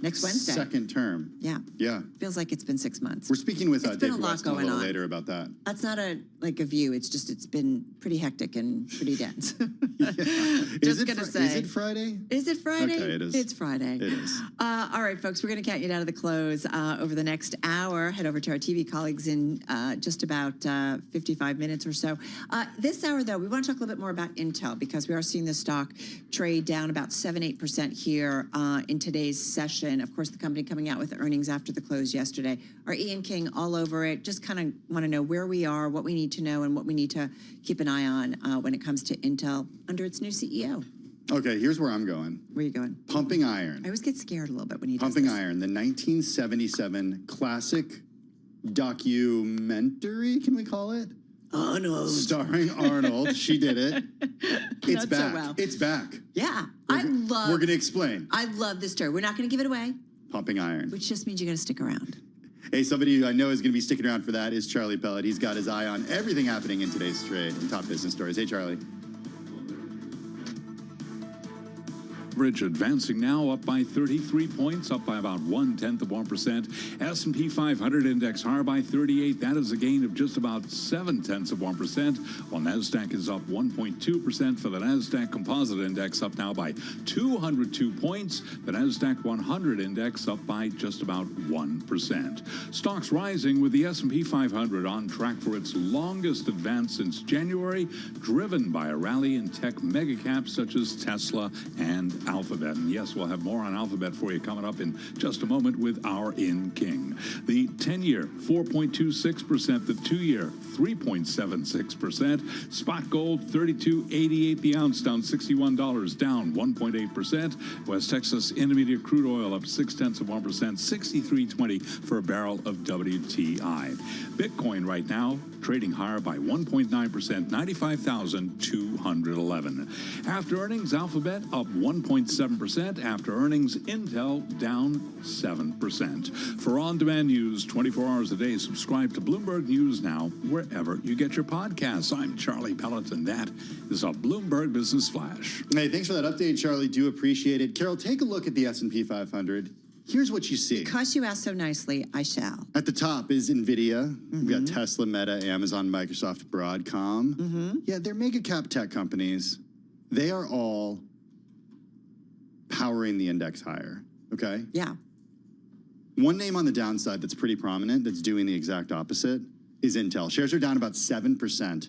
next Wednesday. second term. Yeah. Yeah. Feels like it's been 6 months. We're speaking with It's been Dave a lot Weston a going little on. later about that. That's not a view. It's just it's been pretty hectic and pretty dense. Is it Friday? Is it Friday? Okay, it is. It's Friday. It is. All right, folks, we're going to count you down to the close over the next hour. Head over to our TV colleagues in just about 55 minutes or so. This hour, though, we want to talk a little bit more about Intel because we are seeing the stock trade down about 7-8% here in today's session. Of course, the company coming out with earnings after the close yesterday. Our Ian King all over it. Just kind of want to know where we are, what we need to know, and what we need to keep an eye on when it comes to Intel under its new CEO. Okay, here's where I'm going. Where are you going? Pumping Iron. I always get scared a little bit when you Pumping Iron, the 1977 classic documentary, can we call it? Arnold. Starring Arnold. She did it. It's Not so back. well. It's back. Yeah, We're going to explain. I love this story. We're not going to give it away, Pumping Iron. which just means you're going to stick around. Hey, somebody who I know is going to be sticking around for that is Charlie Pellet. He's got his eye on everything happening in today's trade and top business stories. Hey, Charlie. Average advancing now up by 33 points, up by about 0.1%. S&P 500 index higher by 38. That is a gain of just about 0.7%. While Nasdaq is up 1.2% for the Nasdaq Composite Index, up now by 202 points. The Nasdaq 100 Index up by just about 1%. Stocks rising with the S&P 500 on track for its longest advance since January, driven by a rally in tech megacaps such as Tesla and Alphabet. And yes, we'll have more on Alphabet for you coming up in just a moment with our In King. The 10-year, 4.26%. The 2-year, 3.76%. Spot gold, $32.88 the ounce, down $61, down 1.8%. West Texas Intermediate crude oil up 0.6%, $63.20 for a barrel of WTI. Bitcoin right now trading higher by 1.9%, 95,211. After earnings, Alphabet up 1.7%. After earnings, Intel down 7%. For on-demand news 24 hours a day, subscribe to Bloomberg News Now wherever you get your podcasts. I'm Charlie Pellet, and that is a Bloomberg Business Flash. Hey, thanks for that update, Charlie. Do appreciate it. Carol, take a look at the S&P 500. Here's what you see. Because you asked so nicely, I shall. At the top is NVIDIA. We've got Tesla, Meta, Amazon, Microsoft, Broadcom. Yeah, they're mega cap tech companies. They are all powering the index higher, okay? Yeah. One name on the downside that's pretty prominent that's doing the exact opposite is Intel. Shares are down about 7%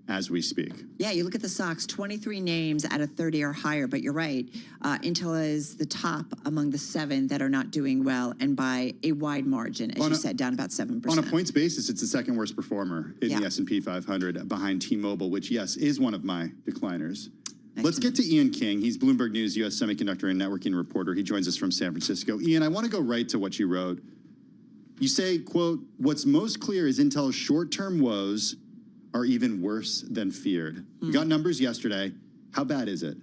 as we speak. Yeah, you look at the stocks, 23 names out of 30 are higher, but you're right. Intel is the top among the 7 that are not doing well, and by a wide margin, as you said, down about 7%. On a points basis, it's the second worst performer in the S&P 500 behind T-Mobile, which, yes, is one of my decliners. Let's get to Ian King. He's Bloomberg News U.S. semiconductor and networking reporter. He joins us from San Francisco. Ian, I want to go right to what you wrote. You say, quote, "What's most clear is Intel's short-term woes are even worse than feared." You got numbers yesterday. How bad is it?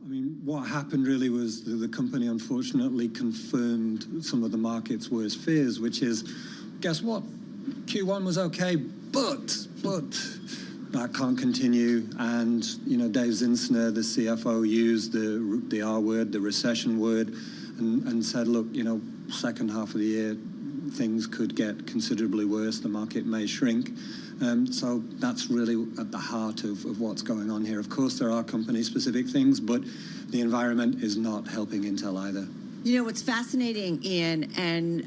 I mean, what happened really was the company unfortunately confirmed some of the market's worst fears, which is, guess what? Q1 was okay, but that can't continue. And, you know, Dave Zinsner, the CFO, used the R word, the recession word, and said, look, you know, second half of the year, things could get considerably worse. The market may shrink. So that's really at the heart of what's going on here. Of course, there are company-specific things, but the environment is not helping Intel either. You know, what's fascinating, Ian, and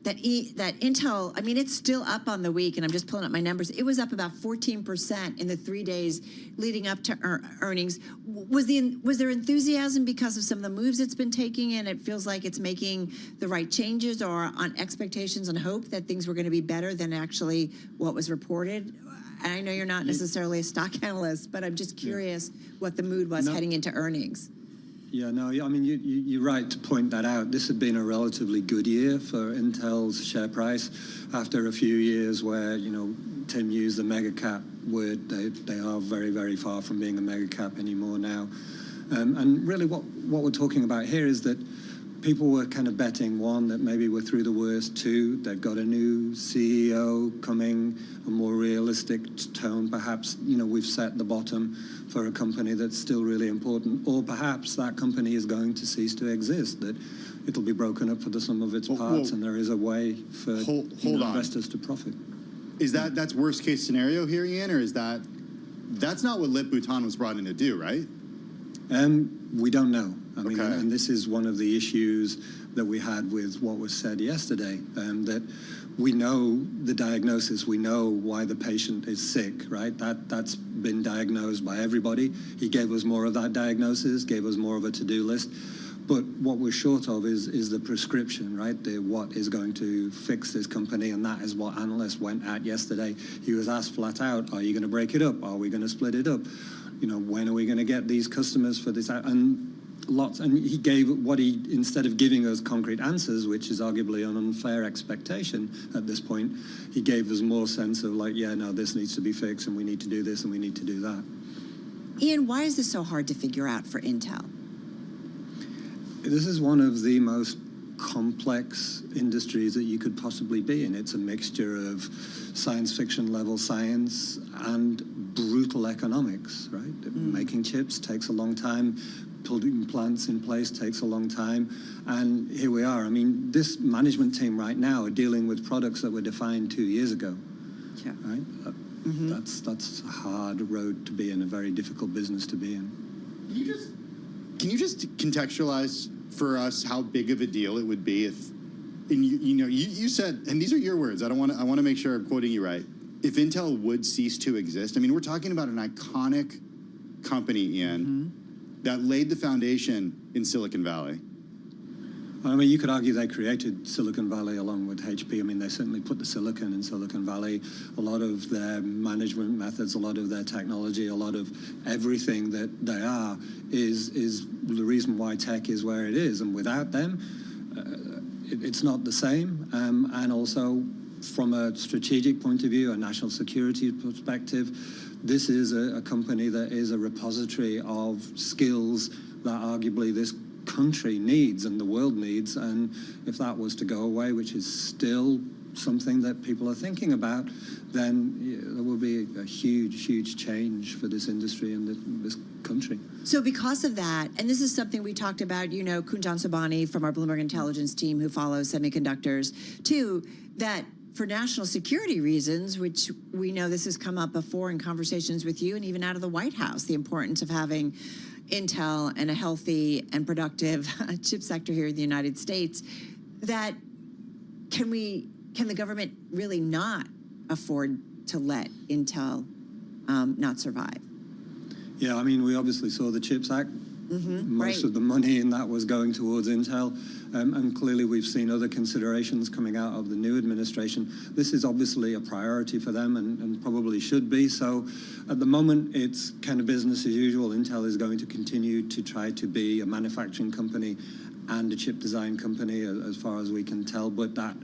that Intel, I mean, it's still up on the week, and I'm just pulling up my numbers. It was up about 14% in the 3 days leading up to earnings. Was there enthusiasm because of some of the moves it's been taking, and it feels like it's making the right changes, or on expectations and hope that things were going to be better than actually what was reported? And I know you're not necessarily a stock analyst, but I'm just curious what the mood was heading into earnings. Yeah, no, I mean, you're right to point that out. This had been a relatively good year for Intel's share price after a few years where, you know, Tim used the mega cap word. They are very, very far from being a mega cap anymore now. And really what we're talking about here is that people were kind of betting, one, that maybe we're through the worst, two, they've got a new CEO coming, a more realistic tone, perhaps, you know, we've set the bottom for a company that's still really important, or perhaps that company is going to cease to exist, that it'll be broken up for the sum of its parts, and there is a way for investors to profit. Is that's worst case scenario here, Ian, or is that's not what Lip Bhutan was brought in to do, right? We don't know. I mean, and this is one of the issues that we had with what was said yesterday, that we know the diagnosis, we know why the patient is sick, right? That's been diagnosed by everybody. He gave us more of that diagnosis, gave us more of a to-do list. But what we're short of is the prescription, right? What is going to fix this company, and that is what analysts went at yesterday. He was asked flat out, are you going to break it up? Are we going to split it up? You know, when are we going to get these customers for this? And he gave instead of giving us concrete answers, which is arguably an unfair expectation at this point, he gave us more sense of like, yeah, no, this needs to be fixed, and we need to do this, and we need to do that. Ian, why is this so hard to figure out for Intel? This is one of the most complex industries that you could possibly be in. It's a mixture of science fiction level science and brutal economics, right? Making chips takes a long time. Putting plants in place takes a long time. And here we are. I mean, this management team right now are dealing with products that were defined 2 years ago. Yeah. Right? That's a hard road to be in, a very difficult business to be in. Can you just contextualize for us how big of a deal it would be if, you said, and these are your words, I want to make sure I'm quoting you right, if Intel would cease to exist? I mean, we're talking about an iconic company, Ian, that laid the foundation in Silicon Valley. I mean, you could argue they created Silicon Valley along with HP. I mean, they certainly put the silicon in Silicon Valley. A lot of their management methods, a lot of their technology, a lot of everything that they are is the reason why tech is where it is. And without them, it's not the same. And also, from a strategic point of view, a national security perspective, this is a company that is a repository of skills that arguably this country needs and the world needs. And if that was to go away, which is still something that people are thinking about, then there will be a huge, huge change for this industry and this country. So because of that, and this is something we talked about, you know, Kunjan Sobhani from our Bloomberg Intelligence team who follows semiconductors, too, that for national security reasons, which we know this has come up before in conversations with you and even out of the White House, the importance of having Intel and a healthy and productive chip sector here in the United States, that can the government really not afford to let Intel not survive? Yeah, I mean, we obviously saw the CHIPS Act. Most of the money in that was going towards Intel. And clearly we've seen other considerations coming out of the new administration. This is obviously a priority for them and probably should be. So at the moment, it's kind of business as usual. Intel is going to continue to try to be a manufacturing company and a chip design company, as far as we can tell. But that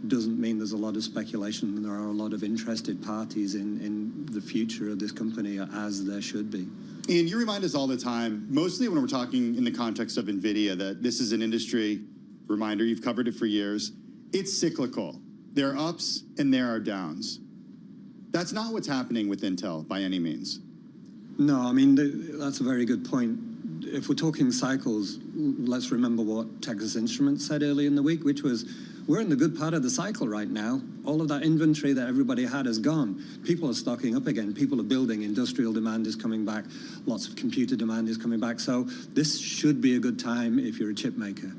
doesn't mean there's a lot of speculation, and there are a lot of interested parties in the future of this company, as there should be. Ian, you remind us all the time, mostly when we're talking in the context of NVIDIA, that this is an industry, reminder, you've covered it for years, it's cyclical. There are ups and there are downs. That's not what's happening with Intel by any means. No, I mean, that's a very good point. If we're talking cycles, let's remember what Texas Instruments said earlier in the week, which was, we're in the good part of the cycle right now. All of that inventory that everybody had is gone. People are stocking up again. People are building. Industrial demand is coming back. Lots of computer demand is coming back. So this should be a good time if you're a chip maker.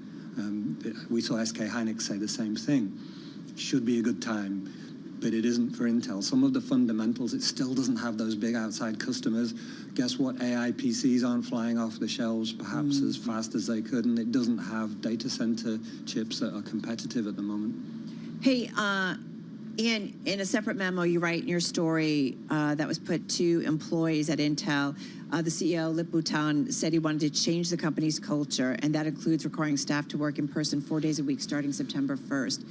We saw SK Hynix say the same thing. Should be a good time, but it isn't for Intel. Some of the fundamentals, it still doesn't have those big outside customers. Guess what? AI PCs aren't flying off the shelves perhaps as fast as they could, and it doesn't have data center chips that are competitive at the moment. Hey, Ian, in a separate memo, you write in your story that was put to employees at Intel, the CEO, Lip-Bu said he wanted to change the company's culture, and that includes requiring staff to work in person 4 days a week starting September 1st.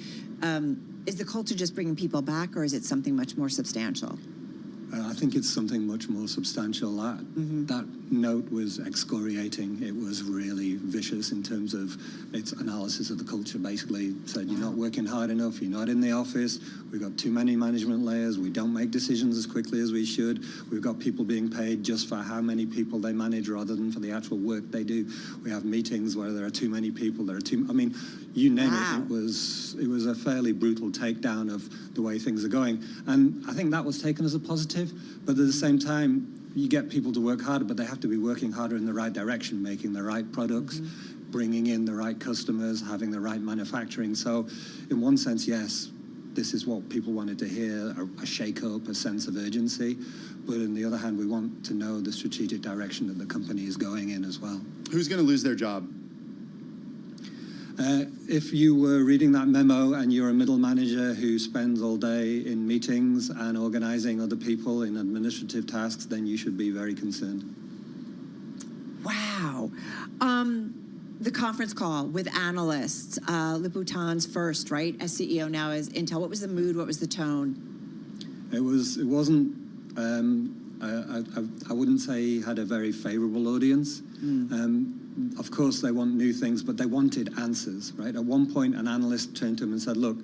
Is the culture just bringing people back, or is it something much more substantial? I think it's something much more substantial. That note was excoriating. It was really vicious in terms of its analysis of the culture. Basically said, you're not working hard enough, you're not in the office, we've got too many management layers, we don't make decisions as quickly as we should, we've got people being paid just for how many people they manage rather than for the actual work they do. We have meetings where there are too many people, I mean, you name it. It was a fairly brutal takedown of the way things are going. And I think that was taken as a positive, but at the same time, you get people to work harder, but they have to be working harder in the right direction, making the right products, bringing in the right customers, having the right manufacturing. So in one sense, yes, this is what people wanted to hear, a shake-up, a sense of urgency. But on the other hand, we want to know the strategic direction that the company is going in as well. Who's going to lose their job? If you were reading that memo and you're a middle manager who spends all day in meetings and organizing other people in administrative tasks, then you should be very concerned. Wow. The conference call with analysts, Lip-Butan's first, right, as CEO, now as Intel. What was the mood? What was the tone? It wasn't, I wouldn't say he had a very favorable audience. Of course, they want new things, but they wanted answers, right? At one point, an analyst turned to him and said, look,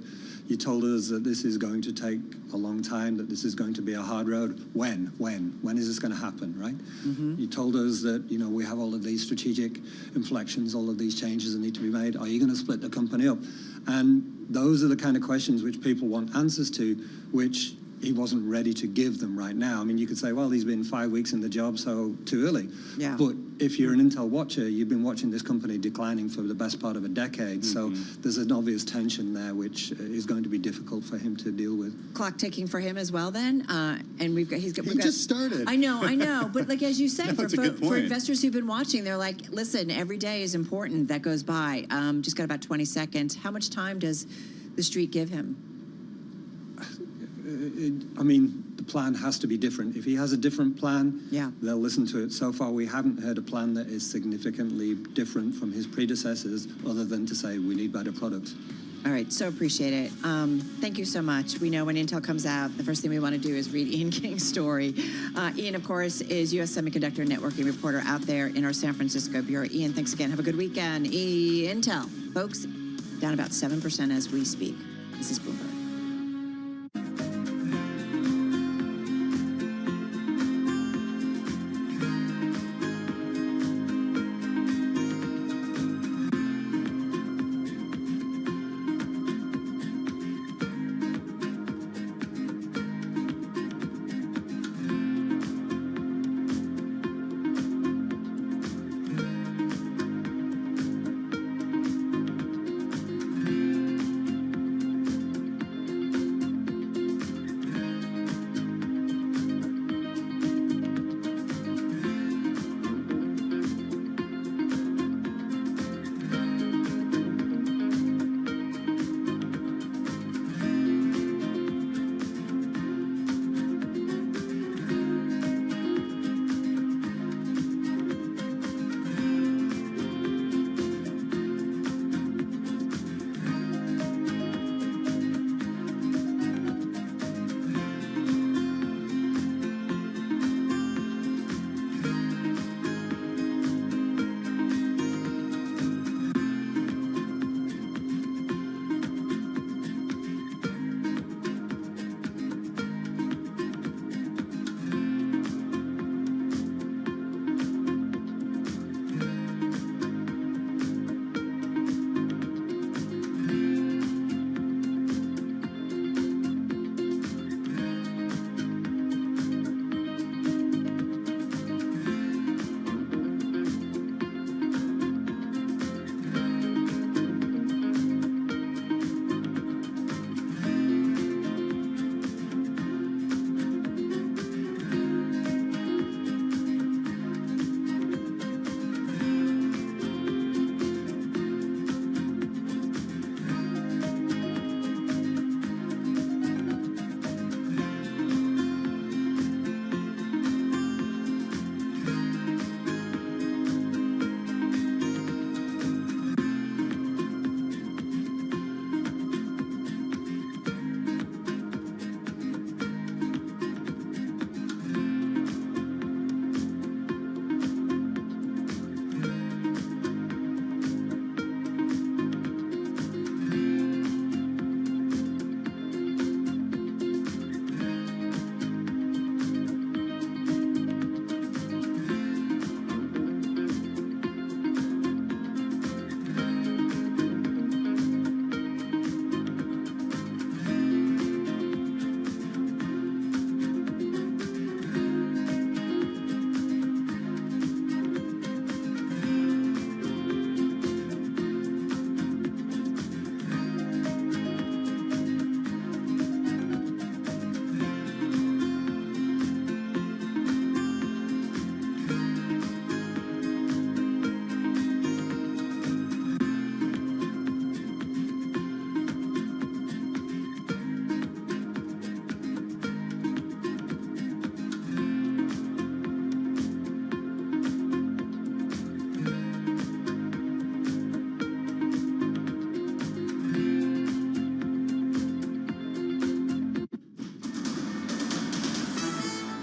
you told us that this is going to take a long time, that this is going to be a hard road. When is this going to happen, right? You told us that, you know, we have all of these strategic inflections, all of these changes that need to be made. Are you going to split the company up? And those are the kind of questions which people want answers to, which he wasn't ready to give them right now. I mean, you could say, well, he's been 5 weeks in the job, so too early. Yeah. But if you're an Intel watcher, you've been watching this company declining for the best part of a decade. So there's an obvious tension there, which is going to be difficult for him to deal with. Clock ticking for him as well, then. And he just started. I know. But like as you say, No, for investors who've been watching, they're like, listen, every day is important that goes by. Just got about 20 seconds. How much time does the street give him? I mean, the plan has to be different. If he has a different plan, they'll listen to it. So far, we haven't heard a plan that is significantly different from his predecessors, other than to say we need better products. All right, so appreciate it. Thank you so much. We know when Intel comes out, the first thing we want to do is read Ian King's story. Ian, of course, is U.S. Semiconductor Networking reporter out there in our San Francisco bureau. Ian, thanks again. Have a good weekend. Intel, folks, down about 7% as we speak. This is Bloomberg.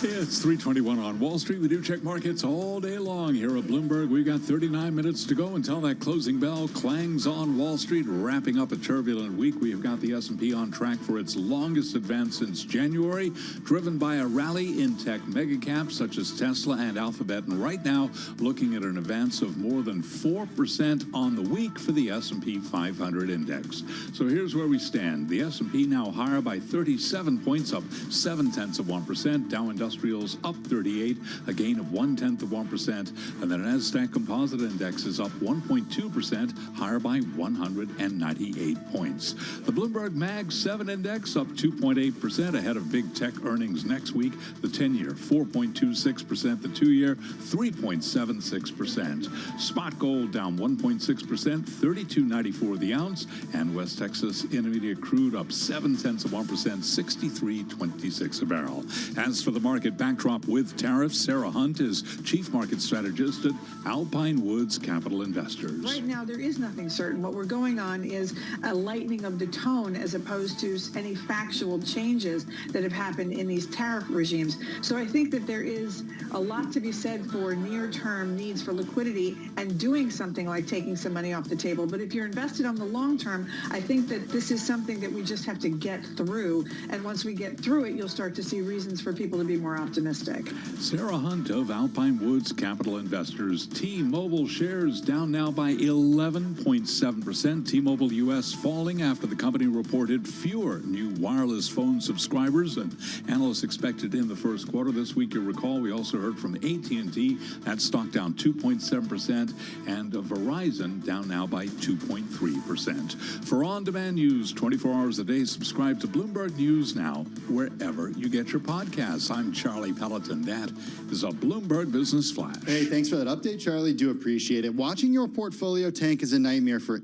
It's 3:21 on Wall Street. We do check markets all day long here at Bloomberg. We've got 39 minutes to go until that closing bell clangs on Wall Street, wrapping up a turbulent week. We have got the S&P on track for its longest advance since January, driven by a rally in tech megacaps such as Tesla and Alphabet. And right now, looking at an advance of more than 4% on the week for the S&P 500 index. So here's where we stand. The S&P now higher by 37 points, up 0.7%. Dow Industrials up 38, a gain of 0.1%, and the Nasdaq Composite Index is up 1.2%, higher by 198 points. The Bloomberg Mag 7 Index up 2.8%, ahead of big tech earnings next week. The 10-year 4.26%, the 2-year 3.76%. Spot gold down 1.6%, 32.94 the ounce, and West Texas Intermediate crude up 0.7%, 63.26 a barrel. As for the market backdrop with tariffs, Sarah Hunt is Chief Market Strategist at Alpine Woods Capital Investors. Right now, there is nothing certain. What we're going on is a lightening of the tone as opposed to any factual changes that have happened in these tariff regimes. So I think that there is a lot to be said for near-term needs for liquidity and doing something like taking some money off the table. But if you're invested on the long term, I think that this is something that we just have to get through. And once we get through it, you'll start to see reasons for people to be more optimistic. Sarah Hunt of Alpine Woods Capital Investors. T-Mobile shares down now by 11.7%. T-Mobile US falling after the company reported fewer new wireless phone subscribers than analysts expected in the first quarter. This week, you recall, we also heard from AT&T. That stock down 2.7%, and Verizon down now by 2.3%. For on-demand news 24 hours a day, subscribe to Bloomberg News Now wherever you get your podcasts. I'm Charlie Pelleton. That is a Bloomberg Business Flash. Hey, thanks for that update, Charlie. Do appreciate it. Watching your portfolio tank is a nightmare for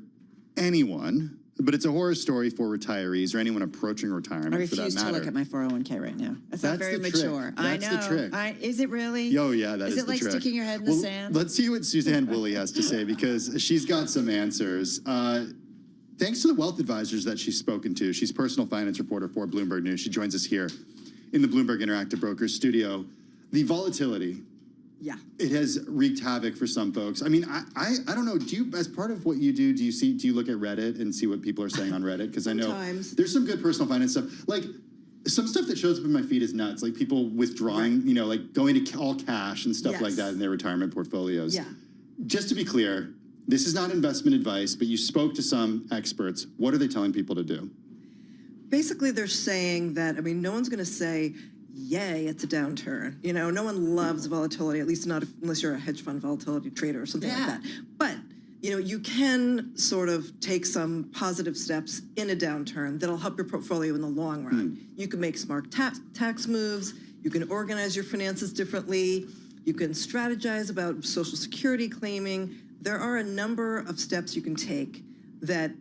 anyone, but it's a horror story for retirees or anyone approaching retirement. I refuse to look at my 401k right now. That's not very mature. I know. That's the trick. Is it really? Oh, yeah, that is the trick. Is it like sticking your head in the sand? Let's see what Suzanne Woolley has to say, because she's got some answers. Thanks to the wealth advisors that she's spoken to. She's personal finance reporter for Bloomberg News. She joins us here in the Bloomberg Interactive Brokers studio. The volatility, yeah, it has wreaked havoc for some folks. I mean, I don't know. Do you, as part of what you do you look at Reddit and see what people are saying on Reddit? Because I know there's some good personal finance stuff. Like some stuff that shows up in my feed is nuts. Like people withdrawing, you know, like going to all cash and stuff like that in their retirement portfolios. Yeah. Just to be clear, this is not investment advice, but you spoke to some experts. What are they telling people to do? Basically, they're saying that, I mean, no one's going to say, yay, it's a downturn. You know, no one loves volatility, at least not unless you're a hedge fund volatility trader or something like that. But, you know, you can sort of take some positive steps in a downturn that'll help your portfolio in the long run. You can make smart tax moves. You can organize your finances differently. You can strategize about Social Security claiming. There are a number of steps you can take that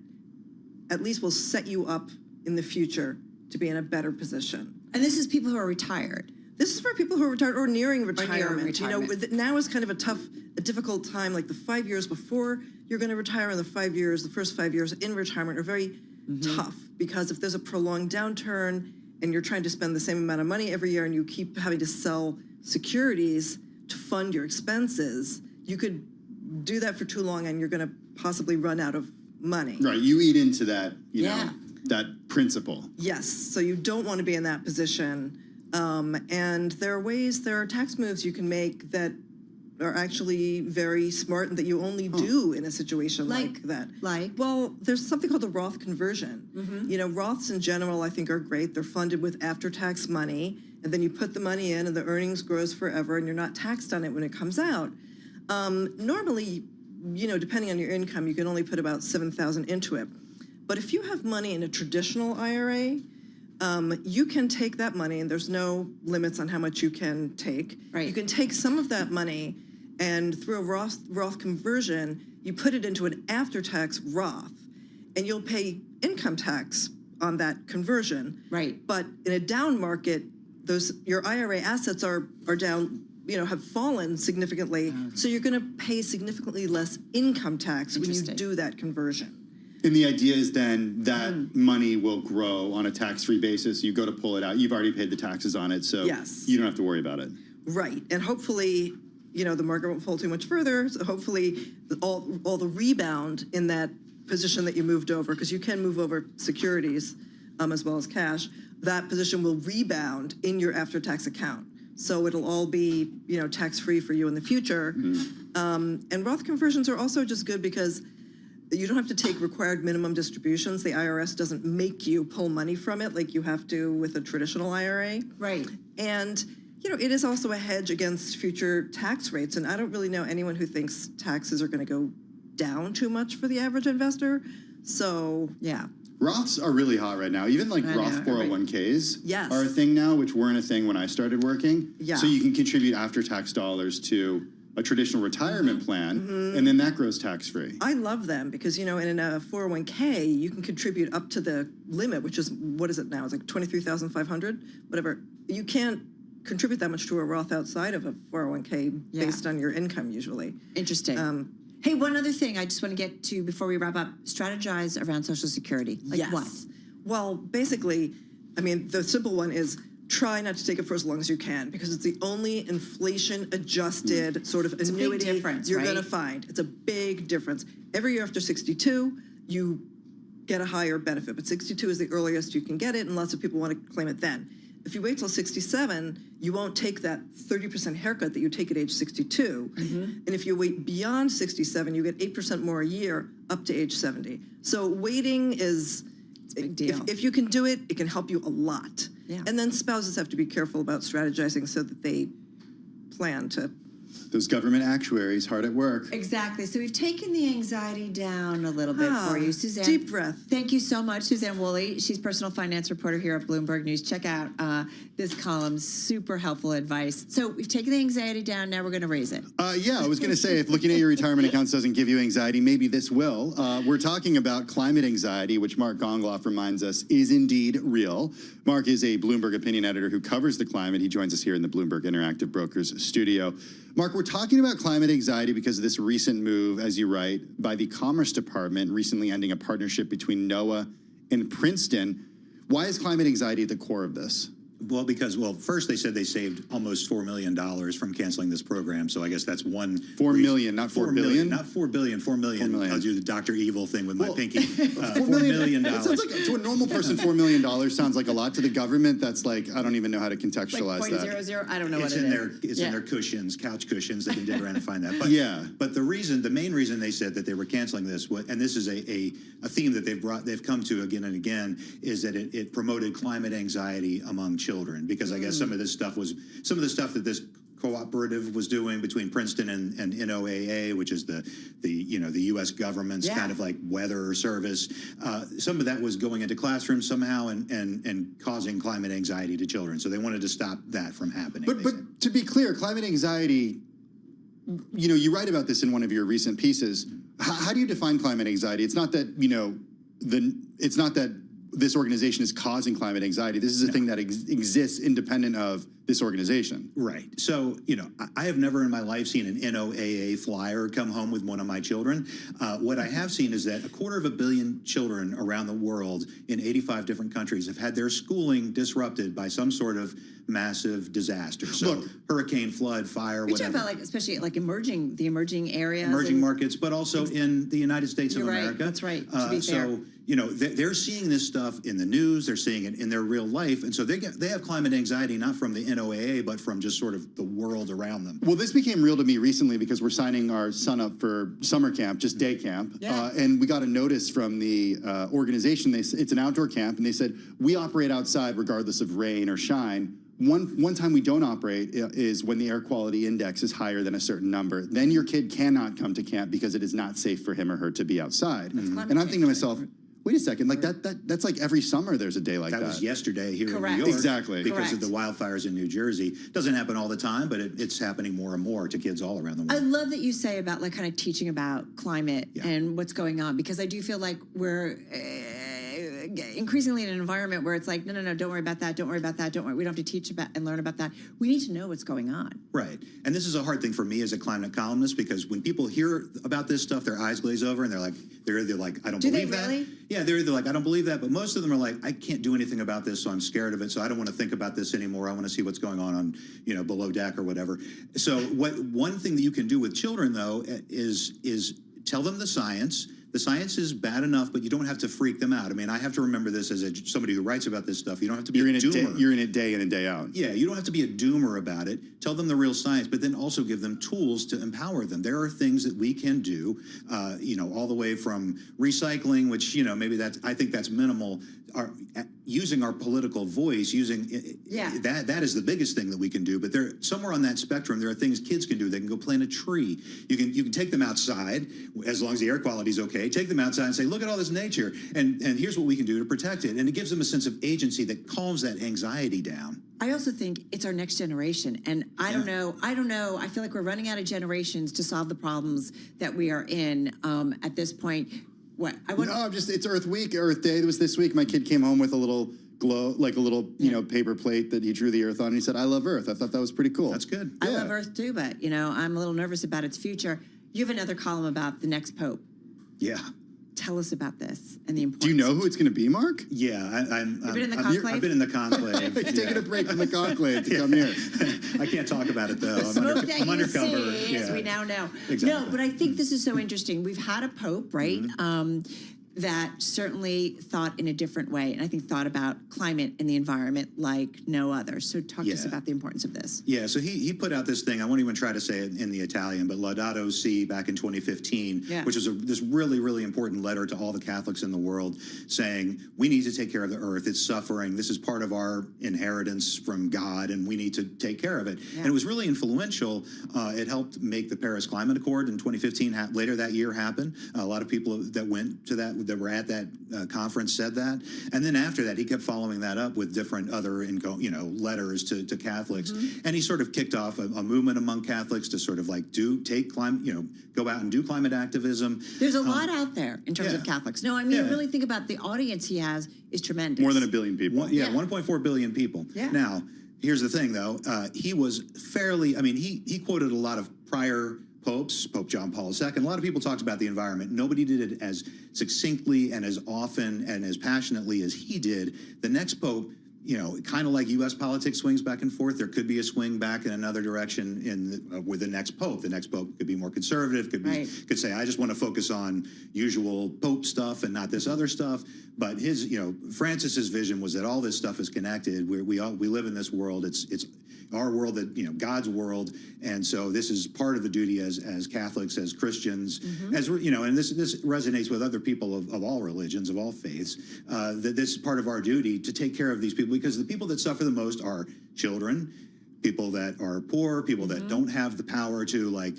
at least will set you up in the future to be in a better position. And this is people who are retired. This is for people who are retired or nearing retirement. You know, now is kind of a difficult time. Like the 5 years before you're going to retire and the first 5 years in retirement are very tough, because if there's a prolonged downturn and you're trying to spend the same amount of money every year and you keep having to sell securities to fund your expenses, you could do that for too long and you're going to possibly run out of money. Right, you eat into that, you know, that principle. Yes, so you don't want to be in that position. And there are tax moves you can make that are actually very smart and that you only do in a situation like that. Well, there's something called the Roth conversion. You know, Roths in general, I think, are great. They're funded with after-tax money, and then you put the money in and the earnings grows forever and you're not taxed on it when it comes out. Normally, you know, depending on your income, you can only put about $7,000 into it. But if you have money in a traditional IRA, you can take that money, and there's no limits on how much you can take. You can take some of that money, and through a Roth conversion, you put it into an after-tax Roth, and you'll pay income tax on that conversion. But in a down market, your IRA assets are down, you know, have fallen significantly. So you're going to pay significantly less income tax when you do that conversion. And the idea is then that money will grow on a tax-free basis. You go to pull it out. You've already paid the taxes on it, so you don't have to worry about it. Right, and hopefully, you know, the market won't fall too much further. So hopefully, all the rebound in that position that you moved over, because you can move over securities as well as cash, that position will rebound in your after-tax account. So it'll all be, you know, tax-free for you in the future. And Roth conversions are also just good because you don't have to take required minimum distributions. The IRS doesn't make you pull money from it like you have to with a traditional IRA. Right. And, you know, it is also a hedge against future tax rates. And I don't really know anyone who thinks taxes are going to go down too much for the average investor. So, yeah. Roths are really hot right now. Even like Roth 401ks are a thing now, which weren't a thing when I started working. Yeah. So you can contribute after-tax dollars to a traditional retirement plan, and then that grows tax-free. I love them because, you know, in a 401k, you can contribute up to the limit, which is, what is it now? It's like $23,500, whatever. You can't contribute that much to a Roth outside of a 401k based on your income usually. Interesting. Hey, one other thing I just want to get to before we wrap up. Strategize around Social Security. Like what? Well, basically, I mean, the simple one is try not to take it for as long as you can because it's the only inflation-adjusted sort of annuity you're going to find. It's a big difference. Every year after 62, you get a higher benefit, but 62 is the earliest you can get it, and lots of people want to claim it then. If you wait till 67, you won't take that 30% haircut that you take at age 62. And if you wait beyond 67, you get 8% more a year up to age 70. So waiting is, it's a big deal. If you can do it, it can help you a lot. Yeah. And then spouses have to be careful about strategizing so that they plan to. Those government actuaries hard at work. Exactly. So we've taken the anxiety down a little bit for you. Suzanne. Deep breath. Thank you so much, Suzanne Woolley. She's personal finance reporter here at Bloomberg News. Check out this column. Super helpful advice. So we've taken the anxiety down. Now we're going to raise it. Yeah, I was going to say, if looking at your retirement accounts doesn't give you anxiety, maybe this will. We're talking about climate anxiety, which Mark Gongloff reminds us is indeed real. Mark is a Bloomberg opinion editor who covers the climate. He joins us here in the Bloomberg Interactive Brokers studio. Mark, we're talking about climate anxiety because of this recent move, as you write, by the Commerce Department recently ending a partnership between NOAA and Princeton. Why is climate anxiety at the core of this? Well, because, first they said they saved almost $4 million from canceling this program. So I guess that's one. 4 million, not 4 billion? Not 4 billion, 4 million. 4 million. I'll do the Dr. Evil thing with my pinky. $4 million. It sounds like, to a normal person, $4 million sounds like a lot. To the government, that's like, I don't even know how to contextualize like that. 0.00, I don't know what it is. It's in their cushions, couch cushions. They can dig around and find that. But, but the main reason they said that they were canceling this, and this is a theme that they've come to again and again, is that it promoted climate anxiety among children. Because I guess some of the stuff that this cooperative was doing between Princeton and NOAA, which is the U.S. government's kind of like weather service. Some of that was going into classrooms somehow and causing climate anxiety to children. So they wanted to stop that from happening. But to be clear, climate anxiety, you know, you write about this in one of your recent pieces. How do you define climate anxiety? It's not that, you know, it's not that this organization is causing climate anxiety. This is a thing that exists independent of this organization. Right. So, you know, I have never in my life seen an NOAA flyer come home with one of my children. What I have seen is that 250 million children around the world in 85 different countries have had their schooling disrupted by some sort of massive disaster. So hurricane, flood, fire, You're whatever. talking about, like, especially like the emerging areas. Emerging markets, but also in the United States of You're America. Right. That's right. To be fair. So, you know, they're seeing this stuff in the news. They're seeing it in their real life. And so they have climate anxiety, not from the NOAA, but from just sort of the world around them. Well, this became real to me recently because we're signing our son up for summer camp, just day camp. And we got a notice from the organization. It's an outdoor camp, and they said, we operate outside regardless of rain or shine. One time we don't operate is when the air quality index is higher than a certain number. Then your kid cannot come to camp because it is not safe for him or her to be outside. And I'm thinking to myself, wait a second, like that's like every summer there's a day like that. That was yesterday here in New York. Exactly. Because of the wildfires in New Jersey. Doesn't happen all the time, but it's happening more and more to kids all around the world. I love that you say about like kind of teaching about climate and what's going on, because I do feel like we're increasingly in an environment where it's like, no, don't worry about that, don't worry about that, don't worry. We don't have to teach about and learn about that. We need to know what's going on. Right. And this is a hard thing for me as a climate columnist, because when people hear about this stuff, their eyes glaze over and they're either like, I don't believe that. Really? Yeah, they're either like, I don't believe that. But most of them are like, I can't do anything about this, so I'm scared of it. So I don't want to think about this anymore. I want to see what's going on, below deck or whatever. So one thing that you can do with children, though, is tell them the science. The science is bad enough, but you don't have to freak them out. I mean, I have to remember this as somebody who writes about this stuff. You don't have to be a doomer. You're in it day in and day out. Yeah, you don't have to be a doomer about it. Tell them the real science, but then also give them tools to empower them. There are things that we can do, all the way from recycling, which, maybe I think that's minimal. Using our political voice, that is the biggest thing that we can do. But somewhere on that spectrum, there are things kids can do. They can go plant a tree. You can take them outside, as long as the air quality is okay. Take them outside and say, look at all this nature, and here's what we can do to protect it. And it gives them a sense of agency that calms that anxiety down. I also think it's our next generation, and I don't know. I feel like we're running out of generations to solve the problems that we are in at this point. What? It's Earth Week, Earth Day. It was this week. My kid came home with a little paper plate that he drew the Earth on. And he said, "I love Earth." I thought that was pretty cool. That's good. I love Earth too, but I'm a little nervous about its future. You have another column about the next Pope. Yeah. Tell us about this and the importance. Do you know who it's going to be, Mark? Yeah, You've been in the conclave? I've been in the conclave. Taking a break from the conclave to come here. I can't talk about it, though. I'm undercover. As we now know. Exactly. No, but I think this is so interesting. We've had a Pope, right? That certainly thought in a different way, and I think thought about climate and the environment like no other. So talk to us about the importance of this. Yeah, so he put out this thing, I won't even try to say it in the Italian, but Laudato Si back in 2015, which was this really, really important letter to all the Catholics in the world saying, we need to take care of the earth. It's suffering. This is part of our inheritance from God, and we need to take care of it. Yeah. And it was really influential. It helped make the Paris Climate Accord in 2015 later that year happen. A lot of people that went to that were at that conference said that. And then after that, he kept following that up with different other letters to Catholics. And he sort of kicked off a movement among Catholics to sort of like go out and do climate activism. There's a lot out there in terms of Catholics. No, I mean, really think about the audience he has is tremendous. More than 1 billion people. 1.4 billion people. Yeah. Now, here's the thing, though. He was he quoted a lot of prior popes, Pope John Paul II. A lot of people talked about the environment. Nobody did it as succinctly and as often and as passionately as he did. The next pope, kind of like U.S. politics swings back and forth, there could be a swing back in another direction with the next pope. The next pope could be more conservative, could say, I just want to focus on usual pope stuff and not this other stuff. But Francis's vision was that all this stuff is connected. We live in this world. It's our world, God's world, and so this is part of the duty as Catholics, as Christians, and this resonates with other people of all religions, of all faiths. That this is part of our duty to take care of these people, because the people that suffer the most are children, people that are poor, people that don't have the power to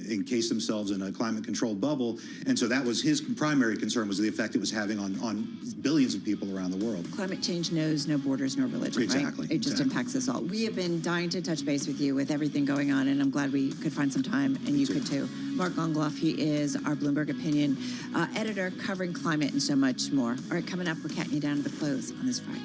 encase themselves in a climate-controlled bubble. And so that was his primary concern, was the effect it was having on billions of people around the world. Climate change knows no borders, no religion, exactly, right? It just impacts us all. We have been dying to touch base with you with everything going on, and I'm glad we could find some time, and you could too. Mark Gongloff, he is our Bloomberg Opinion editor covering climate and so much more. All right, coming up, we're counting you down to the close on this Friday.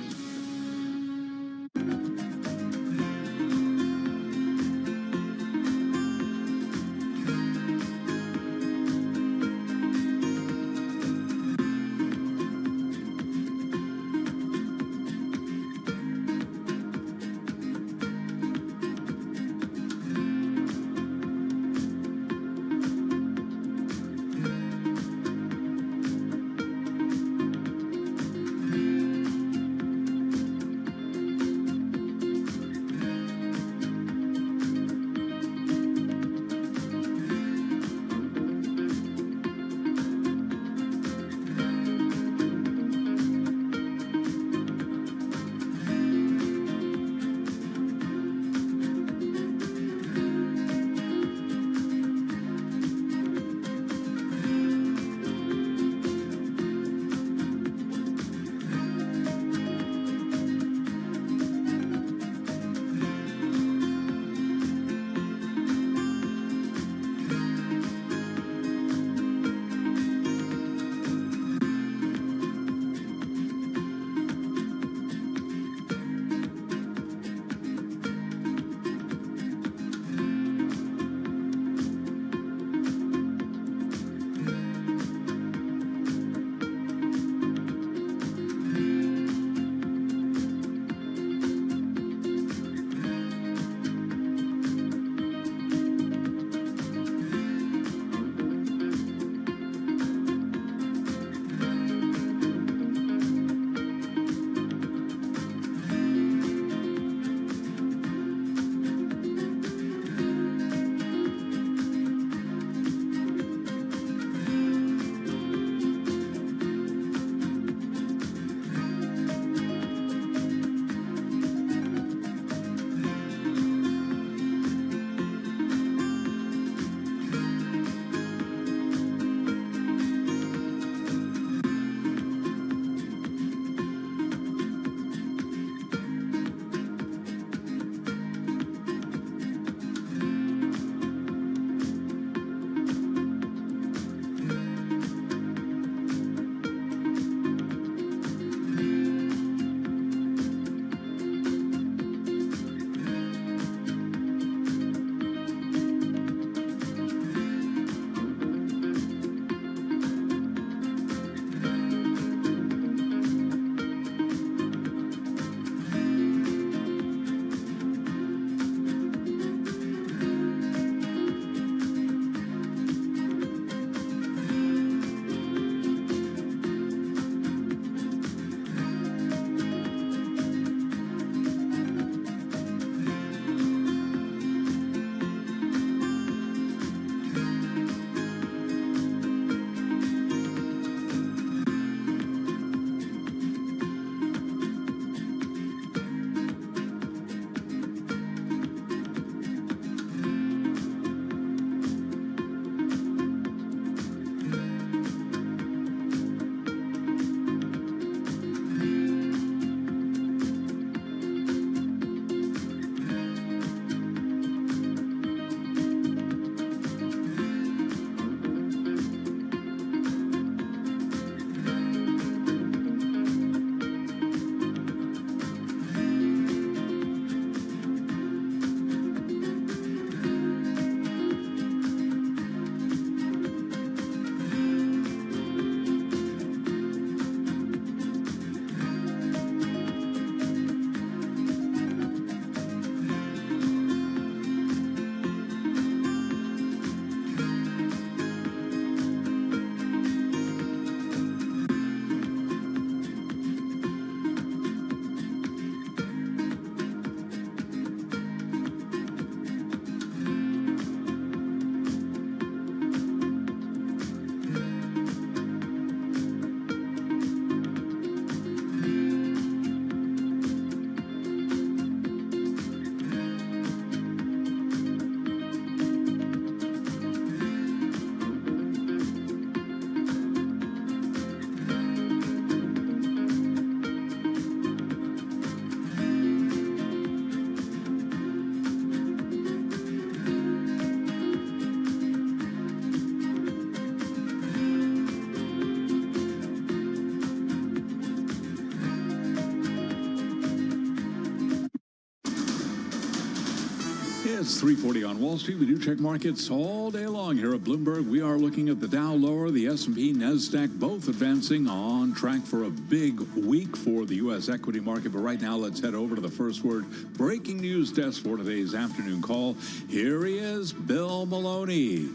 It's 3:40 on Wall Street. We do check markets all day long here at Bloomberg. We are looking at the Dow lower, the S&P, NASDAQ, both advancing, on track for a big week for the U.S. equity market. But right now, let's head over to the first word breaking news desk for today's afternoon call. Here he is, Bill Maloney.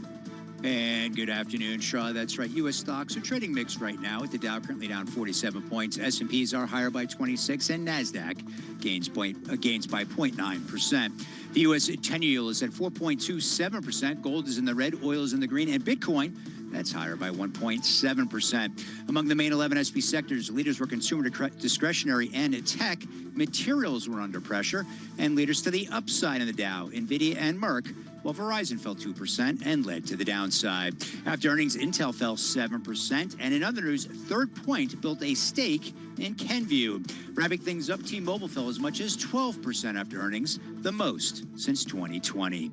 And good afternoon, Shaw. That's right. U.S. stocks are trading mixed right now, with the Dow currently down 47 points. S&Ps are higher by 26, and NASDAQ gains by 0.9%. The U.S. 10-year yield is at 4.27%. Gold is in the red, oil is in the green, and Bitcoin, that's higher by 1.7%. Among the main 11 SP sectors, leaders were consumer discretionary and tech. Materials were under pressure, and leaders to the upside in the Dow, NVIDIA and Merck, while Verizon fell 2% and led to the downside. After earnings, Intel fell 7%, and in other news, Third Point built a stake in Kenvue. Wrapping things up, T-Mobile fell as much as 12% after earnings, the most since 2020.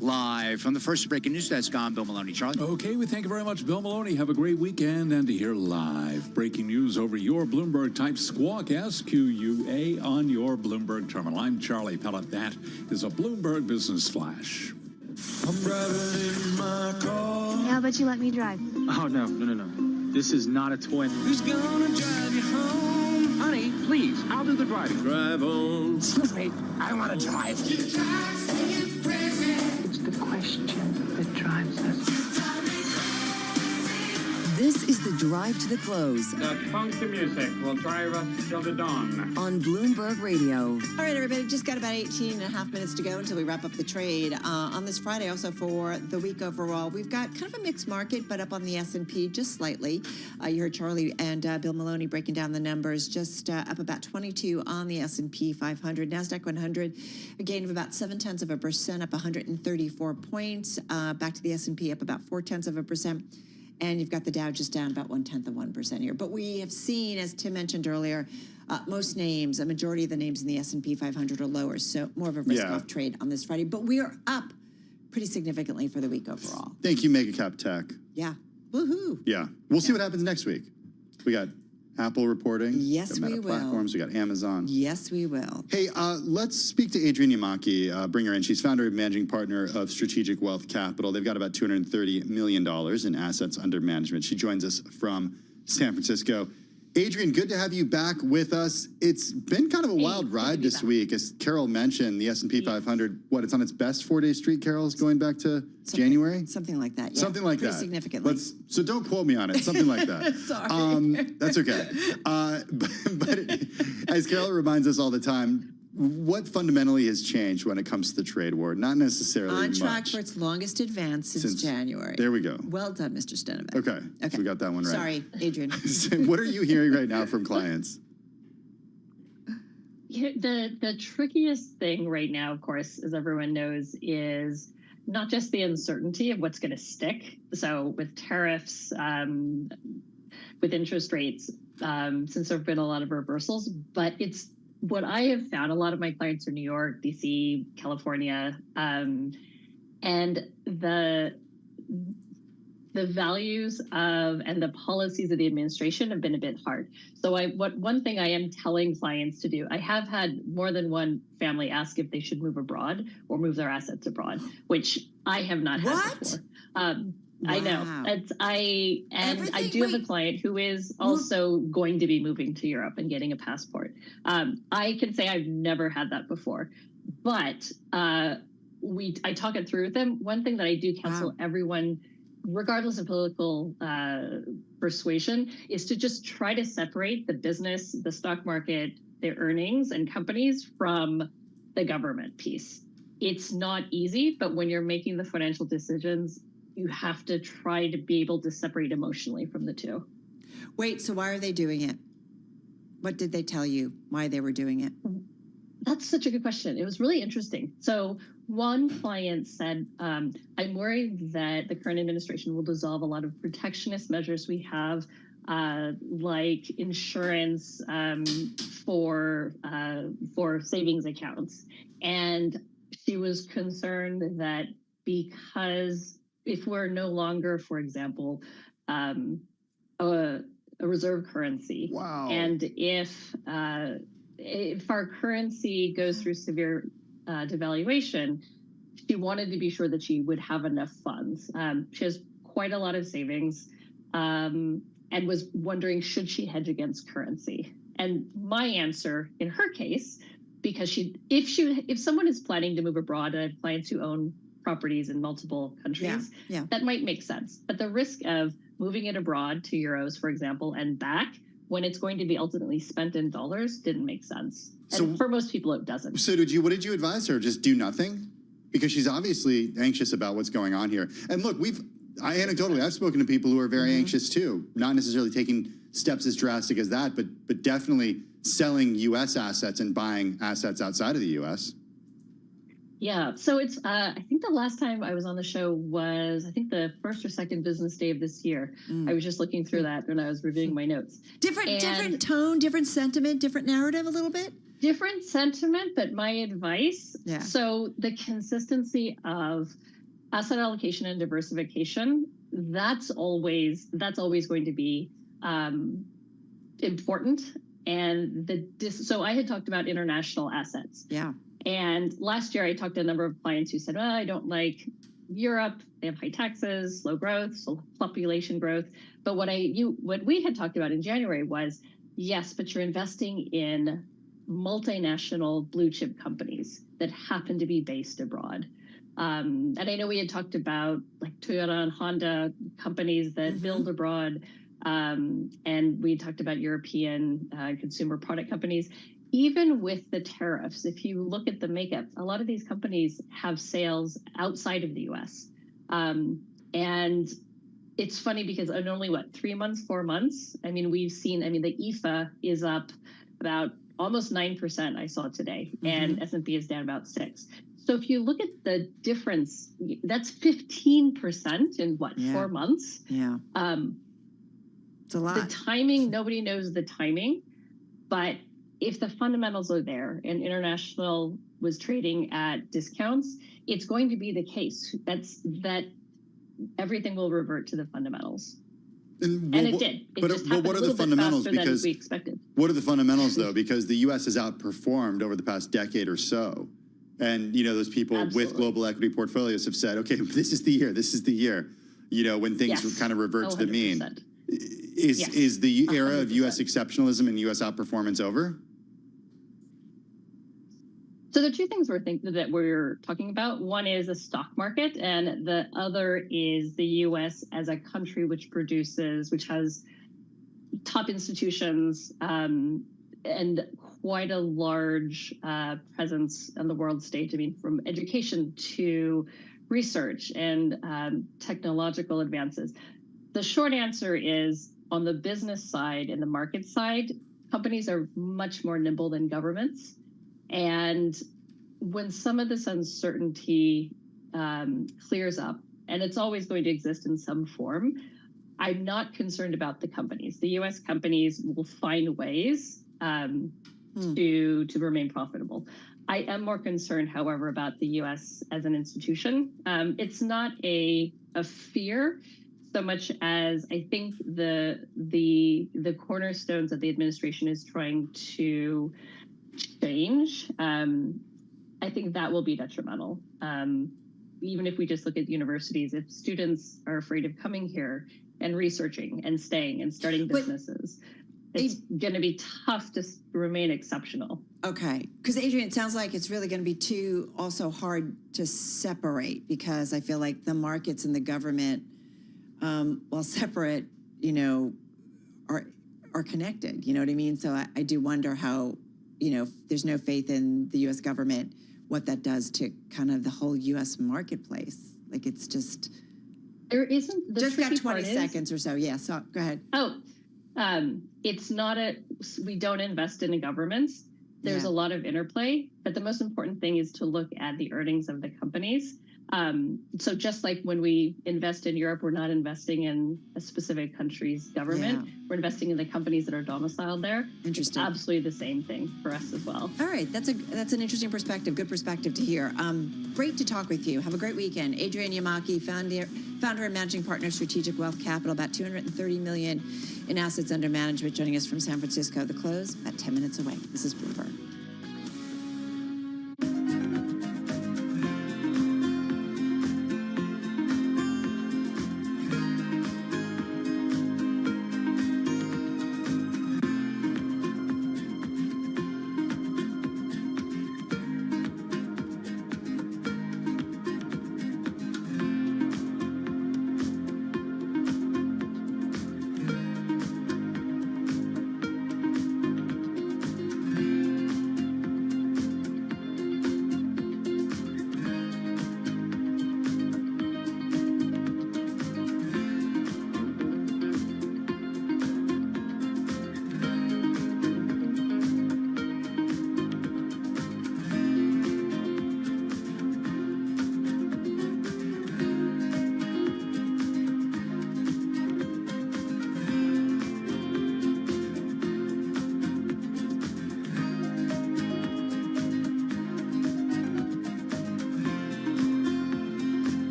Live from the first breaking news desk, I'm Bill Maloney. Charlie? Okay, we thank you very much, Bill Maloney. Have a great weekend, and to hear live breaking news over your Bloomberg, type Squawk, SQUA, on your Bloomberg terminal. I'm Charlie Pellet. That is a Bloomberg Business Flash. I'm driving in my car. How about you let me drive? Oh, no. This is not a toy. Who's gonna drive you home? Honey, please, I'll do the driving. Drive on. Excuse me, I want to drive. It's the question that drives us. This is the drive to the close. The funky music will drive us till the dawn. On Bloomberg Radio. All right, everybody, just got about 18 and a half minutes to go until we wrap up the trade. On this Friday, also for the week overall, we've got kind of a mixed market, but up on the S&P just slightly. You heard Charlie and Bill Maloney breaking down the numbers, just up about 22 on the S&P 500. NASDAQ 100, a gain of about 0.7%, up 134 points. Back to the S&P, up about 0.4%. And you've got the Dow just down about 0.1% here. But we have seen, as Tim mentioned earlier, most names, a majority of the names in the S&P 500 are lower, so more of a risk-off trade on this Friday. But we are up pretty significantly for the week overall. Thank you, Mega Cap Tech. Yeah. Woohoo. Yeah. We'll see what happens next week. We got Apple reporting. Yes, we will. Platforms. We got Amazon. Yes, we will. Hey, let's speak to Adrienne Yamaki. Bring her in. She's founder and managing partner of Strategic Wealth Capital. They've got about $230 million in assets under management. She joins us from San Francisco. Adrienne, good to have you back with us. It's been kind of a wild ride this week. As Carol mentioned, the S&P 500, it's on its best 4-day streak, Carol, is going back to January? Something like that, yeah. Something like Pretty that. significantly. So don't quote me on it. Something like that. Sorry. That's okay. But as Carol reminds us all the time, what fundamentally has changed when it comes to the trade war? Not necessarily on much. track for its longest advance since January. There we go. Well done, Mr. Stenovic. Okay. So we got that one right. Sorry, Adrienne. What are you hearing right now from clients? The trickiest thing right now, of course, as everyone knows, is not just the uncertainty of what's going to stick. So with tariffs, with interest rates, since there have been a lot of reversals, but it's what I have found. A lot of my clients are New York, DC, California, and the values of and the policies of the administration have been a bit hard. So one thing I am telling clients to do, I have had more than one family ask if they should move abroad or move their assets abroad, which I have not had before. I know. I do have a client who is also going to be moving to Europe and getting a passport. I can say I've never had that before, but I talk it through with them. One thing that I do counsel everyone, regardless of political persuasion, is to just try to separate the business, the stock market, their earnings and companies from the government piece. It's not easy, but when you're making the financial decisions, you have to try to be able to separate emotionally from the two. Wait, so why are they doing it? What did they tell you why they were doing it? That's such a good question. It was really interesting. So one client said, I'm worried that the current administration will dissolve a lot of protectionist measures we have, like insurance for savings accounts. And she was concerned that because if we're no longer, for example, a reserve currency, and if our currency goes through severe devaluation, she wanted to be sure that she would have enough funds. She has quite a lot of savings, and was wondering, should she hedge against currency? And my answer in her case, because if someone is planning to move abroad, and I have clients who own properties in multiple countries, that might make sense. But the risk of moving it abroad to euros, for example, and back when it's going to be ultimately spent in dollars didn't make sense. And for most people, it doesn't. So what did you advise her? Just do nothing? Because she's obviously anxious about what's going on here. And look, anecdotally, I've spoken to people who are very anxious too, not necessarily taking steps as drastic as that, but definitely selling U.S. assets and buying assets outside of the U.S. Yeah, so it's, I think the last time I was on the show was, I think the first or second business day of this year. I was just looking through that when I was reviewing my notes. Different tone, different sentiment, different narrative a little bit? Different sentiment, but my advice, so the consistency of asset allocation and diversification, that's always going to be important. And so I had talked about international assets. Yeah. And last year I talked to a number of clients who said, well, I don't like Europe. They have high taxes, low growth, so population growth. But what we had talked about in January was, yes, but you're investing in multinational blue chip companies that happen to be based abroad. And I know we had talked about like Toyota and Honda companies that build abroad. And we talked about European consumer product companies. Even with the tariffs, if you look at the makeup, a lot of these companies have sales outside of the U.S. And it's funny because in only 3 months, 4 months, I mean, we've seen, the IFA is up about almost 9% I saw today, and S&P is down about 6%. So if you look at the difference, that's 15% in 4 months? Yeah. It's a lot. The timing, nobody knows the timing, but if the fundamentals are there and international was trading at discounts, it's going to be the case that everything will revert to the fundamentals. And it did. It just happened what are a little the fundamentals? bit faster Because than we expected. What are the fundamentals though? Because the U.S. has outperformed over the past decade or so. And, those people with global equity portfolios have said, okay, this is the year, when things kind of revert to the mean. Is the era of U.S. exceptionalism and U.S. outperformance over? So the two things that we're talking about, one is the stock market, and the other is the U.S. as a country which has top institutions and quite a large presence on the world stage. I mean, from education to research and technological advances. The short answer is, on the business side and the market side, companies are much more nimble than governments. And when some of this uncertainty clears up, and it's always going to exist in some form, I'm not concerned about the companies. The U.S. companies will find ways to remain profitable. I am more concerned, however, about the U.S. as an institution. It's not a fear so much as I think the cornerstones that the administration is trying to change. I think that will be detrimental. Even if we just look at universities, if students are afraid of coming here and researching and staying and starting businesses, it's going to be tough to remain exceptional. Okay. Because, Adrian, it sounds like it's really going to be too also hard to separate, because I feel like the markets and the government, while separate, are connected. You know what I mean? So I do wonder how, if there's no faith in the U.S. government, what that does to kind of the whole U.S. marketplace. Like, it's just... There isn't... Just got 20 seconds or so. Yeah, so go ahead. It's not we don't invest in governments. There's a lot of interplay, but the most important thing is to look at the earnings of the companies. So just like when we invest in Europe, we're not investing in a specific country's government. We're investing in the companies that are domiciled there. Interesting. It's absolutely the same thing for us as well. All right. That's an interesting perspective. Good perspective to hear. Great to talk with you. Have a great weekend. Adrian Yamaki, founder and managing partner of Strategic Wealth Capital, about $230 million in assets under management, joining us from San Francisco. The close, about 10 minutes away. This is Bloomberg.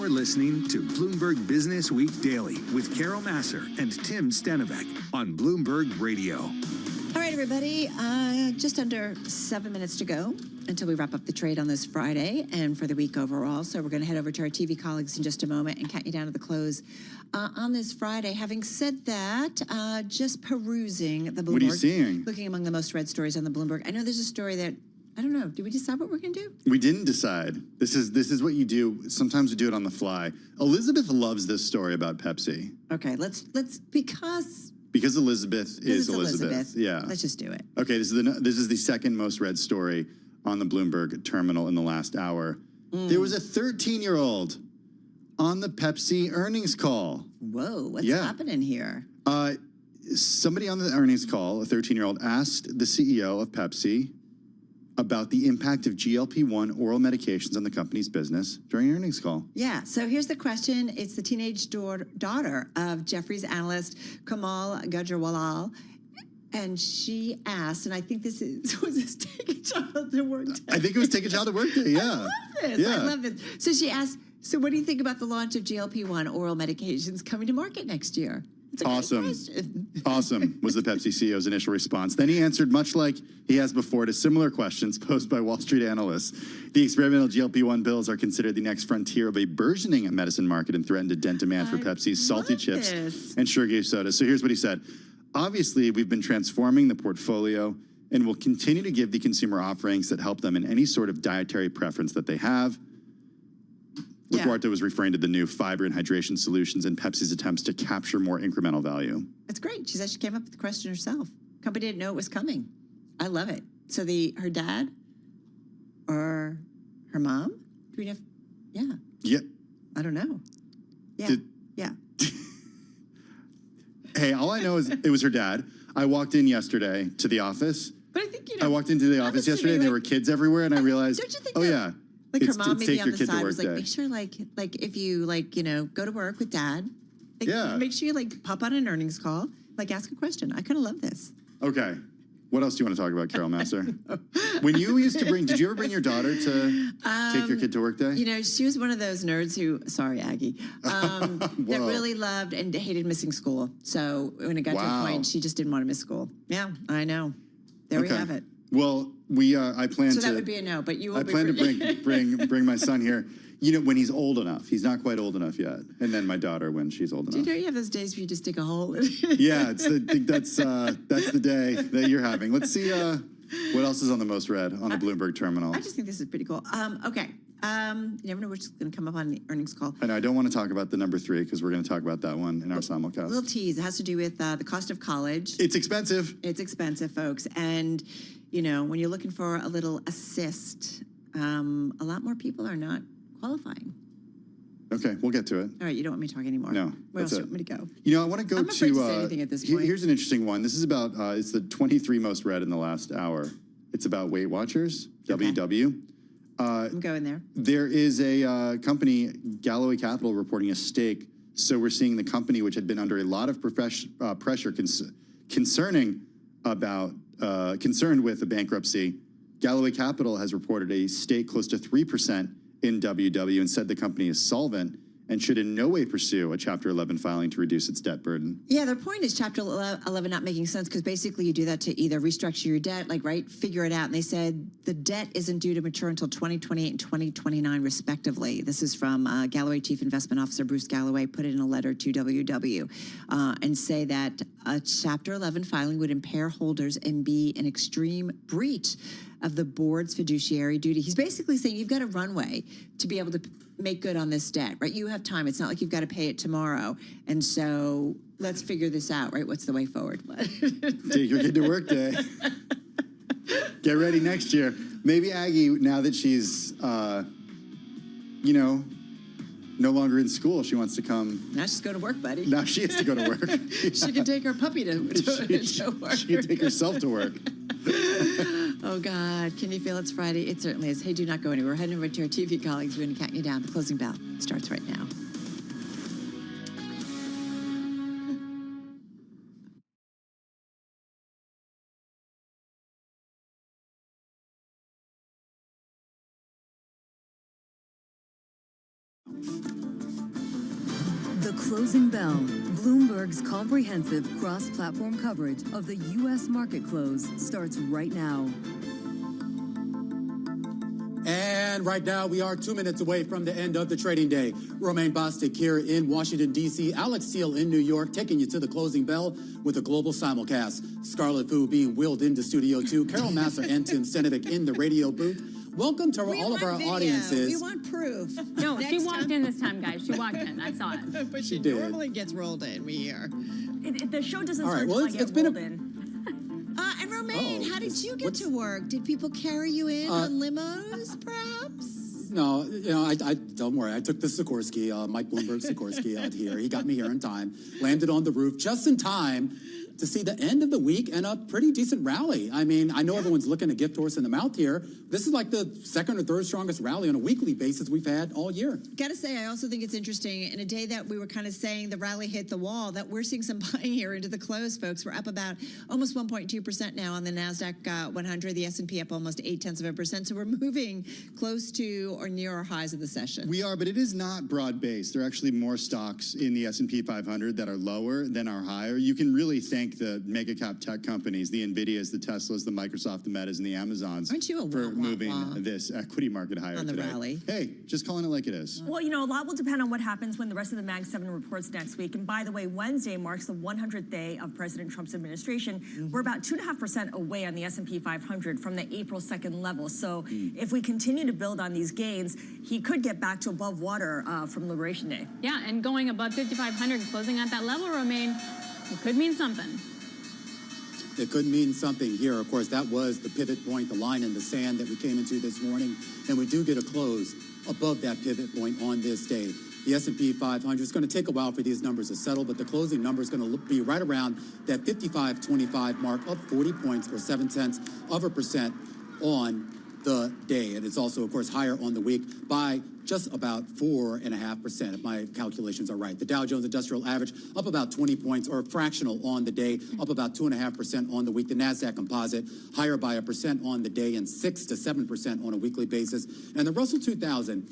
You're listening to Bloomberg Business Week Daily with Carol Masser and Tim Stenovec on Bloomberg Radio. All right, everybody, just under 7 minutes to go until we wrap up the trade on this Friday and for the week overall. So we're going to head over to our TV colleagues in just a moment and count you down to the close on this Friday. Having said that, just perusing the Bloomberg. What are you seeing? Looking among the most read stories on the Bloomberg. I know there's a story that, I don't know, did we decide what we're going to do? We didn't decide. This is what you do. Sometimes we do it on the fly. Elizabeth loves this story about Pepsi. Okay, let's Because Elizabeth is Elizabeth. Yeah. Let's just do it. Okay, this is the second most read story on the Bloomberg terminal in the last hour. There was a 13-year-old on the Pepsi earnings call. Whoa, what's happening here? Somebody on the earnings call, a 13-year-old, asked the CEO of Pepsi about the impact of GLP-1 oral medications on the company's business during an earnings call. Yeah, so here's the question. It's the teenage daughter of Jefferies analyst Kamal Gujrawala. And she asked, and I think was this Take a Child to Work Day? I think it was Take a Child to Work Day, yeah. I love this. Yeah. I love this. So she asked, so what do you think about the launch of GLP-1 oral medications coming to market next year? It's a Awesome. great question. Awesome was the Pepsi CEO's initial response. Then he answered much like he has before to similar questions posed by Wall Street analysts. The experimental GLP-1 pills are considered the next frontier of a burgeoning medicine market and threaten to dent demand for Pepsi's salty chips and sugar sodas. So here's what he said. Obviously, we've been transforming the portfolio and will continue to give the consumer offerings that help them in any sort of dietary preference that they have. Duarte was referring to the new fiber and hydration solutions and Pepsi's attempts to capture more incremental value. That's great. She said she came up with the question herself. Company didn't know it was coming. I love it. So her dad or her mom? Do we know? Yeah. I don't know. Yeah. Hey, all I know is it was her dad. I walked in yesterday to the office. But I think, I walked into the office yesterday and there were kids everywhere and I realized, yeah. Like her mom maybe on the kid to side work was like, day. make sure like if you go to work with dad, make sure you pop on an earnings call, ask a question. I kind of love this. Okay. What else do you want to talk about, Carol Masser? When you used to did you ever bring your daughter to take your kid to work day? She was one of those nerds who, sorry, Aggie, that really loved and hated missing school. So when it got to a point, she just didn't want to miss school. Yeah, I know. There we have it. Well, I plan to. So that would be a no, but you will I plan to bring my son here. When he's old enough. He's not quite old enough yet. And then my daughter when she's old enough. Do you know you have those days where you just dig a hole? Yeah, that's the day that you're having. Let's see what else is on the most read on the Bloomberg terminal. I just think this is pretty cool. Okay. You never know what's going to come up on the earnings call. I know. I don't want to talk about the number 3 because we're going to talk about that one in our simulcast. A little tease. It has to do with the cost of college. It's expensive. It's expensive, folks. And, when you're looking for a little assist, a lot more people are not qualifying. Okay, we'll get to it. All right, you don't want me to talk anymore. No, Where else do you want me to go? I want to go I'm afraid to say anything at this point. Here's an interesting one. This is about, it's the 23 most read in the last hour. It's about Weight Watchers, WW. I'm going there. There is a company, Galloway Capital, reporting a stake. So we're seeing the company, which had been under a lot of pressure concerned with the bankruptcy. Galloway Capital has reported a stake close to 3% in WW and said the company is solvent and should in no way pursue a Chapter 11 filing to reduce its debt burden. Yeah, their point is Chapter 11 not making sense because basically you do that to either restructure your debt, figure it out. And they said the debt isn't due to mature until 2028 and 2029, respectively. This is from Galloway Chief Investment Officer Bruce Galloway, put it in a letter to WW, and say that a Chapter 11 filing would impair holders and be an extreme breach of the board's fiduciary duty. He's basically saying you've got a runway to be able to make good on this debt, right? You have time. It's not like you've got to pay it tomorrow. And so let's figure this out, right? What's the way forward? Take your kid to work day. Get ready next year. Maybe Aggie, now that she's, no longer in school, she wants to come. Now she's going to work, buddy. Now she has to go to work. She can take her puppy to work. She can take herself to work. Oh, God. Can you feel it's Friday? It certainly is. Hey, do not go anywhere. We're heading over to our TV colleagues. We're going to count you down. The closing bell starts right now. The Closing Bell, Bloomberg's comprehensive cross-platform coverage of the U.S. market close starts right now. And right now, we are 2 minutes away from the end of the trading day. Romaine Bostic here in Washington, D.C. Alex Steele in New York, taking you to the closing bell with a global simulcast. Scarlet Fu being wheeled into Studio 2. Carol Masser and Tim Stenovic in the radio booth. Welcome to all of our audiences. We want proof. No, she walked in this time, guys. She walked in. I saw it. But she did. normally gets rolled in, we hear. The show doesn't All right, start well, until I it's get been rolled in. And Romaine, how did you get to work? Did people carry you in on limos, perhaps? No, I don't worry. I took the Sikorsky, Mike Bloomberg Sikorsky out here. He got me here in time, landed on the roof just in time to see the end of the week and a pretty decent rally. I mean, I know everyone's looking a gift horse in the mouth here. This is like the second or third strongest rally on a weekly basis we've had all year. Gotta say, I also think it's interesting, in a day that we were kind of saying the rally hit the wall, that we're seeing some buying here into the close, folks. We're up about almost 1.2% now on the NASDAQ 100, the S&P up almost 0.8%. So we're moving close to or near our highs of the session. We are, but it is not broad-based. There are actually more stocks in the S&P 500 that are lower than are higher. You can really thank the mega cap tech companies, the NVIDIAs, the Teslas, the Microsoft, the Metas, and the Amazons for moving this equity market higher on the today. rally. Hey, just calling it like it is. Well, a lot will depend on what happens when the rest of the Mag 7 reports next week. And by the way, Wednesday marks the 100th day of President Trump's administration. We're about 2.5% away on the S&P 500 from the April 2nd level. So if we continue to build on these gains, he could get back to above water from Liberation Day. Yeah, and going above 5,500 and closing at that level, Romaine, it could mean something. It could mean something here. Of course, that was the pivot point, the line in the sand that we came into this morning. And we do get a close above that pivot point on this day. The S&P 500 is going to take a while for these numbers to settle, but the closing number is going to be right around that 55.25 mark, up 40 points or 0.7% on the day. And it's also, of course, higher on the week by just about 4.5%, if my calculations are right. The Dow Jones Industrial Average up about 20 points or fractional on the day, up about 2.5% on the week. The NASDAQ Composite higher by 1% on the day and 6 to 7% on a weekly basis. And the Russell 2000,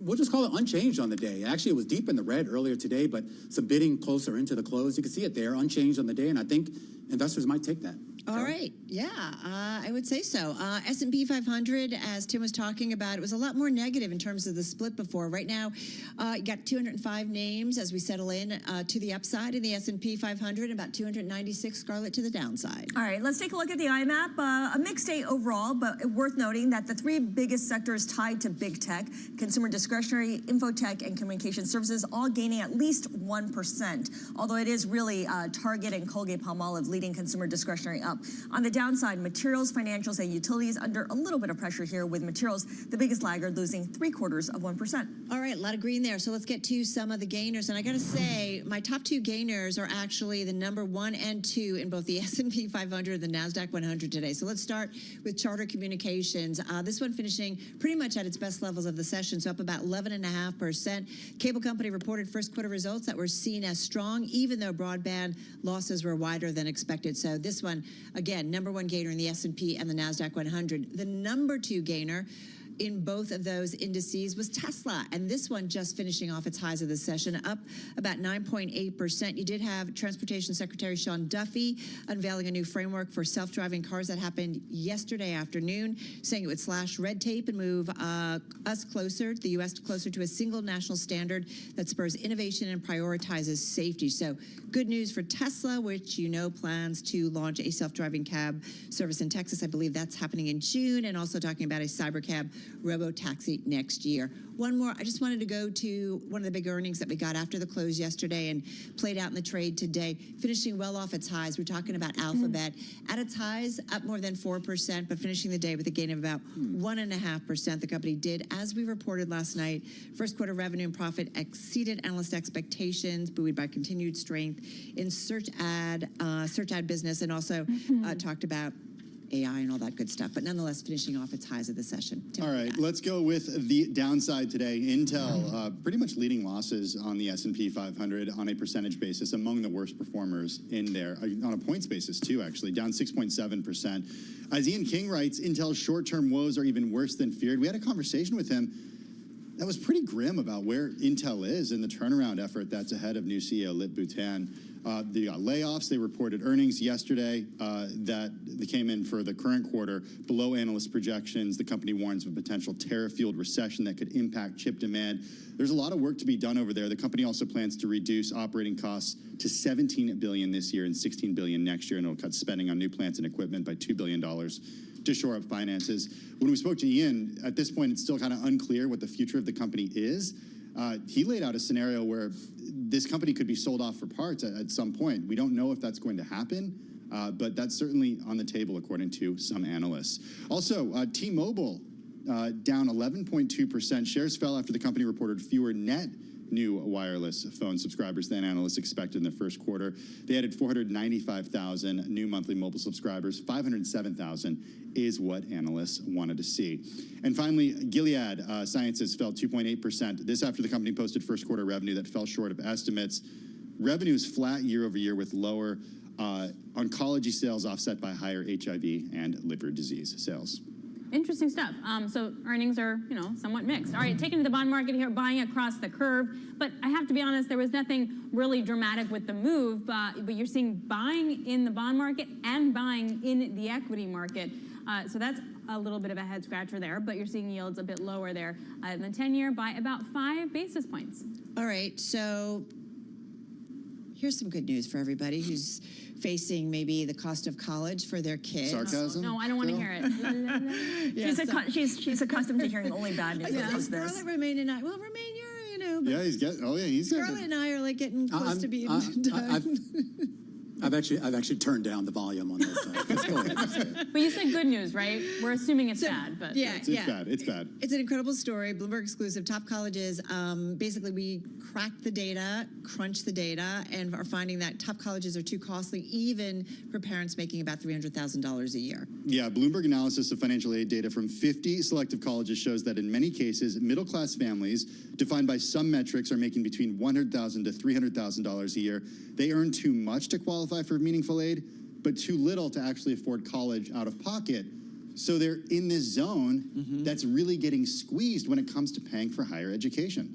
we'll just call it unchanged on the day. Actually, it was deep in the red earlier today, but some bidding closer into the close. You can see it there, unchanged on the day, and I think investors might take that. All right. Yeah, I would say so. S&P 500, as Tim was talking about, it was a lot more negative in terms of the split before. Right now, you got 205 names as we settle in to the upside in the S&P 500, about 296, Scarlett, to the downside. All right, let's take a look at the IMAP. A mixed day overall, but worth noting that the three biggest sectors tied to big tech, consumer discretionary, infotech, and communication services, all gaining at least 1%, although it is really Target and Colgate-Palmolive leading consumer discretionary up. On the downside, materials, financials, and utilities under a little bit of pressure here, with materials the biggest laggard, losing 0.75%. All right, a lot of green there. So let's get to some of the gainers. And I got to say, my top two gainers are actually the number 1 and 2 in both the S&P 500 and the NASDAQ 100 today. So let's start with Charter Communications. This one finishing pretty much at its best levels of the session, so up about 11.5%. Cable company reported first quarter results that were seen as strong, even though broadband losses were wider than expected. So this one, again, number 1 gainer in the S&P and the NASDAQ 100. The number 2 gainer in both of those indices was Tesla, and this one just finishing off its highs of the session, up about 9.8%. You did have Transportation Secretary Sean Duffy unveiling a new framework for self-driving cars that happened yesterday afternoon, saying it would slash red tape and move us closer, the U.S. closer to a single national standard that spurs innovation and prioritizes safety. So good news for Tesla, which plans to launch a self-driving cab service in Texas. I believe that's happening in June, and also talking about a cybercab robo-taxi next year. One more, I just wanted to go to one of the big earnings that we got after the close yesterday and played out in the trade today, finishing well off its highs. We're talking about Alphabet. At its highs, up more than 4%, but finishing the day with a gain of about 1.5%. The company did, as we reported last night, first quarter revenue and profit exceeded analyst expectations, buoyed by continued strength in search ad business, and also talked about AI and all that good stuff, but nonetheless finishing off its highs of the session. All right, let's go with the downside today. Intel pretty much leading losses on the S&P 500 on a percentage basis, among the worst performers in there, on a points basis too, actually, down 6.7%. As Ian King writes, Intel's short-term woes are even worse than feared. We had a conversation with him. that was pretty grim about where Intel is in the turnaround effort that's ahead of new CEO Lip Bhutan. They got layoffs. They reported earnings yesterday that they came in for the current quarter below analyst projections. The company warns of a potential tariff-fueled recession that could impact chip demand. There's a lot of work to be done over there. The company also plans to reduce operating costs to $17 billion this year and $16 billion next year, and it'll cut spending on new plants and equipment by $2 billion to shore up finances. When we spoke to Ian, at this point, it's still kind of unclear what the future of the company is. He laid out a scenario where this company could be sold off for parts at some point. We don't know if that's going to happen, but that's certainly on the table, according to some analysts. Also, T-Mobile down 11.2%. Shares fell after the company reported fewer net new wireless phone subscribers than analysts expected in the first quarter. They added 495,000 new monthly mobile subscribers. 507,000 is what analysts wanted to see. And finally, Gilead Sciences fell 2.8%. This after the company posted first quarter revenue that fell short of estimates. Revenue is flat year over year with lower oncology sales offset by higher HIV and liver disease sales. Interesting stuff. So earnings are, somewhat mixed. All right, taking to the bond market here, buying across the curve. But I have to be honest, there was nothing really dramatic with the move. But you're seeing buying in the bond market and buying in the equity market. So that's a little bit of a head scratcher there. But you're seeing yields a bit lower there. In the 10-year by about 5 basis points. All right, so here's some good news for everybody who's facing maybe the cost of college for their kids. Sarcasm? No, I don't want to hear it. She's accustomed to hearing only bad news. Scarlett, Romaine, and I. Well, Romaine, you're, Yeah, he's getting. Oh, yeah, he's getting. Scarlett and I are like getting close to being done. I've actually turned down the volume on this. Go ahead. But you said good news, right? We're assuming it's bad, but yeah, it's bad. It's bad. It's an incredible story. Bloomberg exclusive. Top colleges. Basically, we cracked the data, crunched the data, and are finding that top colleges are too costly, even for parents making about $300,000 a year. Yeah, Bloomberg analysis of financial aid data from 50 selective colleges shows that in many cases, middle-class families, defined by some metrics, are making between $100,000 to $300,000 a year. They earn too much to qualify for meaningful aid, but too little to actually afford college out of pocket. So they're in this zone that's really getting squeezed when it comes to paying for higher education.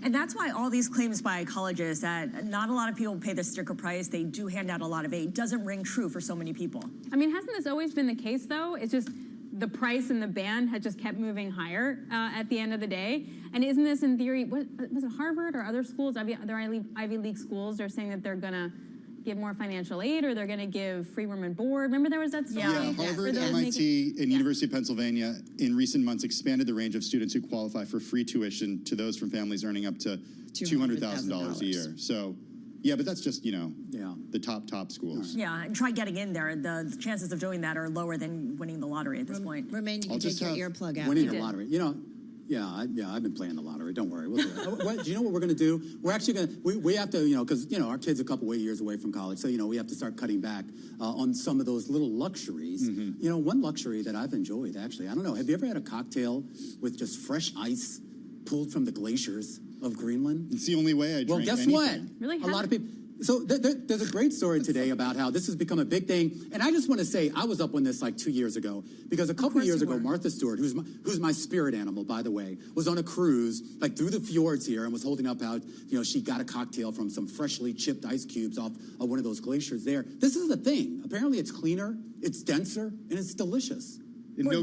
And that's why all these claims by colleges that not a lot of people pay the sticker price, they do hand out a lot of aid, doesn't ring true for so many people. I mean, hasn't this always been the case, though? It's just the price and the band had just kept moving higher at the end of the day. And isn't this, in theory, was it Harvard or other schools, other Ivy League schools, are saying that they're going to give more financial aid, or they're going to give free room and board? Remember there was that story? Yeah, Harvard, MIT, and University of Pennsylvania in recent months expanded the range of students who qualify for free tuition to those from families earning up to $200,000 a year. So, yeah, but that's just, the top schools. Yeah, and try getting in there. The chances of doing that are lower than winning the lottery at this point. Romaine, you can take your earplug out. Winning the lottery. I've been playing the lottery. Don't worry. We'll do it. Do you know what we're going to do? We're actually going to, we have to, because, our kid's a couple of years away from college. So, we have to start cutting back on some of those little luxuries. One luxury that I've enjoyed, actually, I don't know. Have you ever had a cocktail with just fresh ice pulled from the glaciers of Greenland? It's the only way I drink. Well, guess anything. what? Really? A lot of people. So there's a great story today about how this has become a big thing. And I just want to say, I was up on this like 2 years ago, because a couple of years ago, Martha Stewart, who's my spirit animal, by the way, was on a cruise, like through the fjords here, and was holding up how, she got a cocktail from some freshly chipped ice cubes off of one of those glaciers there. This is the thing. Apparently it's cleaner, it's denser, and it's delicious. And no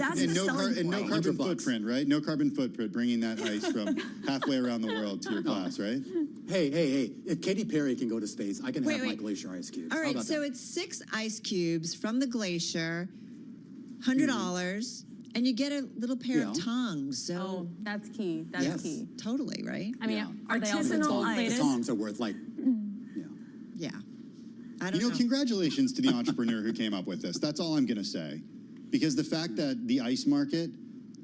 carbon footprint, right? No carbon footprint, bringing that ice from halfway around the world to your class, right? Hey, if Katy Perry can go to space, I can have my glacier ice cubes. All right, so it's 6 ice cubes from the glacier, $100, and you get a little pair of tongs. So that's key. That's key. Totally, right? I mean, are they also gold-plated? The tongs are worth like... Yeah. I don't know. Congratulations to the entrepreneur who came up with this. That's all I'm going to say. Because the fact that the ice market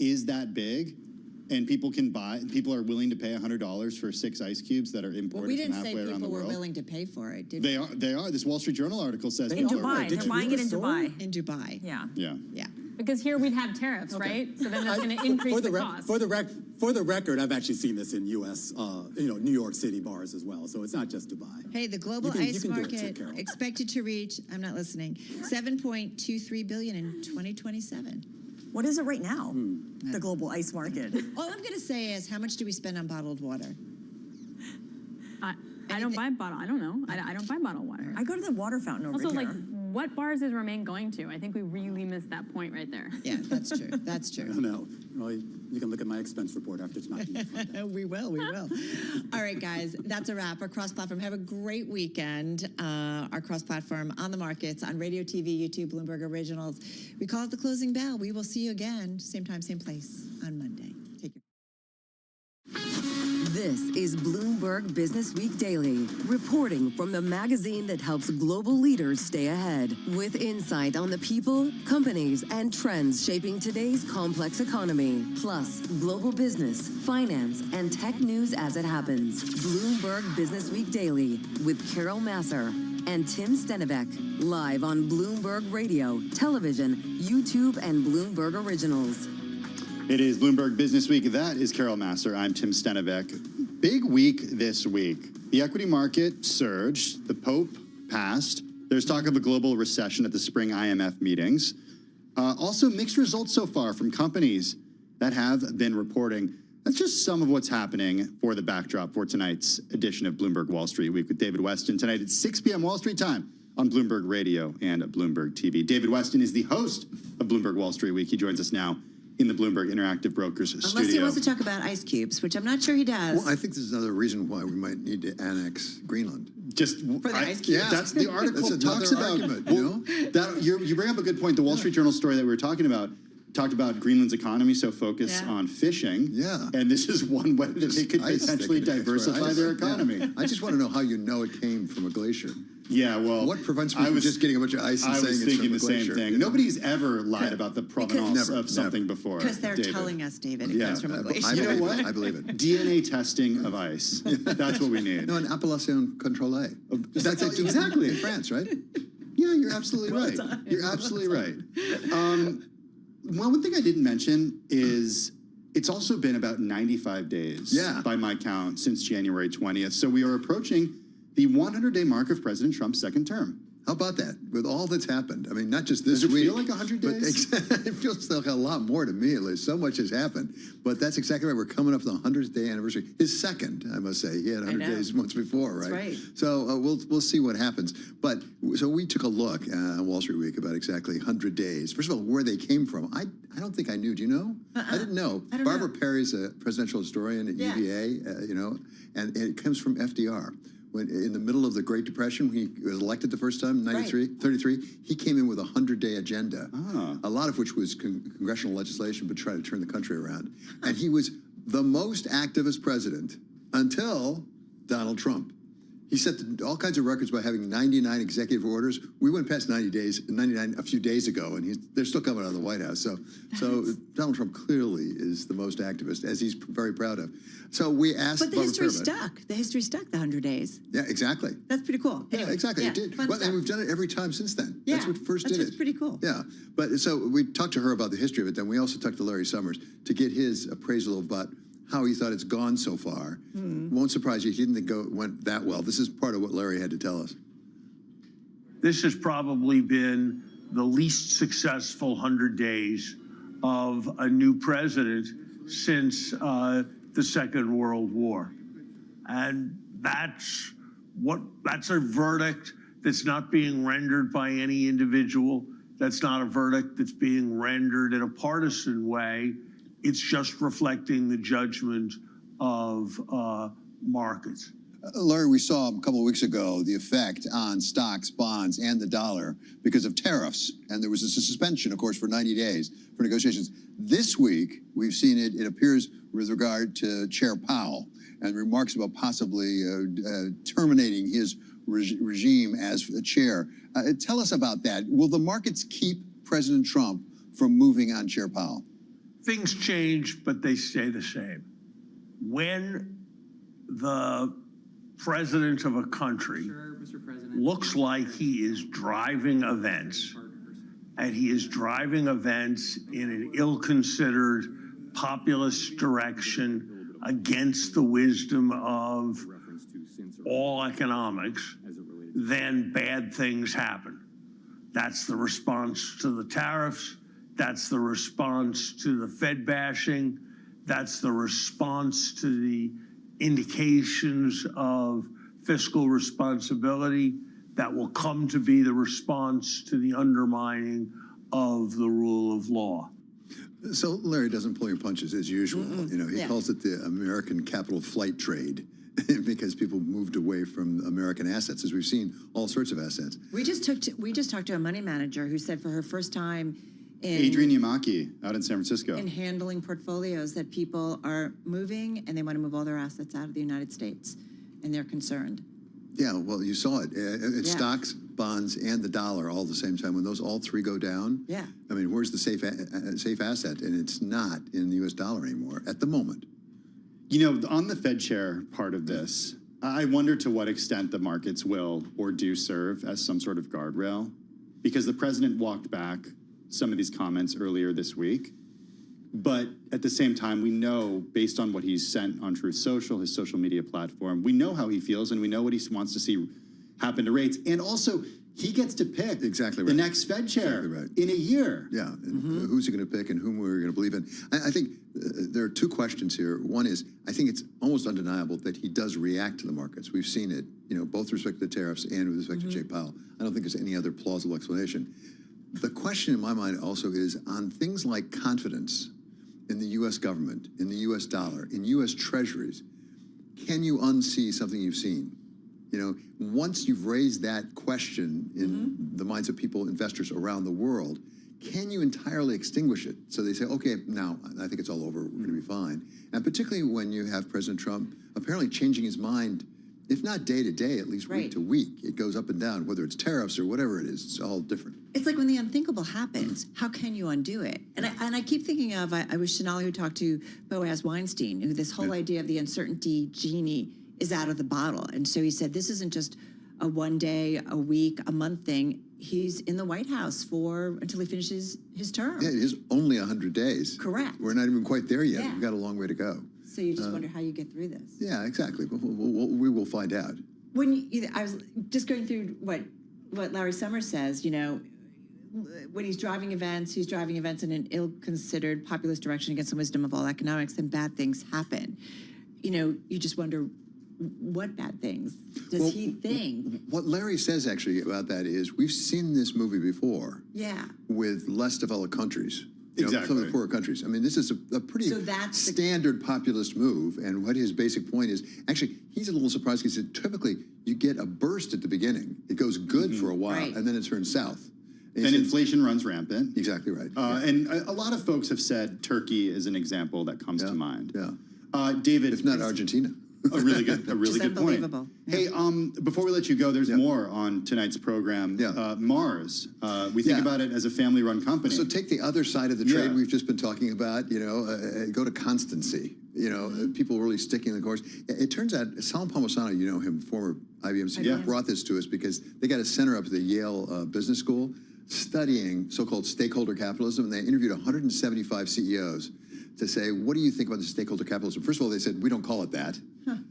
is that big, and people are willing to pay $100 for 6 ice cubes that are imported from halfway around the world. We didn't say people were willing to pay for it, did we? They are. This Wall Street Journal article says in Dubai. They're buying it in Dubai. In Dubai. Yeah. Because here we'd have tariffs, right? So then that's going to increase the cost. For the record, I've actually seen this in U.S., New York City bars as well. So it's not just Dubai. Hey, the global ice market expected to reach, I'm not listening, $7.23 billion in 2027. What is it right now? The global ice market. All I'm going to say is, how much do we spend on bottled water? I don't buy bottle. I don't know. I don't buy bottled water. I go to the water fountain over also, here. like, what bars is Remain going to? I think we really missed that point right there. Yeah, that's true. That's true. No. Well, you can look at my expense report after tonight. We will. All right, guys, that's a wrap. Our cross-platform. Have a great weekend. Our cross-platform on the markets, on radio, TV, YouTube, Bloomberg Originals. We call it the closing bell. We will see you again, same time, same place on Monday. Take care. This is Bloomberg Business Week Daily, reporting from the magazine that helps global leaders stay ahead, with insight on the people, companies, and trends shaping today's complex economy, plus global business, finance, and tech news as it happens. Bloomberg Business Week Daily with Carol Masser and Tim Stenivek, live on Bloomberg Radio, television, YouTube, and Bloomberg Originals. It is Bloomberg Business Week. That is Carol Masser. I'm Tim Stenivek. Big week this week. The equity market surged. The Pope passed. There's talk of a global recession at the spring IMF meetings. Also, mixed results so far from companies that have been reporting. That's just some of what's happening for the backdrop for tonight's edition of Bloomberg Wall Street Week with David Weston tonight at 6 p.m. Wall Street time on Bloomberg Radio and Bloomberg TV. David Weston is the host of Bloomberg Wall Street Week. He joins us now in the Bloomberg Interactive Brokers studio. Unless he wants to talk about ice cubes, which I'm not sure he does. Well, I think this is another reason why we might need to annex Greenland. Just for the ice cubes? Yeah, that's the article that's talks about. Argument, you bring up a good point. The Wall Street Journal story that we were talking about talked about Greenland's economy so focused on fishing. Yeah. And this is one way that they could potentially diversify their economy. Yeah. I just want to know how you know it came from a glacier. Yeah, well, what prevents me from just getting a bunch of ice and saying it's from a glacier? I was thinking the same thing. Nobody's ever lied about the provenance of something before. Because they're telling us, David, it comes from a glacier. You know what? I believe it. DNA testing of ice. That's what we need. No, an appellation contrôlée. That's it, exactly. In France, right? Yeah, you're absolutely right. You're absolutely right. One thing I didn't mention is it's also been about 95 days by my count since January 20th. So we are approaching the 100-day mark of President Trump's second term. How about that? With all that's happened, I mean, not just this week. Does it feel like 100 days? It feels like a lot more to me, at least. So much has happened. But that's exactly right. We're coming up to the 100th day anniversary. His second, I must say. He had 100 days once before, right? That's right. So we'll see what happens. But so we took a look on Wall Street Week about exactly 100 days. First of all, where they came from. I don't think I knew. Do you know? I didn't know. Barbara Perry's a presidential historian at UVA, and it comes from FDR. When in the middle of the Great Depression, when he was elected the first time, 33, he came in with a 100-day agenda, a lot of which was congressional legislation, but try to turn the country around. And he was the most activist president until Donald Trump. He set all kinds of records by having 99 executive orders. We went past 99 a few days ago, and they're still coming out of the White House. So Donald Trump clearly is the most activist, as he's very proud of. So we asked. But the history stuck. The history stuck the 100 days. Yeah, exactly. That's pretty cool. Anyway, yeah, exactly. It did. Well, and we've done it every time since then. Yeah, that's what first did it. That's pretty cool. Yeah, but so we talked to her about the history of it. Then we also talked to Larry Summers to get his appraisal about how he thought it's gone so far. Won't surprise you, he didn't think it went that well. This is part of what Larry had to tell us. This has probably been the least successful 100 days of a new president since the Second World War. And that's a verdict that's not being rendered by any individual. That's not a verdict that's being rendered in a partisan way. It's just reflecting the judgment of markets. Larry, we saw a couple of weeks ago the effect on stocks, bonds, and the dollar because of tariffs. And there was a suspension, of course, for 90 days for negotiations. This week, we've seen it appears, with regard to Chair Powell and remarks about possibly terminating his regime as chair. Tell us about that. Will the markets keep President Trump from moving on Chair Powell? Things change, but they stay the same. When the president of a country looks like he is driving events, and he is driving events in an ill-considered populist direction against the wisdom of all economics, then bad things happen. That's the response to the tariffs. That's the response to the Fed bashing. That's the response to the indications of fiscal responsibility. That will come to be the response to the undermining of the rule of law. So Larry doesn't pull your punches as usual. You know, he calls it the American capital flight trade because people moved away from American assets, as we've seen all sorts of assets. We just talked to a money manager who said for her first time in Adrienne Yamaki out in San Francisco. in handling portfolios that people are moving and they want to move all their assets out of the United States, and they're concerned. Yeah, well, you saw it. It's stocks, bonds, and the dollar all at the same time. When those all three go down, I mean, where's the safe asset? And it's not in the U.S. dollar anymore at the moment. You know, on the Fed chair part of this, I wonder to what extent the markets will or do serve as some sort of guardrail, because the president walked back some of these comments earlier this week. But at the same time, we know, based on what he's sent on Truth Social, his social media platform, we know how he feels and we know what he wants to see happen to rates. And also, he gets to pick the next Fed chair in a year. Yeah, and who's he going to pick and whom we're going to believe in. I think there are two questions here. One is, I think it's almost undeniable that he does react to the markets. We've seen it, you know, both with respect to the tariffs and with respect to Jay Powell. I don't think there's any other plausible explanation. The question in my mind also is on things like confidence in the U.S. government, in the U.S. dollar, in U.S. treasuries, can you unsee something you've seen? You know, once you've raised that question in the minds of people, investors around the world, can you entirely extinguish it? So they say, okay, now I think it's all over, we're going to be fine. And particularly when you have President Trump apparently changing his mind, if not day to day, at least week to week. It goes up and down, whether it's tariffs or whatever it is, it's all different. It's like when the unthinkable happens, how can you undo it? And I keep thinking of, I was Sonali who talked to Boaz Weinstein, who this whole idea of the uncertainty genie is out of the bottle. And so he said, this isn't just a 1 day, a week, a month thing. He's in the White House until he finishes his term. Yeah, it is only 100 days. Correct. We're not even quite there yet. Yeah. We've got a long way to go. So you just wonder how you get through this. Yeah, exactly. We will find out. When I was just going through what Larry Summers says, you know, when he's driving events in an ill-considered populist direction against the wisdom of all economics, and bad things happen. You know, you just wonder, what bad things does he think? What Larry says actually about that is, we've seen this movie before. Yeah. With less developed countries. You know, Exactly. some of the poorer countries. I mean, this is a pretty standard populist move. And what his basic point is, actually, he's a little surprised because typically you get a burst at the beginning. It goes good for a while, and then it turns south. And inflation runs rampant. Exactly right. And a lot of folks have said Turkey is an example that comes to mind. David, if not Argentina. A really good point. Hey, before we let you go, there's more on tonight's program. Mars. We think about it as a family-run company. So take the other side of the trade we've just been talking about. You know, go to constancy. You know, people really sticking the course. It turns out Salim Palmisano, you know him, former IBM CEO, brought this to us because they got a center up at the Yale Business School studying so-called stakeholder capitalism, and they interviewed 175 CEOs to say, what do you think about the stakeholder capitalism? First of all, they said, we don't call it that.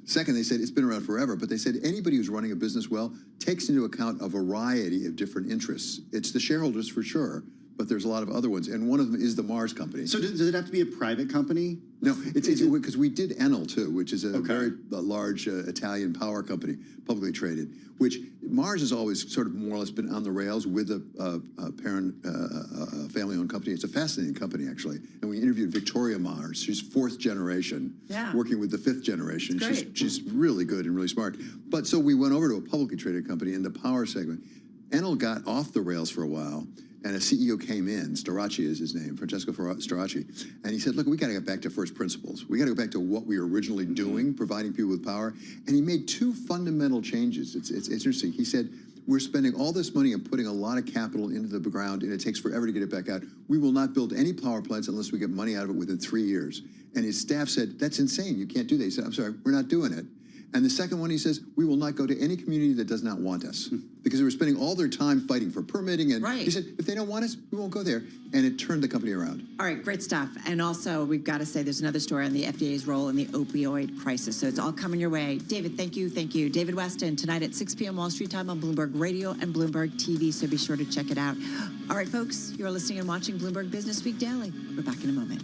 Second, they said, it's been around forever. But they said, anybody who's running a business well takes into account a variety of different interests. It's the shareholders for sure, but there's a lot of other ones. And one of them is the Mars company. So does it have to be a private company? No, it's because we did Enel too, which is a very large Italian power company, publicly traded, which Mars has always sort of more or less been on the rails with a parent family-owned company. It's a fascinating company, actually. And we interviewed Victoria Mars. She's fourth generation, working with the fifth generation. She's really good and really smart. But so we went over to a publicly traded company in the power segment. Enel got off the rails for a while. And a CEO came in, Storace is his name, Francesco Storace, and he said, look, we got to get back to first principles. We got to go back to what we were originally doing, providing people with power. And he made two fundamental changes. It's interesting. He said, we're spending all this money and putting a lot of capital into the ground, and it takes forever to get it back out. We will not build any power plants unless we get money out of it within 3 years. And his staff said, that's insane. You can't do that. He said, I'm sorry, we're not doing it. And the second one, he says, we will not go to any community that does not want us. Because they were spending all their time fighting for permitting. And he said, if they don't want us, we won't go there. And it turned the company around. All right, great stuff. And also, we've got to say there's another story on the FDA's role in the opioid crisis. So it's all coming your way. David, thank you. Thank you. David Weston, tonight at 6 p.m. Wall Street time on Bloomberg Radio and Bloomberg TV. So be sure to check it out. All right, folks, you're listening and watching Bloomberg Business Week Daily. We're back in a moment.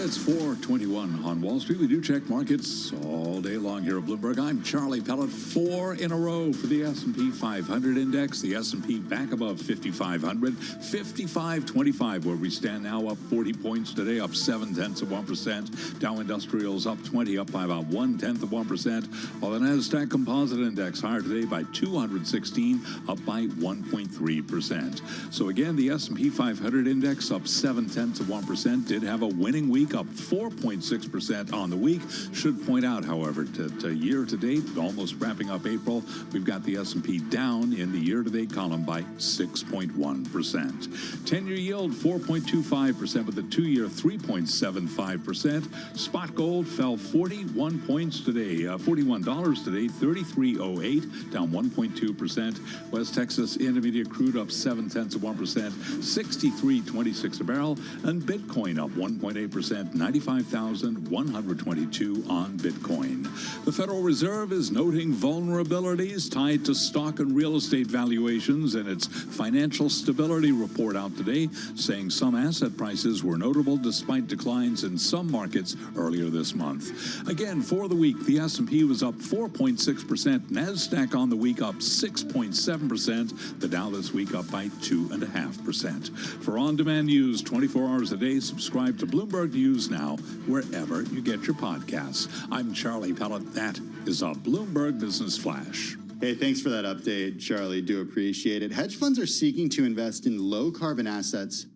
It's 4:21 on Wall Street. We do check markets all day long here at Bloomberg. I'm Charlie Pellet. 4 in a row for the S&P 500 index. The S&P back above 5,500. 55.25 where we stand now, up 40 points today, up 0.7%. Dow Industrials up 20, up by about 0.1%. While the NASDAQ Composite Index higher today by 216, up by 1.3%. So again, the S&P 500 index up 0.7%. Did have a winning week, up 4.6% on the week. Should point out, however, to year-to-date, almost wrapping up April, we've got the S&P down in the year-to-date column by 6.1%. 10-year yield 4.25%, with the 2-year 3.75%. Spot gold fell 41 points today, $41 today, 33.08, down 1.2%. West Texas Intermediate crude up 0.7%, 63.26 a barrel, and Bitcoin up 1.8%, 95,122 on Bitcoin. The Federal Reserve is noting vulnerabilities tied to stock and real estate valuations in its financial stability report out today, saying some asset prices were notable despite declines in some markets earlier this month. Again, for the week, the S&P was up 4.6%, NASDAQ on the week up 6.7%, the Dow this week up by 2.5%. For on-demand news 24 hours a day, subscribe to Bloomberg News Now wherever you get your podcasts. I'm Charlie Pellet. That is a Bloomberg Business Flash. Hey, thanks for that update, Charlie. Do appreciate it. Hedge funds are seeking to invest in low-carbon assets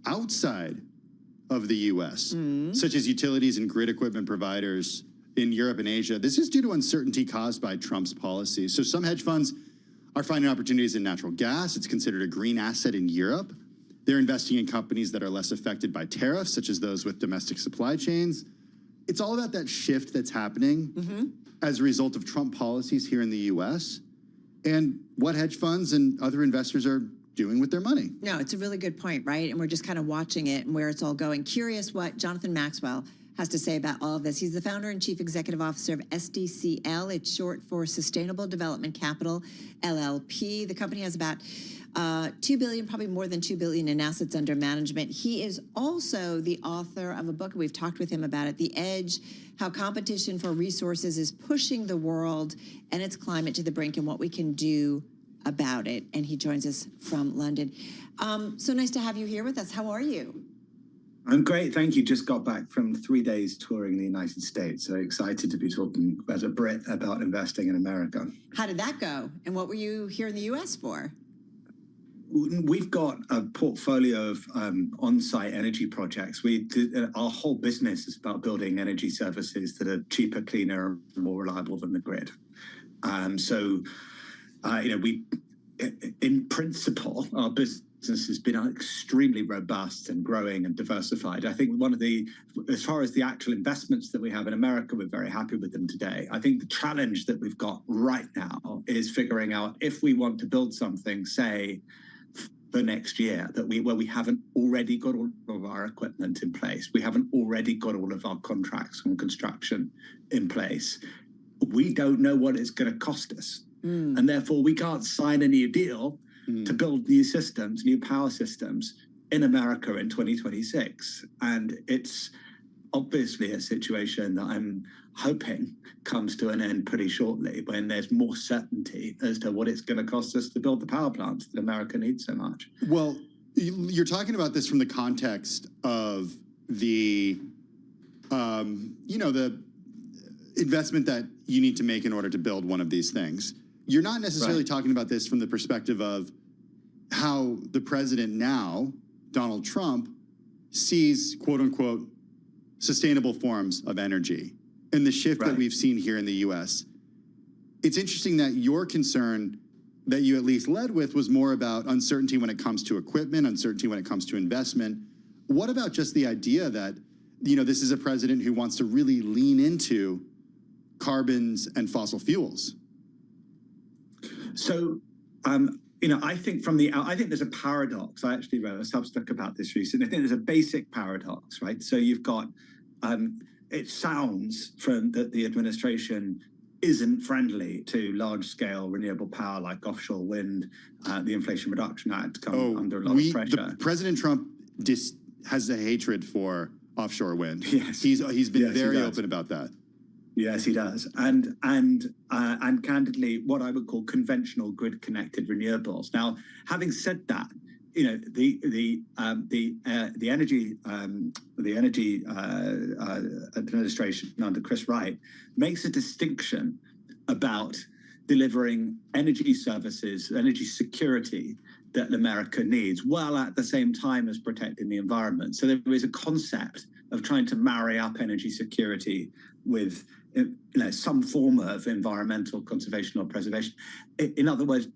outside of the U.S., such as utilities and grid equipment providers in Europe and Asia. This is due to uncertainty caused by Trump's policies. So some hedge funds are finding opportunities in natural gas. It's considered a green asset in Europe. They're investing in companies that are less affected by tariffs, such as those with domestic supply chains. It's all about that shift that's happening as a result of Trump policies here in the U.S. and what hedge funds and other investors are doing with their money. No, it's a really good point, right? And we're just kind of watching it and where it's all going. Curious what Jonathan Maxwell has to say about all of this. He's the founder and chief executive officer of SDCL. It's short for Sustainable Development Capital, LLP. The company has about $2 billion, probably more than $2 billion in assets under management. He is also the author of a book, we've talked with him about it, The Edge, How Competition for Resources is Pushing the World and Its Climate to the Brink and What We Can Do About It. And he joins us from London. So nice to have you here with us. How are you? I'm great, thank you. Just got back from 3 days touring the United States, so excited to be talking as a Brit about investing in America. How did that go? And what were you here in the U.S. for? We've got a portfolio of on-site energy projects. Our whole business is about building energy services that are cheaper, cleaner, and more reliable than the grid. In principle, our business has been extremely robust and growing and diversified. I think as far as the actual investments that we have in America, we're very happy with them today. I think the challenge that we've got right now is figuring out if we want to build something, say, for next year, where we haven't already got all of our equipment in place, we haven't already got all of our contracts on construction in place. We don't know what it's going to cost us. And therefore, we can't sign a new deal to build new systems, new power systems in America in 2026. And it's obviously a situation that I'm hoping comes to an end pretty shortly when there's more certainty as to what it's going to cost us to build the power plants that America needs so much. Well, you're talking about this from the context of the investment that you need to make in order to build one of these things. You're not necessarily talking about this from the perspective of how the president now, Donald Trump, sees, quote unquote, sustainable forms of energy and the shift that we've seen here in the U.S. It's interesting that your concern that you at least led with was more about uncertainty when it comes to equipment, uncertainty when it comes to investment. What about just the idea that, this is a president who wants to really lean into carbons and fossil fuels? So, I think I think there's a paradox. I actually wrote a Substack about this recently. I think there's a basic paradox, right? So you've got, it sounds from that the administration isn't friendly to large-scale renewable power like offshore wind. The Inflation Reduction Act come under a lot of pressure. President Trump has a hatred for offshore wind. Yes, he's been very open about that. Yes, he does, and candidly, what I would call conventional grid-connected renewables. Now, having said that, the energy administration under Chris Wright makes a distinction about delivering energy services, energy security that America needs, while at the same time as protecting the environment. So there is a concept of trying to marry up energy security with some form of environmental conservation or preservation. In other words,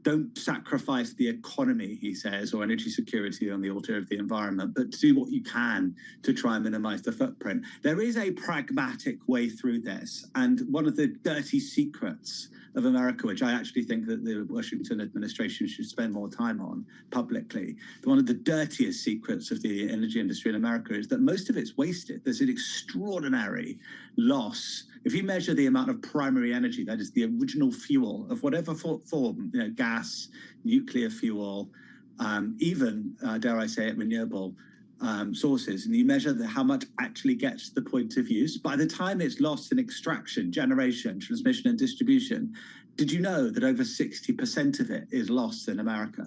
don't sacrifice the economy, he says, or energy security on the altar of the environment, but do what you can to try and minimize the footprint. There is a pragmatic way through this, and one of the dirty secrets of America, which I actually think that the Washington administration should spend more time on publicly. One of the dirtiest secrets of the energy industry in America is that most of it's wasted. There's an extraordinary loss. If you measure the amount of primary energy, that is the original fuel of whatever form, gas, nuclear fuel, even, dare I say it, renewable sources, and you measure how much actually gets to the point of use, by the time it's lost in extraction, generation, transmission, and distribution, did you know that over 60% of it is lost in America?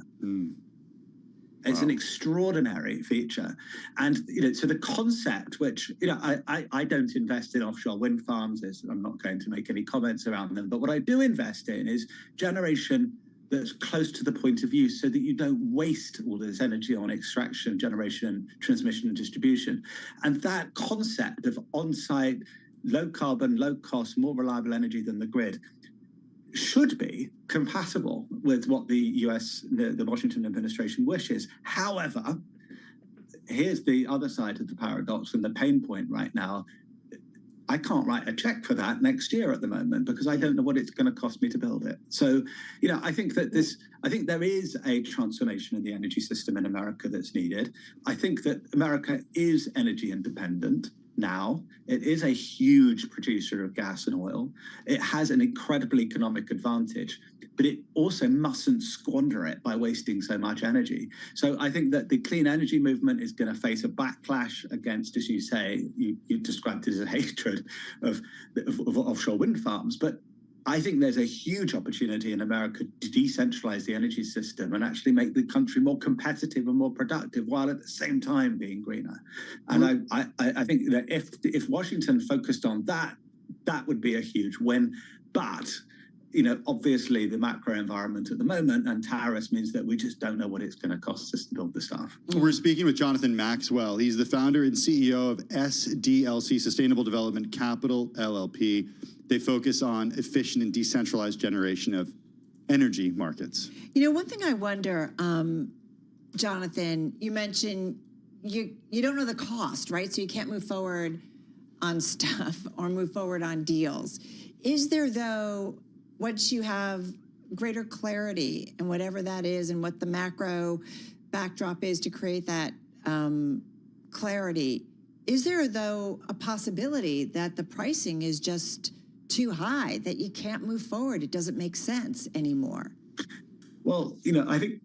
It's an extraordinary feature. And, so the concept, which, I don't invest in offshore wind farms, I'm not going to make any comments around them, but what I do invest in is generation that's close to the point of use so that you don't waste all this energy on extraction, generation, transmission, and distribution. And that concept of on-site, low carbon, low cost, more reliable energy than the grid should be compatible with what the the Washington administration wishes. However, here's the other side of the paradox and the pain point right now. I can't write a check for that next year at the moment because I don't know what it's going to cost me to build it. So, I think that there is a transformation in the energy system in America that's needed. I think that America is energy independent now. It is a huge producer of gas and oil. It has an incredible economic advantage, but it also mustn't squander it by wasting so much energy. So I think that the clean energy movement is going to face a backlash against, as you say, you described it as a hatred of offshore wind farms. But I think there's a huge opportunity in America to decentralize the energy system and actually make the country more competitive and more productive while at the same time being greener. And I think that if Washington focused on that, that would be a huge win. But obviously the macro environment at the moment and tariffs means that we just don't know what it's going to cost us to build the stuff. We're speaking with Jonathan Maxwell. He's the founder and CEO of SDLC, Sustainable Development Capital, LLP. They focus on efficient and decentralized generation of energy markets. One thing I wonder, Jonathan, you mentioned you don't know the cost, right? So you can't move forward on stuff or move forward on deals. Is there, though, once you have greater clarity and whatever that is and what the macro backdrop is to create that clarity, is there, though, a possibility that the pricing is just too high, that you can't move forward? It doesn't make sense anymore. Well, I think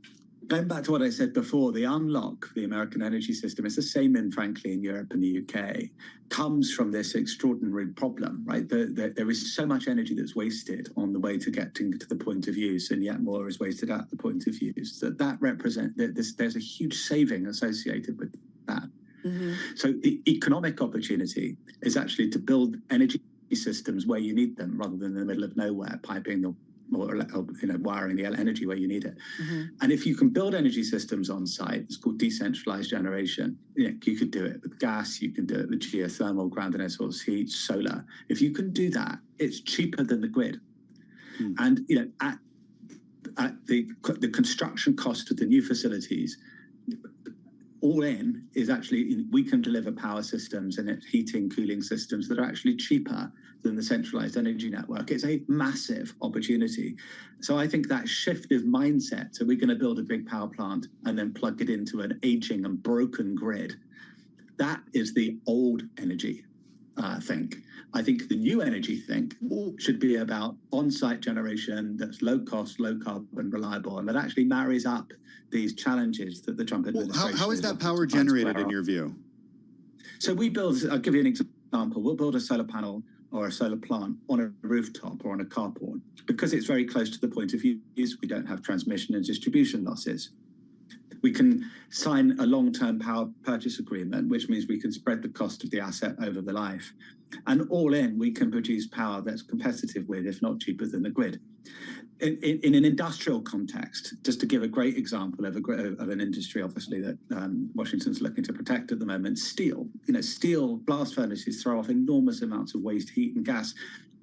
going back to what I said before, the unlock of the American energy system is the same frankly, in Europe and the UK, comes from this extraordinary problem, right? There is so much energy that's wasted on the way to getting to the point of use, and yet more is wasted at the point of use. That represents, there's a huge saving associated with that. So the economic opportunity is actually to build energy systems where you need them rather than in the middle of nowhere, piping or wiring the energy where you need it. And if you can build energy systems on site, it's called decentralized generation. You could do it with gas, you can do it with geothermal, ground and air source heat, solar. If you can do that, it's cheaper than the grid. And at the construction cost of the new facilities, all in is actually, we can deliver power systems and heating, cooling systems that are actually cheaper than the centralized energy network. It's a massive opportunity. So I think that shift of mindset, so we're going to build a big power plant and then plug it into an aging and broken grid, that is the old energy think. I think the new energy think should be about on-site generation that's low cost, low carbon, reliable, and that actually marries up these challenges that the Trump administration. How is that power generated in your view? So we build, I'll give you an example. We'll build a solar panel or a solar plant on a rooftop or on a carport. Because it's very close to the point of use, we don't have transmission and distribution losses. We can sign a long-term power purchase agreement, which means we can spread the cost of the asset over the life. And all in, we can produce power that's competitive with, if not cheaper than the grid. In an industrial context, just to give a great example of an industry, obviously, that Washington's looking to protect at the moment, steel. Steel blast furnaces throw off enormous amounts of waste heat and gas.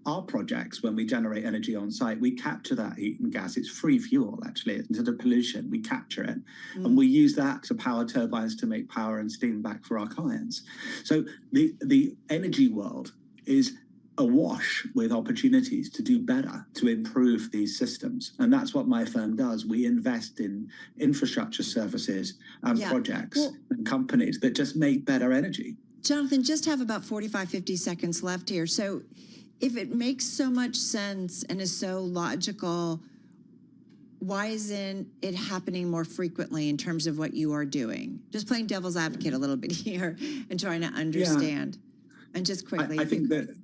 Our projects, when we generate energy on site, we capture that heat and gas. It's free fuel, actually. Instead of pollution, we capture it. And we use that to power turbines to make power and steam back for our clients. So the energy world is awash with opportunities to do better, to improve these systems. And that's what my firm does. We invest in infrastructure services and projects and companies that just make better energy. Jonathan, just have about 45, 50 seconds left here. So if it makes so much sense and is so logical, why isn't it happening more frequently in terms of what you are doing? Just playing devil's advocate a little bit here and trying to understand. And just quickly. I think that...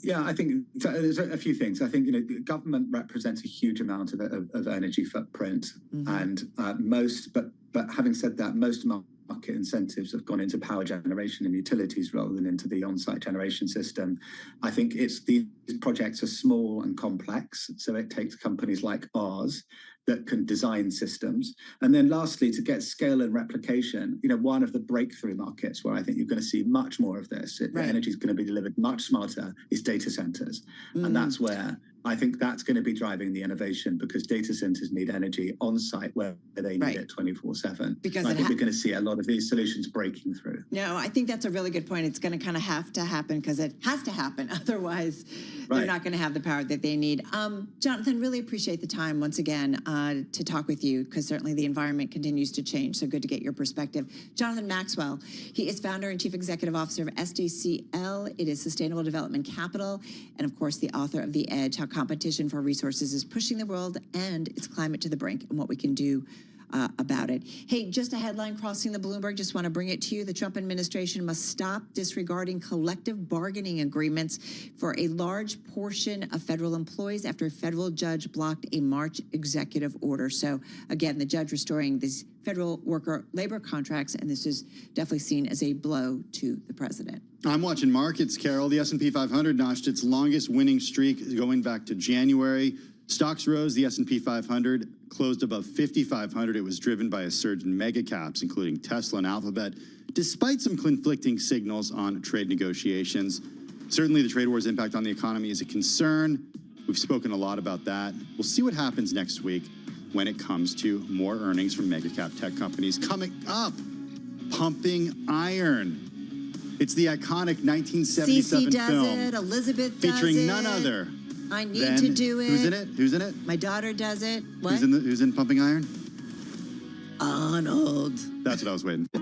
Yeah, I think there's a few things. I think government represents a huge amount of energy footprint, and but having said that, most market incentives have gone into power generation and utilities rather than into the on-site generation system. I think these projects are small and complex, so it takes companies like ours that can design systems. And then lastly, to get scale and replication, one of the breakthrough markets where I think you're going to see much more of this, energy is going to be delivered much smarter, is data centers. And that's where I think that's going to be driving the innovation, because data centers need energy on site where they need it 24/7. Because I think we're going to see a lot of these solutions breaking through. No, I think that's a really good point. It's going to kind of have to happen because it has to happen. Otherwise, they're not going to have the power that they need. Jonathan, really appreciate the time once again to talk with you, because certainly the environment continues to change. So good to get your perspective. Jonathan Maxwell, he is founder and chief executive officer of SDCL. It is Sustainable Development Capital, and of course, the author of The Edge, How Competition for Resources is Pushing the World and Its Climate to the Brink, and what we can do about it. Hey, just a headline crossing the Bloomberg, just want to bring it to you. The Trump administration must stop disregarding collective bargaining agreements for a large portion of federal employees after a federal judge blocked a March executive order. So again, the judge restoring these federal worker labor contracts, and this is definitely seen as a blow to the president. I'm watching markets, Carol. The S&P 500 notched its longest winning streak going back to January. Stocks rose. The S&P 500 closed above 5,500. It was driven by a surge in mega caps, including Tesla and Alphabet, despite some conflicting signals on trade negotiations. Certainly, the trade war's impact on the economy is a concern. We've spoken a lot about that. We'll see what happens next week when it comes to more earnings from mega cap tech companies. Coming up, Pumping Iron. It's the iconic 1977 Cece does film it, Elizabeth does featuring it. none other. I need to do it. Who's in it? Who's in it? My daughter does it. What? Who's in Pumping Iron? Arnold. That's what I was waiting for.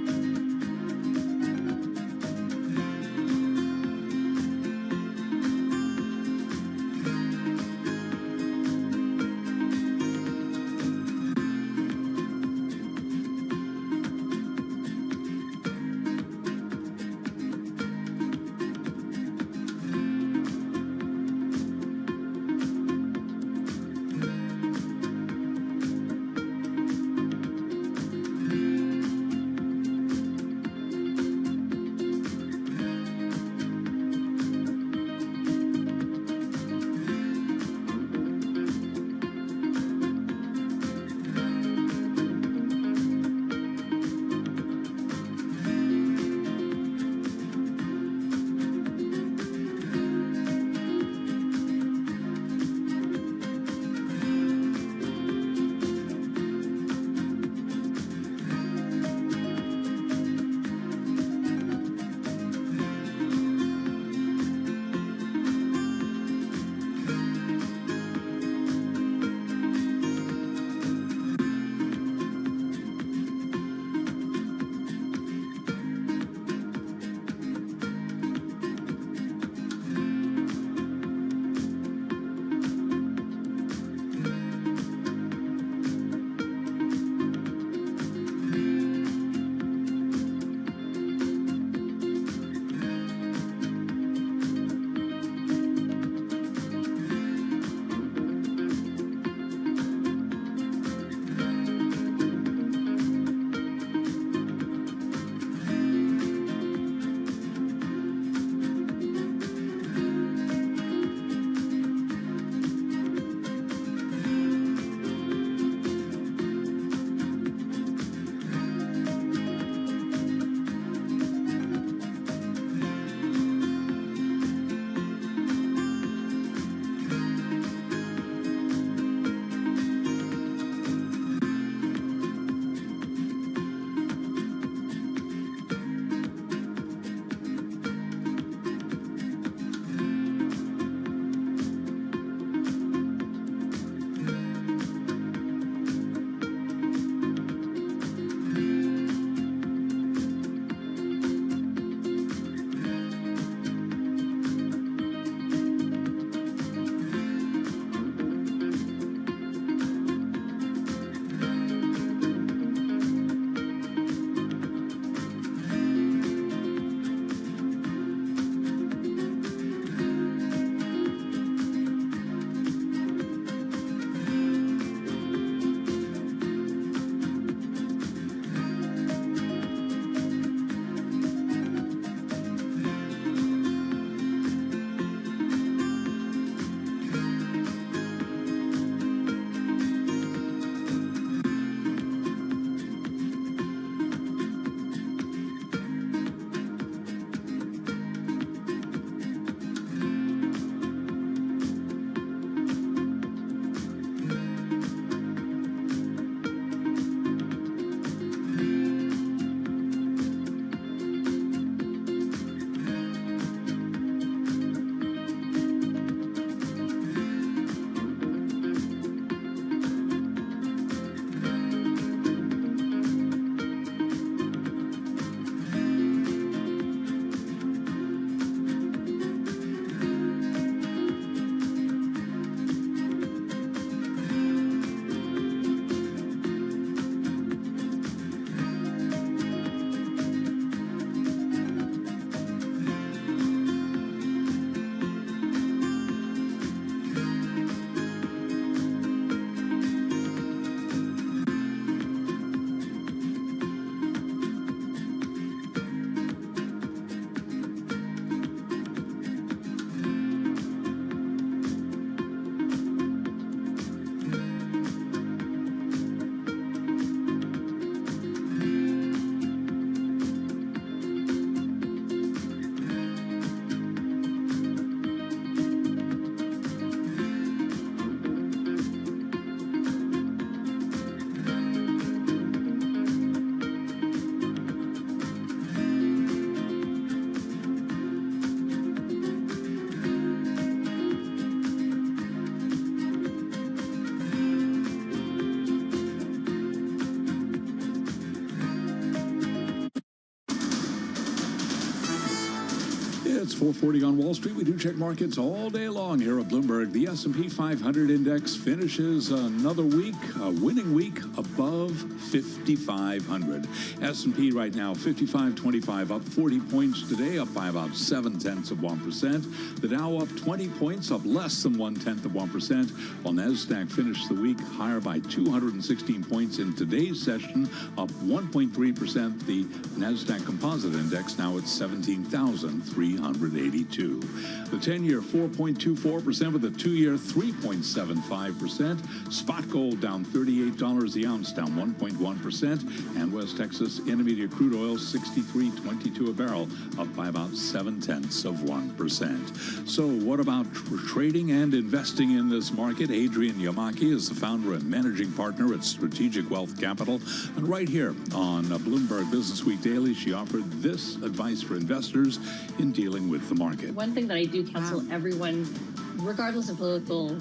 It's 4:40 on Wall Street. We do check markets all day long here at Bloomberg. The S&P 500 index finishes another week, a winning week, above 5,500. S&P right now 55.25, up 40 points today, up by about 0.7%. The Dow up 20 points, up less than 0.1%. While NASDAQ finished the week higher by 216 points in today's session, up 1.3%. The NASDAQ Composite Index now at 17,382. The 10-year 4.24%, with the 2-year 3.75%. Spot gold down $38 the ounce, down 1.1%. And West Texas Intermediate crude oil 63.22 a barrel, up by about 0.7%. So what about trading and investing in this market? Adrienne Yamaki is the founder and managing partner at Strategic Wealth Capital. And right here on Bloomberg Business Week Daily, she offered this advice for investors in dealing with the market. One thing that I do counsel everyone, regardless of political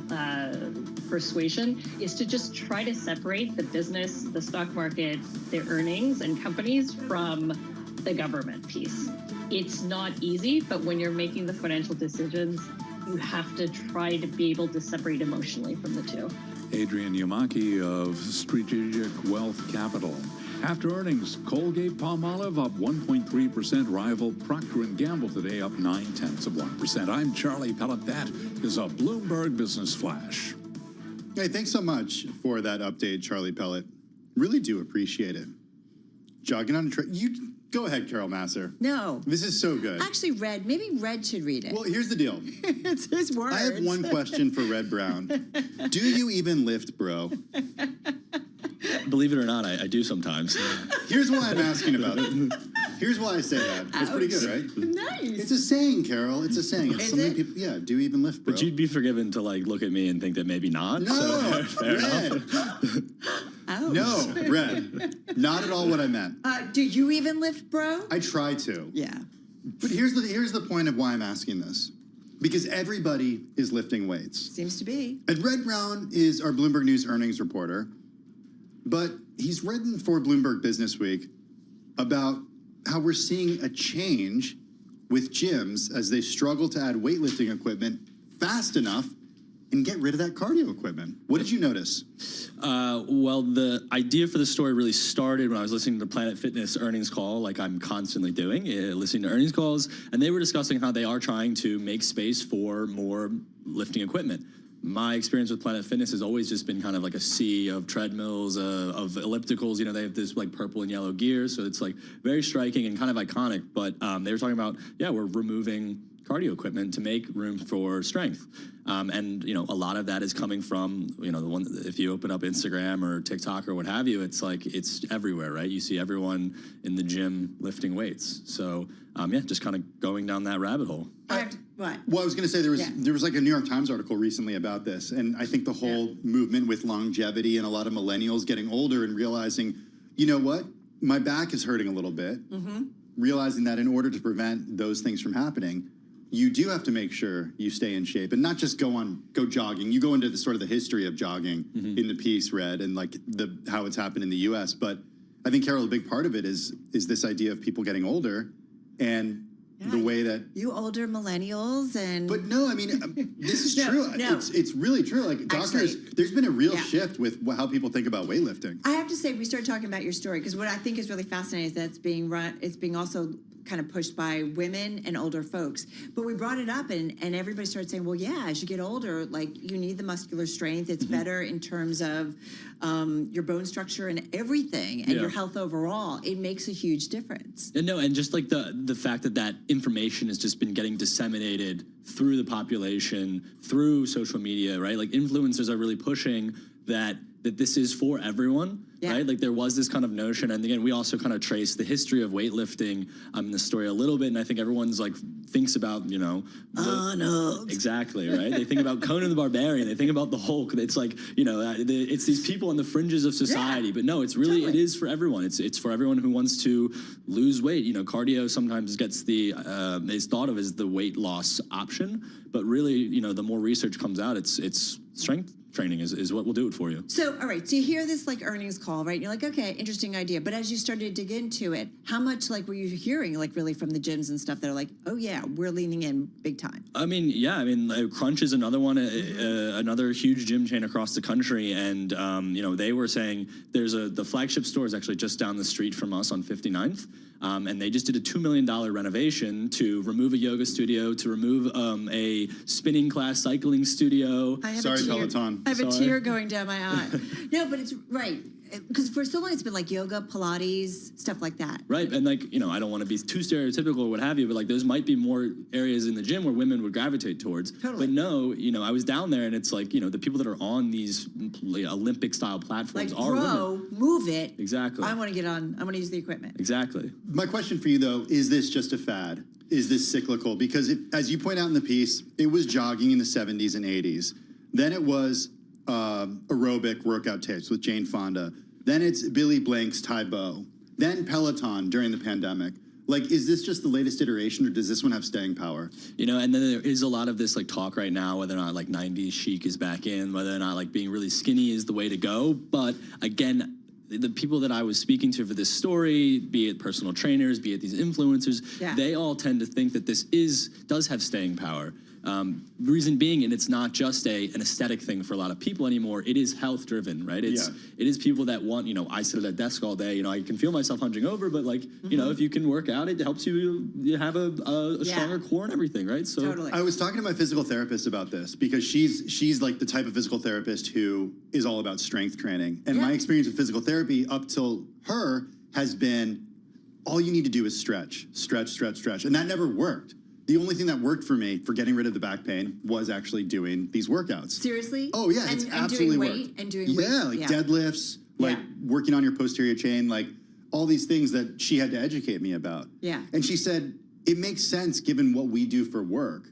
persuasion, is to just try to separate the business, the stock market, their earnings and companies from the government piece. It's not easy, but when you're making the financial decisions, you have to try to be able to separate emotionally from the two. Adrienne Yamaki of Strategic Wealth Capital. After earnings, Colgate-Palmolive up 1.3%. Rival Procter & Gamble today up 0.9%. I'm Charlie Pellet. That is a Bloomberg Business Flash. Hey, thanks so much for that update, Charlie Pellet. Really do appreciate it. Jogging on a trail. You go ahead, Carol Masser. No. This is so good. Actually, maybe Red should read it. Well, here's the deal. It's his words. I have one question for Red Brown. Do you even lift, bro? Believe it or not, I do sometimes. Here's why I'm asking about it. Here's why I say that. It's pretty good, right? Nice. It's a saying, Carol. It's a saying. It's Is something it? people, yeah, do you even lift, bro? But you'd be forgiven to like look at me and think that maybe not. No, so, fair Red. enough. No, Red. Not at all what I meant. Do you even lift, bro? I try to. Yeah. But here's the point of why I'm asking this. Because everybody is lifting weights. Seems to be. And Red Brown is our Bloomberg News earnings reporter. But he's written for Bloomberg Business Week about how we're seeing a change with gyms as they struggle to add weightlifting equipment fast enough and get rid of that cardio equipment. What did you notice? Well, the idea for the story really started when I was listening to the Planet Fitness earnings call, like I'm constantly doing, listening to earnings calls, and they were discussing how they are trying to make space for more lifting equipment. My experience with Planet Fitness has always just been kind of like a sea of treadmills, of ellipticals. You know, they have this like purple and yellow gear, so it's like very striking and kind of iconic. But they were talking about, yeah, we're removing cardio equipment to make room for strength. And, you know, a lot of that is coming from, you know, the one, if you open up Instagram or TikTok or what have you, it's like, it's everywhere, right? You see everyone in the gym lifting weights. So, yeah, just kind of going down that rabbit hole. What? Well, I was going to say there was like a New York Times article recently about this, and I think the whole movement with longevity and a lot of millennials getting older and realizing, you know what, my back is hurting a little bit, realizing that in order to prevent those things from happening, you do have to make sure you stay in shape and not just go jogging. You go into the sort of the history of jogging in the piece, Red, and like how it's happened in the U.S. But I think, Carol, a big part of it is this idea of people getting older and the way that you older millennials and. But no, I mean, this is true. No. It's really true. Like doctors, Actually, there's been a real shift with how people think about weightlifting. I have to say, we started talking about your story because what I think is really fascinating is that it's being also kind of pushed by women and older folks. But we brought it up and everybody started saying, well, yeah, as you get older, like you need the muscular strength. It's better in terms of your bone structure and everything and your health overall. It makes a huge difference. And no, and just like the fact that information has just been getting disseminated through the population, through social media, right? Like influencers are really pushing that this is for everyone, right? Like there was this kind of notion, and again, we also kind of trace the history of weightlifting in the story a little bit, and I think everyone's like thinks about, you know, exactly, right? They think about Conan the Barbarian, they think about the Hulk. It's like, you know, it's these people on the fringes of society, but no, it's really it is for everyone. It's for everyone who wants to lose weight. You know, cardio sometimes gets is thought of as the weight loss option, but really, you know, the more research comes out, it's strength training is what will do it for you. So, all right, so you hear this like earnings call, right? You're like, okay, interesting idea. But as you started to dig into it, how much like were you hearing like really from the gyms and stuff that are like, oh yeah, we're leaning in big time? I mean, yeah, I mean, Crunch is another one, another huge gym chain across the country. And, you know, they were saying the flagship store is actually just down the street from us on 59th. And they just did a $2 million renovation to remove a yoga studio, to remove a spinning class cycling studio. Sorry, Peloton. I have a tear going down my eye. No, but it's right. Because for so long it's been like yoga, Pilates, stuff like that. Right, and like, you know, I don't want to be too stereotypical or what have you, but like those might be more areas in the gym where women would gravitate towards. Totally. But no, you know, I was down there and it's like, you know, the people that are on these Olympic style platforms Like, are bro, women. move it. Exactly. I want to get on. I want to use the equipment. Exactly. My question for you, though, is this just a fad? Is this cyclical? Because as you point out in the piece, it was jogging in the 70s and 80s. Then it was aerobic workout tapes with Jane Fonda. Then it's Billy Blank's Taebo. Then Peloton during the pandemic. Like, is this just the latest iteration, or does this one have staying power? You know, and then there is a lot of this like talk right now, whether or not like 90s chic is back in, whether or not like being really skinny is the way to go. But again, the people that I was speaking to for this story, be it personal trainers, be it these influencers, they all tend to think that this does have staying power. Reason being, and it's not just an aesthetic thing for a lot of people anymore. It is health driven, right? It is people that want, you know, I sit at a desk all day, you know, I can feel myself hunching over, but like, you know, if you can work out, it helps you have a stronger core and everything, right? So totally. I was talking to my physical therapist about this because she's like the type of physical therapist who is all about strength training. And my experience with physical therapy up till her has been all you need to do is stretch. And that never worked. The only thing that worked for me for getting rid of the back pain was actually doing these workouts. Seriously? Oh, yeah, it's absolutely worked. And doing weight. Yeah, like deadlifts, like working on your posterior chain, like all these things that she had to educate me about. Yeah. And she said, it makes sense given what we do for work.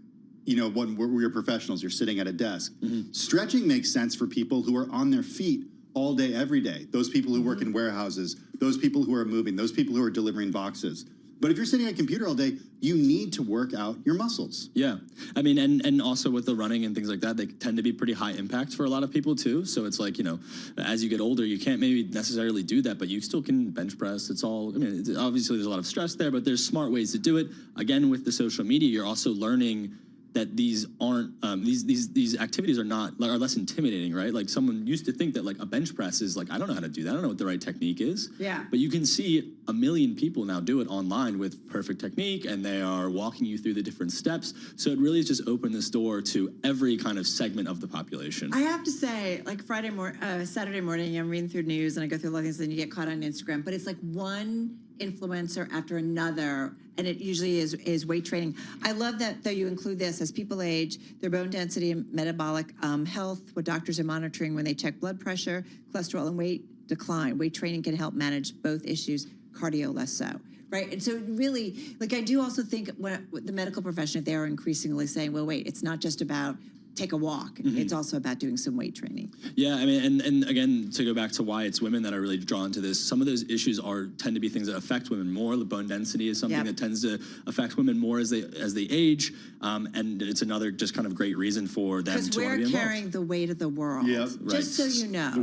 You know, when we're professionals, you're sitting at a desk. Stretching makes sense for people who are on their feet all day, every day. Those people who work in warehouses, those people who are moving, those people who are delivering boxes. But if you're sitting at a computer all day, you need to work out your muscles. Yeah. I mean, and also with the running and things like that, they tend to be pretty high impact for a lot of people too. So it's like, you know, as you get older, you can't maybe necessarily do that, but you still can bench press. It's all, I mean, obviously there's a lot of stress there, but there's smart ways to do it. Again, with the social media, you're also learning that these aren't these activities are less intimidating, right? Like someone used to think that like a bench press is like, I don't know how to do that. I don't know what the right technique is. Yeah. But you can see 1 million people now do it online with perfect technique, and they are walking you through the different steps. So it really has just opened this door to every kind of segment of the population. I have to say, like Saturday morning, I'm reading through news and I go through a lot of things, and you get caught on Instagram. But it's like one influencer after another, and it usually is weight training. I love that, though, you include this as people age, their bone density and metabolic health, what doctors are monitoring when they check blood pressure, cholesterol, and weight decline. Weight training can help manage both issues, cardio less so. Right. And so really, like, I do also think when the medical profession, if they are increasingly saying, well, wait, it's not just about take a walk. It's also about doing some weight training. Yeah, I mean, and again, to go back to why it's women that are really drawn to this, some of those issues tend to be things that affect women more. The bone density is something that tends to affect women more as they age, and it's another just kind of great reason for them to want to be involved. Because we're carrying the weight of the world. Yep. Just so you know. The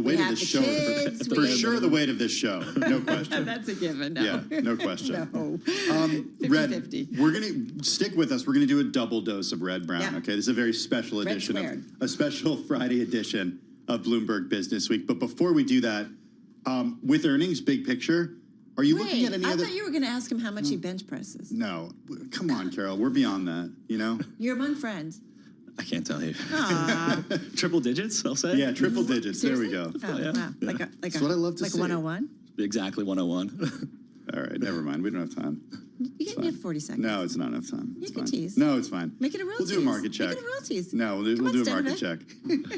weight of this show. Kids, for sure the weight of this show. No question. That's a given. No. Yeah, no question. No. 50-50. Red, we're going to stick with us. We're going to do a double dose of Red Brown. Okay, this is a very special edition, a special Friday edition of Bloomberg Business Week. But before we do that, with earnings, big picture, are you looking at any other? I thought you were going to ask him how much he bench presses. No, come on, Carol. We're beyond that. You know. You're among friends. I can't tell you. Triple digits, I'll say. Yeah, triple digits. Seriously? There we go. Oh, yeah. Wow. Like That's what I love to like see. 101? Exactly 101. All right, never mind. We don't have time. You can get 40 seconds. No, it's not enough time. You It's can fine. tease. No, it's fine. Make it a real We'll tease. do a market check. Make it a real tease. No, we'll do a market check.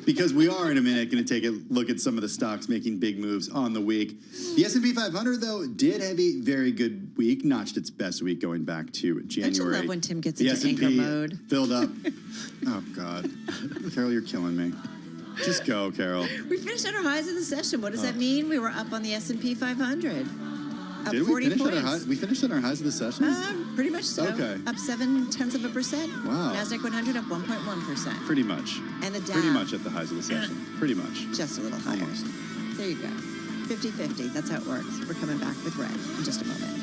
Because we are in a minute going to take a look at some of the stocks making big moves on the week. The S&P 500, though, did have a very good week, notched its best week going back to January. Don't you love when Tim gets The into S&P anchor mode? filled up. Oh, God. Carol, you're killing me. Just go, Carol. We finished at our highs of the session. What does that mean? We were up on the S&P 500. Up Did 40 we finish points. at our highs? We finished at our highs of the session? Pretty much so. Okay. Up 0.7%. Wow. NASDAQ 100 up 1.1%. Pretty much. And the Dow. Pretty much at the highs of the session. Pretty much. Just a little higher. Almost. There you go. 50-50. That's how it works. We're coming back with Red in just a moment.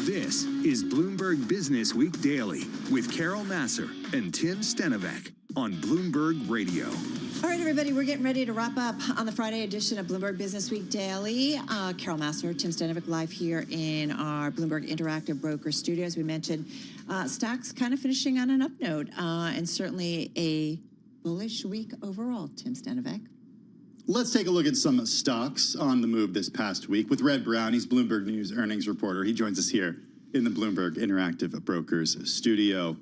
This is Bloomberg Business Week Daily with Carol Nasser and Tim Stenovec on Bloomberg Radio. All right, everybody, we're getting ready to wrap up on the Friday edition of Bloomberg Business Week Daily. Carol Nasser, Tim Stenovec live here in our Bloomberg Interactive Broker studios. We mentioned stocks kind of finishing on an up note and certainly a bullish week overall, Tim Stenovec. Let's take a look at some stocks on the move this past week with Red Brown. He's Bloomberg News earnings reporter. He joins us here in the Bloomberg Interactive Brokers studio.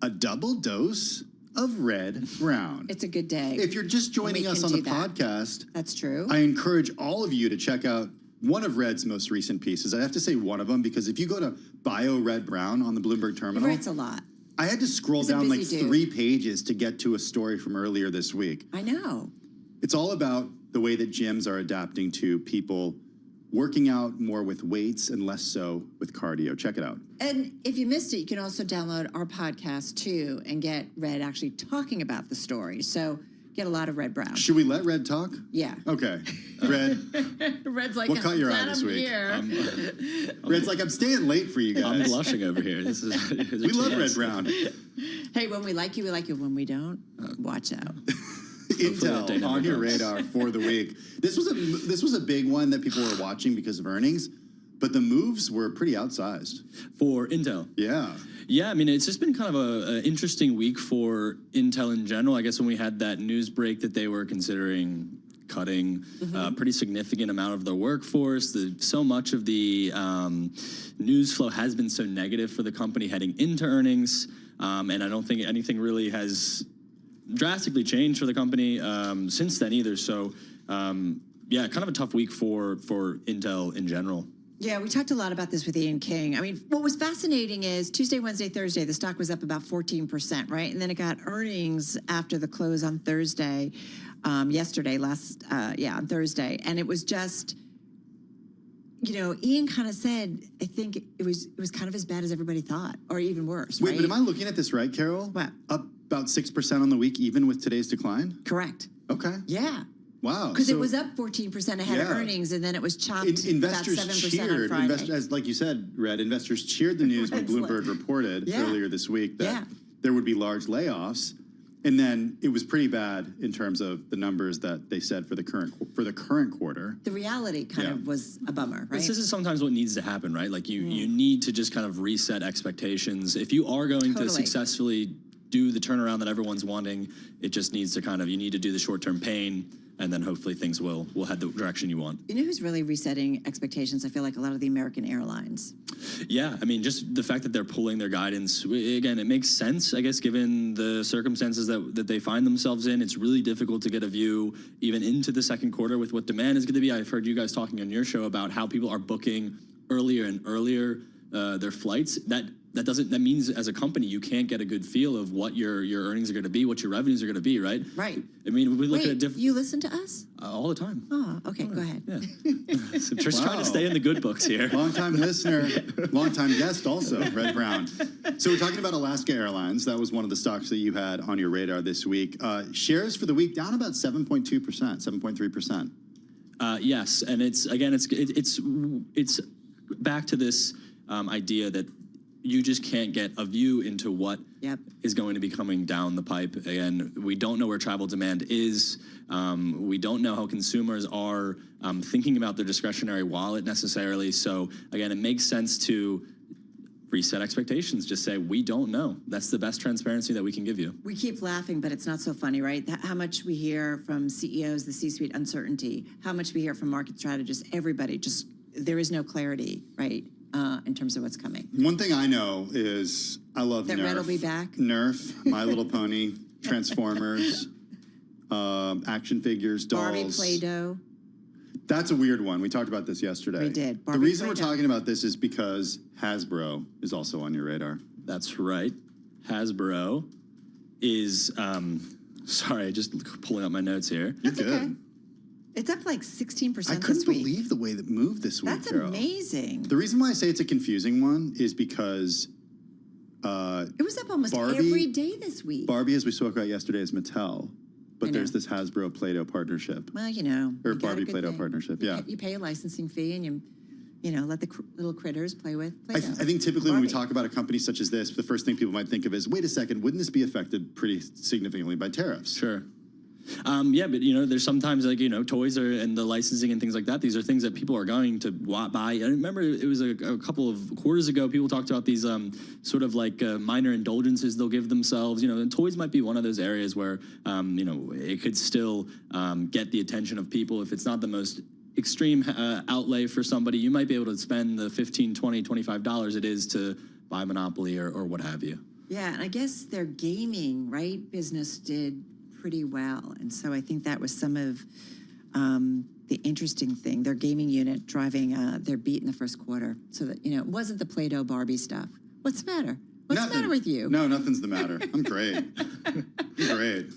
A double dose of Red Brown. It's a good day. If you're just joining us on the podcast, that's true. I encourage all of you to check out one of Red's most recent pieces. I have to say one of them because if you go to Bio Red Brown on the Bloomberg terminal, He writes a lot. I had to scroll He's a down like busy dude. 3 pages to get to a story from earlier this week. I know. It's all about the way that gyms are adapting to people working out more with weights and less so with cardio. Check it out. And if you missed it, you can also download our podcast too and get Red actually talking about the story. So get a lot of Red Brown. Should we let Red talk? Yeah. Okay. Red, Red's like, what caught your eye glad this I'm week? here. Red's like, I'm staying late for you guys. I'm blushing over here. This is we love Red Brown. Hey, when we like you, we like you. When we don't, watch out. Intel on your radar for the week. This was a big one that people were watching because of earnings, but the moves were pretty outsized. For Intel. Yeah. Yeah, I mean, it's just been kind of an interesting week for Intel in general. I guess when we had that news break that they were considering cutting a pretty significant amount of their workforce. So much of the news flow has been so negative for the company heading into earnings, and I don't think anything really has drastically changed for the company since then either. So, yeah, kind of a tough week for Intel in general. Yeah, we talked a lot about this with Ian King. I mean, what was fascinating is Tuesday, Wednesday, Thursday, the stock was up about 14%, right? And then it got earnings after the close on Thursday, yesterday, on Thursday. And it was just, you know, Ian kind of said, I think it was kind of as bad as everybody thought, or even worse, Wait, right? but am I looking at this right, Carol? What? Up about 6% on the week, even with today's decline? Correct. Okay. Yeah. Wow. Because it was up 14% ahead of earnings, and then it was chopped investors about 7% cheered, on Friday. as like you said, Red, investors cheered the news when Bloomberg reported earlier this week that there would be large layoffs. And then it was pretty bad in terms of the numbers that they said for the current quarter. The reality kind of was a bummer, right? This is sometimes what needs to happen, right? Like you need to just kind of reset expectations. If you are going to successfully do the turnaround that everyone's wanting, it just needs to you need to do the short-term pain, and then hopefully things will head the direction you want. You know who's really resetting expectations? I feel like a lot of the American airlines. Yeah, I mean, just the fact that they're pulling their guidance, again, it makes sense, I guess, given the circumstances that they find themselves in. It's really difficult to get a view even into the second quarter with what demand is going to be. I've heard you guys talking on your show about how people are booking earlier and earlier their flights. That means as a company you can't get a good feel of what your earnings are going to be, what your revenues are going to be, right? Right. I mean, we look at different. You listen to us? All the time. Oh, okay. Go ahead. Yeah. So just trying to stay in the good books here. Long-time listener, long-time guest also, Red Brown. So we're talking about Alaska Airlines. That was one of the stocks that you had on your radar this week. Shares for the week down about 7.2%, 7.3%. Yes, and it's back to this idea that you just can't get a view into what is going to be coming down the pipe. Again, we don't know where travel demand is. We don't know how consumers are thinking about their discretionary wallet necessarily. So again, it makes sense to reset expectations. Just say, we don't know. That's the best transparency that we can give you. We keep laughing, but it's not so funny, right? How much we hear from CEOs, the C-suite uncertainty, how much we hear from market strategists, everybody, just there is no clarity, right? In terms of what's coming. One thing I know is I love that Nerf. Red will be back. Nerf, My Little Pony, Transformers, action figures, dolls. Barbie Play-Doh. That's a weird one. We talked about this yesterday. We did. The reason we're talking about this is because Hasbro is also on your radar. That's right. Hasbro is, sorry, just pulling up my notes here. You're good. Okay. It's up like 16% this week. I couldn't believe the way that moved this week, That's Carol. amazing. The reason why I say it's a confusing one is because it was up almost every day this week. Barbie, as we spoke about yesterday, is Mattel. But there's this Hasbro Play-Doh partnership. Well, you know. Or Barbie Play-Doh partnership, yeah. You pay a licensing fee and you know, let the little critters play with Play-Doh. I think typically when we talk about a company such as this, the first thing people might think of is, wait a second, wouldn't this be affected pretty significantly by tariffs? Sure. Yeah, but you know, there's sometimes like, you know, toys and the licensing and things like that. These are things that people are going to buy. I remember it was a couple of quarters ago, people talked about these sort of like minor indulgences they'll give themselves. You know, and toys might be one of those areas where, you know, it could still get the attention of people. If it's not the most extreme outlay for somebody, you might be able to spend the $15, $20, $25 it is to buy Monopoly or what have you. Yeah, and I guess their gaming, right, business did pretty well. And so I think that was some of the interesting thing, their gaming unit driving their beat in the first quarter. So that, you know, it wasn't the Play-Doh Barbie stuff. What's the matter? What's the matter with you? No, nothing's the matter. I'm great. I'm great.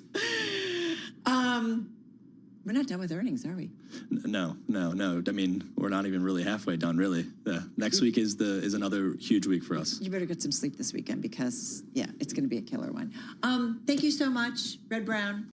We're not done with earnings, are we? No. I mean, we're not even really halfway done, really. Next week is another huge week for us. You better get some sleep this weekend because, yeah, it's going to be a killer one. Thank you so much, Red Brown.